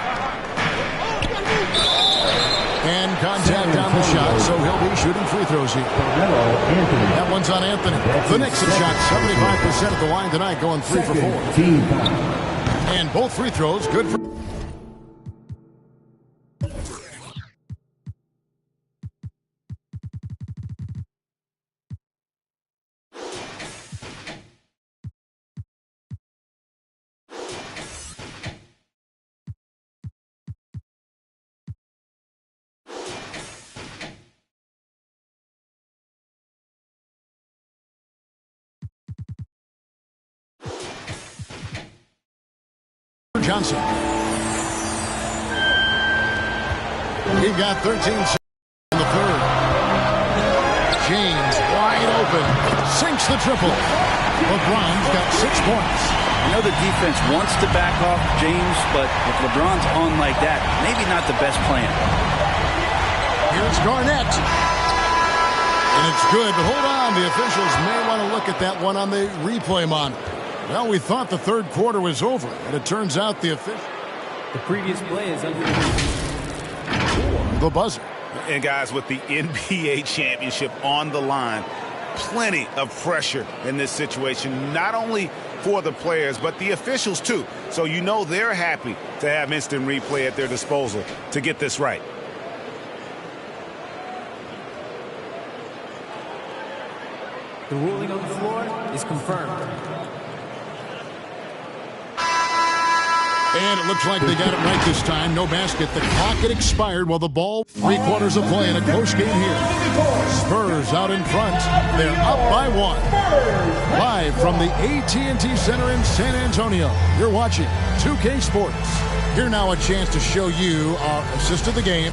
And contact on the shot, so he'll be shooting free throws here. That one's on Anthony. The Knicks have shot 75% at the line tonight, going 3 for 4. And both free throws good for... Johnson. He got 13 seconds in the third. James wide open. Sinks the triple. LeBron's got 6 points. You know the defense wants to back off James, but if LeBron's on like that, maybe not the best plan. Here's Garnett. And it's good, but hold on. The officials may want to look at that one on the replay monitor. Well, we thought the third quarter was over, and it turns out the previous play is under the buzzer. And guys, with the NBA championship on the line, plenty of pressure in this situation, not only for the players, but the officials too. So you know they're happy to have instant replay at their disposal to get this right. The ruling on the floor is confirmed. And it looks like they got it right this time. No basket. The clock had expired while the ball, 3/4 of play in a close game here. Spurs out in front. They're up by 1. Live from the AT&T Center in San Antonio. You're watching 2K Sports. Here now a chance to show you our assist of the game.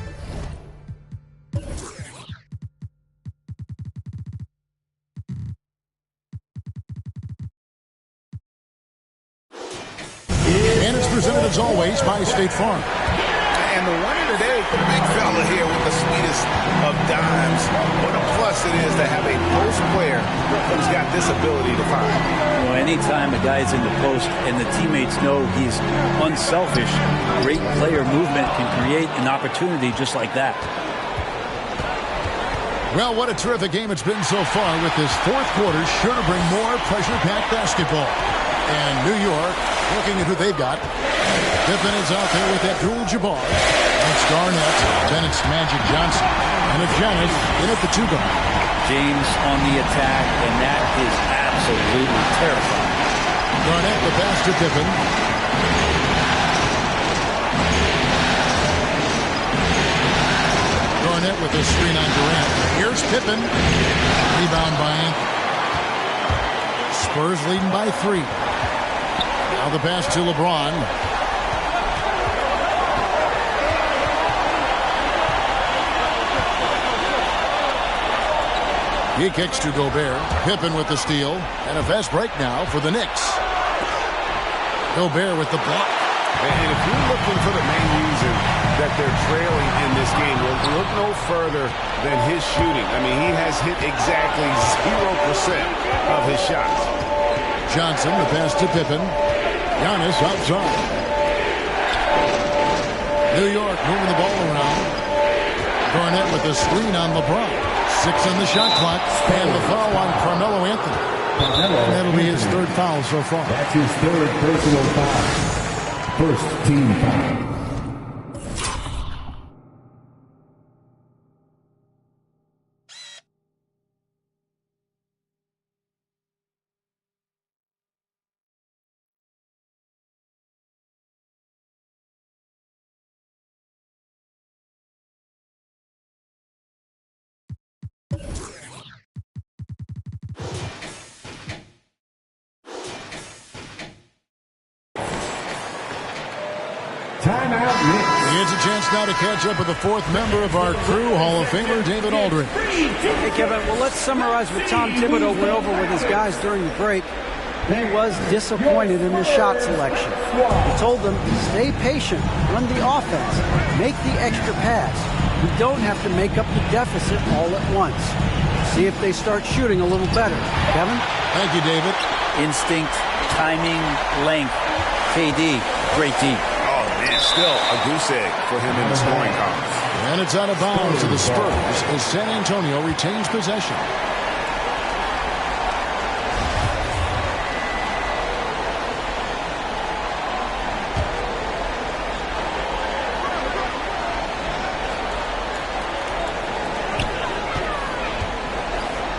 And it's presented as always by State Farm. And the winner today, the big fella here with the sweetest of dimes. What a plus it is to have a post player who's got this ability to find. Well, anytime a guy's in the post and the teammates know he's unselfish, great player movement can create an opportunity just like that. Well, what a terrific game it's been so far, with this fourth quarter sure to bring more pressure-packed basketball. And New York, looking at who they've got. Pippen is out there with Abdul-Jabbar. It's Garnett. Then it's Magic Johnson. And it's Giannis in at the 2-guard. James on the attack, and that is absolutely terrifying. Garnett the pass to Pippen. Garnett with a screen on Durant. Here's Pippen. Rebound by Anthony. Spurs leading by 3. Now the pass to LeBron. He kicks to Gobert. Pippen with the steal. And a fast break now for the Knicks. Gobert with the block. And if you're looking for the main reason that they're trailing in this game, well, look no further than his shooting. I mean, he has hit exactly 0% of his shots. Johnson, the pass to Pippen. Giannis outside. New York moving the ball around. Garnett with a screen on LeBron. 6 on the shot clock. And the foul on Carmelo Anthony. And that'll be his third foul so far. That's his third personal foul. First team foul. It's a chance now to catch up with the fourth member of our crew, Hall of Famer David Aldridge. Hey, Kevin, well, let's summarize what Tom Thibodeau went over with his guys during the break. He was disappointed in the shot selection. He told them, stay patient, run the offense, make the extra pass. We don't have to make up the deficit all at once. See if they start shooting a little better. Kevin? Thank you, David. Instinct, timing, length. KD, great D. Still a goose egg for him in the scoring column. And it's out of bounds to the Spurs as San Antonio retains possession.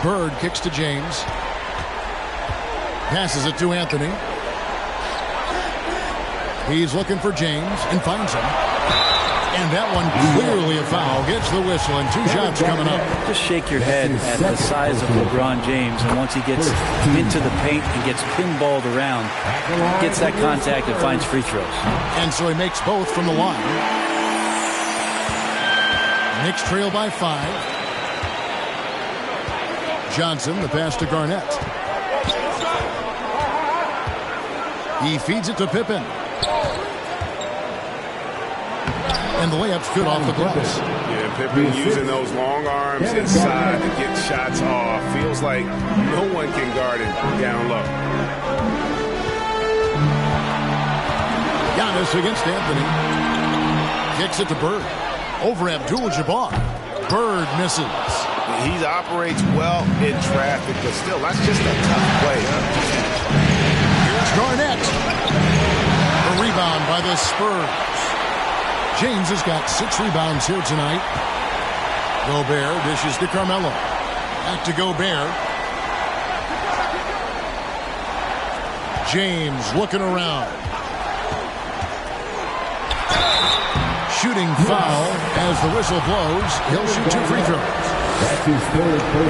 Bird kicks to James. Passes it to Anthony. He's looking for James and finds him. And that one clearly a foul. Gets the whistle and 2 shots coming up. Just shake your head at the size of LeBron James. And once he gets into the paint and gets pinballed around, gets that contact and finds free throws. And so he makes both from the line. Knicks trail by 5. Johnson, the pass to Garnett. He feeds it to Pippen. And the layup's good off the glass. Yeah, Pippen using those long arms inside to get shots off. Feels like no one can guard him down low. Giannis against Anthony. Kicks it to Bird. Over Abdul-Jabbar. Bird misses. He operates well in traffic, but still, that's just a tough play. Here's Garnett. A rebound by the Spurs. James has got 6 rebounds here tonight. Gobert dishes to Carmelo. Back to Gobert. James looking around. Shooting foul as the whistle blows. He'll shoot 2 free throws.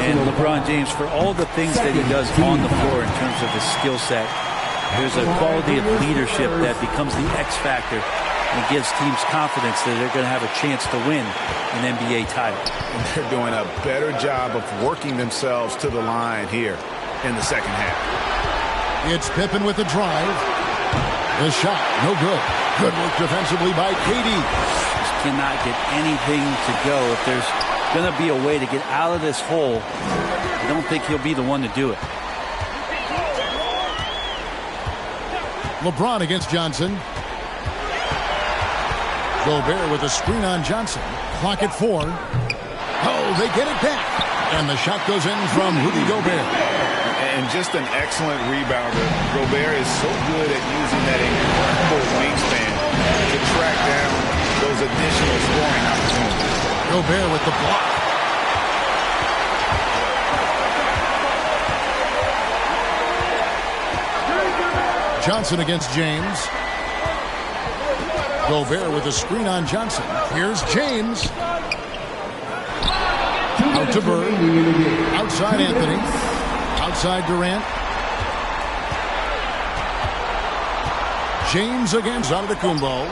And LeBron James, for all the things that he does on the floor in terms of his skill set, there's a quality of leadership that becomes the X factor and gives teams confidence that they're going to have a chance to win an NBA title. And they're doing a better job of working themselves to the line here in the second half. It's Pippen with the drive. The shot, no good. Good work defensively by KD. Just cannot get anything to go. If there's going to be a way to get out of this hole, I don't think he'll be the one to do it. LeBron against Johnson. Gobert with a screen on Johnson. Clock at 4. Oh, they get it back. And the shot goes in from Rudy Gobert. And just an excellent rebounder. Gobert is so good at using that incredible wingspan to track down those additional scoring opportunities. Gobert with the block. Johnson against James. Gobert with a screen on Johnson. Here's James. Out to Bird. Outside Anthony. Outside Durant. James against Antetokounmpo.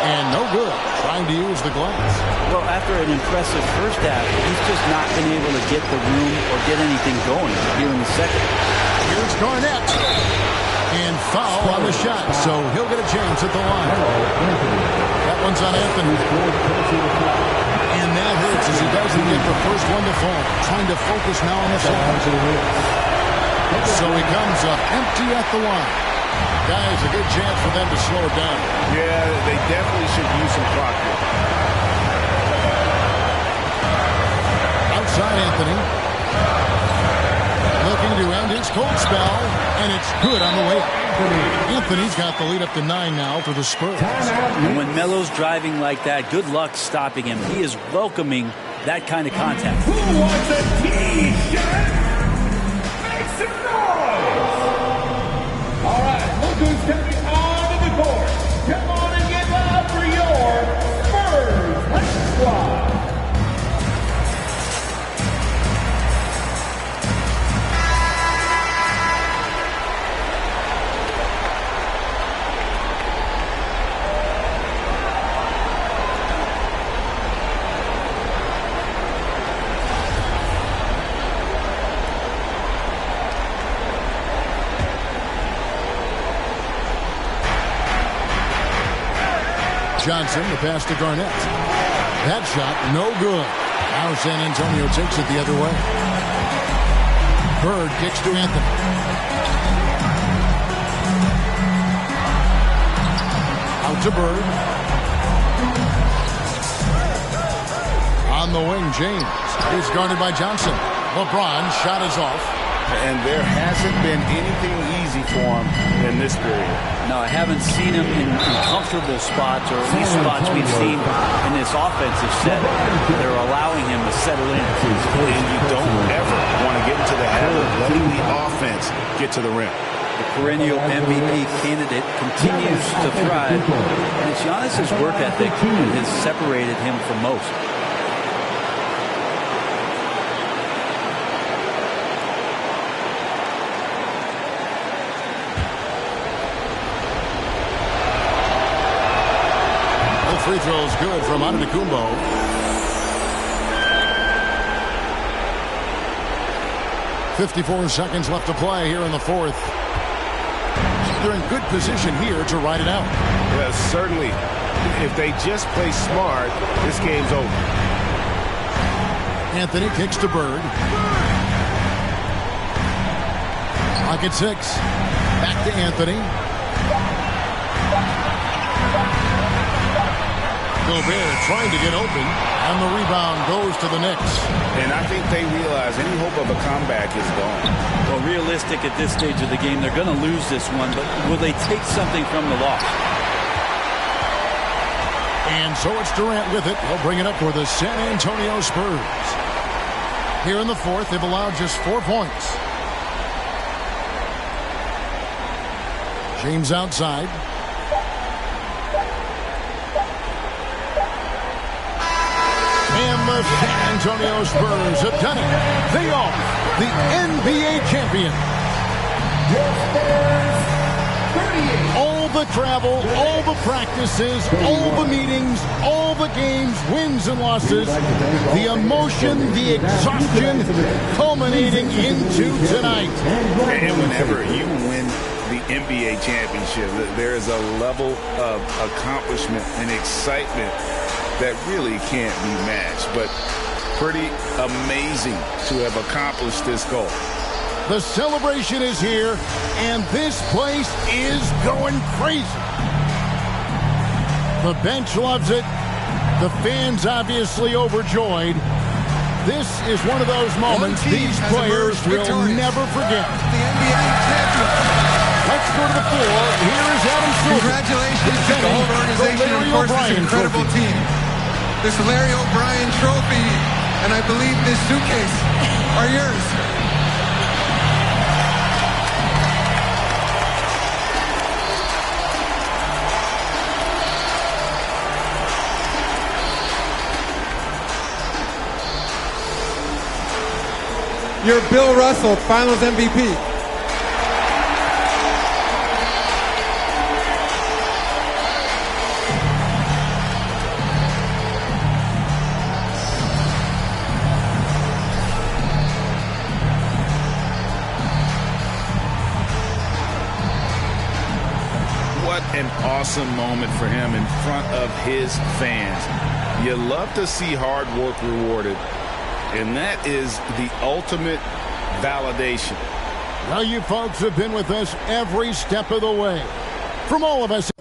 And no good. Trying to use the glass. Well, after an impressive first half, he's just not been able to get the room or get anything going here in the second. Here's Garnett. And foul on the shot, so he'll get a chance at the line. That one's on Anthony. And that hurts as he doesn't get the first one to fall. Trying to focus now on the shot. So he comes up empty at the line. Guys, a good chance for them to slow it down. Yeah, they definitely should use some clock here. Outside Anthony. Looking to end his cold spell, and it's good on the way. Anthony's got the lead up to 9 now for the Spurs. And when Melo's driving like that, good luck stopping him. He is welcoming that kind of contact. Who wants a T-shirt? Make some noise! All right, look who's stepping onto the court. Come on and get loud for your Spurs High Squad. Johnson, the pass to Garnett. That shot, no good. Now San Antonio takes it the other way. Bird kicks to Anthony. Out to Bird. On the wing, James. He's guarded by Johnson. LeBron, shot is off. And there hasn't been anything easy for him in this period. No, I haven't seen him in comfortable spots, or at least spots we've seen in this offensive set that are allowing him to settle in. And you don't ever want to get into the habit of letting the offense get to the rim. The perennial MVP candidate continues to thrive, and it's Giannis' work ethic that has separated him from most. Free throws good from Antetokounmpo. 54 seconds left to play here in the fourth. They're in good position here to ride it out. Well, certainly If they just play smart, this game's over. Anthony kicks to Bird. Clock at 6. Back to Anthony. Gobert trying to get open, and the rebound goes to the Knicks. And I think they realize any hope of a comeback is gone. Well, realistic at this stage of the game, they're going to lose this one, but will they take something from the loss? And so it's Durant with it. He'll bring it up for the San Antonio Spurs. Here in the fourth, they've allowed just 4 points. James outside. And the San Antonio Spurs have done it. They are the NBA champions. All the travel, all the practices, all the meetings, all the games, wins and losses, the emotion, the exhaustion culminating into tonight. And whenever you win the NBA championship, there is a level of accomplishment and excitement that really can't be matched, but pretty amazing to have accomplished this goal. The celebration is here, and this place is going crazy. The bench loves it. The fans obviously overjoyed. This is one of those moments these players will never forget. The NBA champion. Let's go to the floor. Here is Adam Silver. Congratulations to the whole organization, and of course this incredible team. This Larry O'Brien trophy, and I believe this suitcase are yours. You're Bill Russell, Finals MVP. An awesome moment for him in front of his fans. You love to see hard work rewarded, and that is the ultimate validation. Well, you folks have been with us every step of the way. From all of us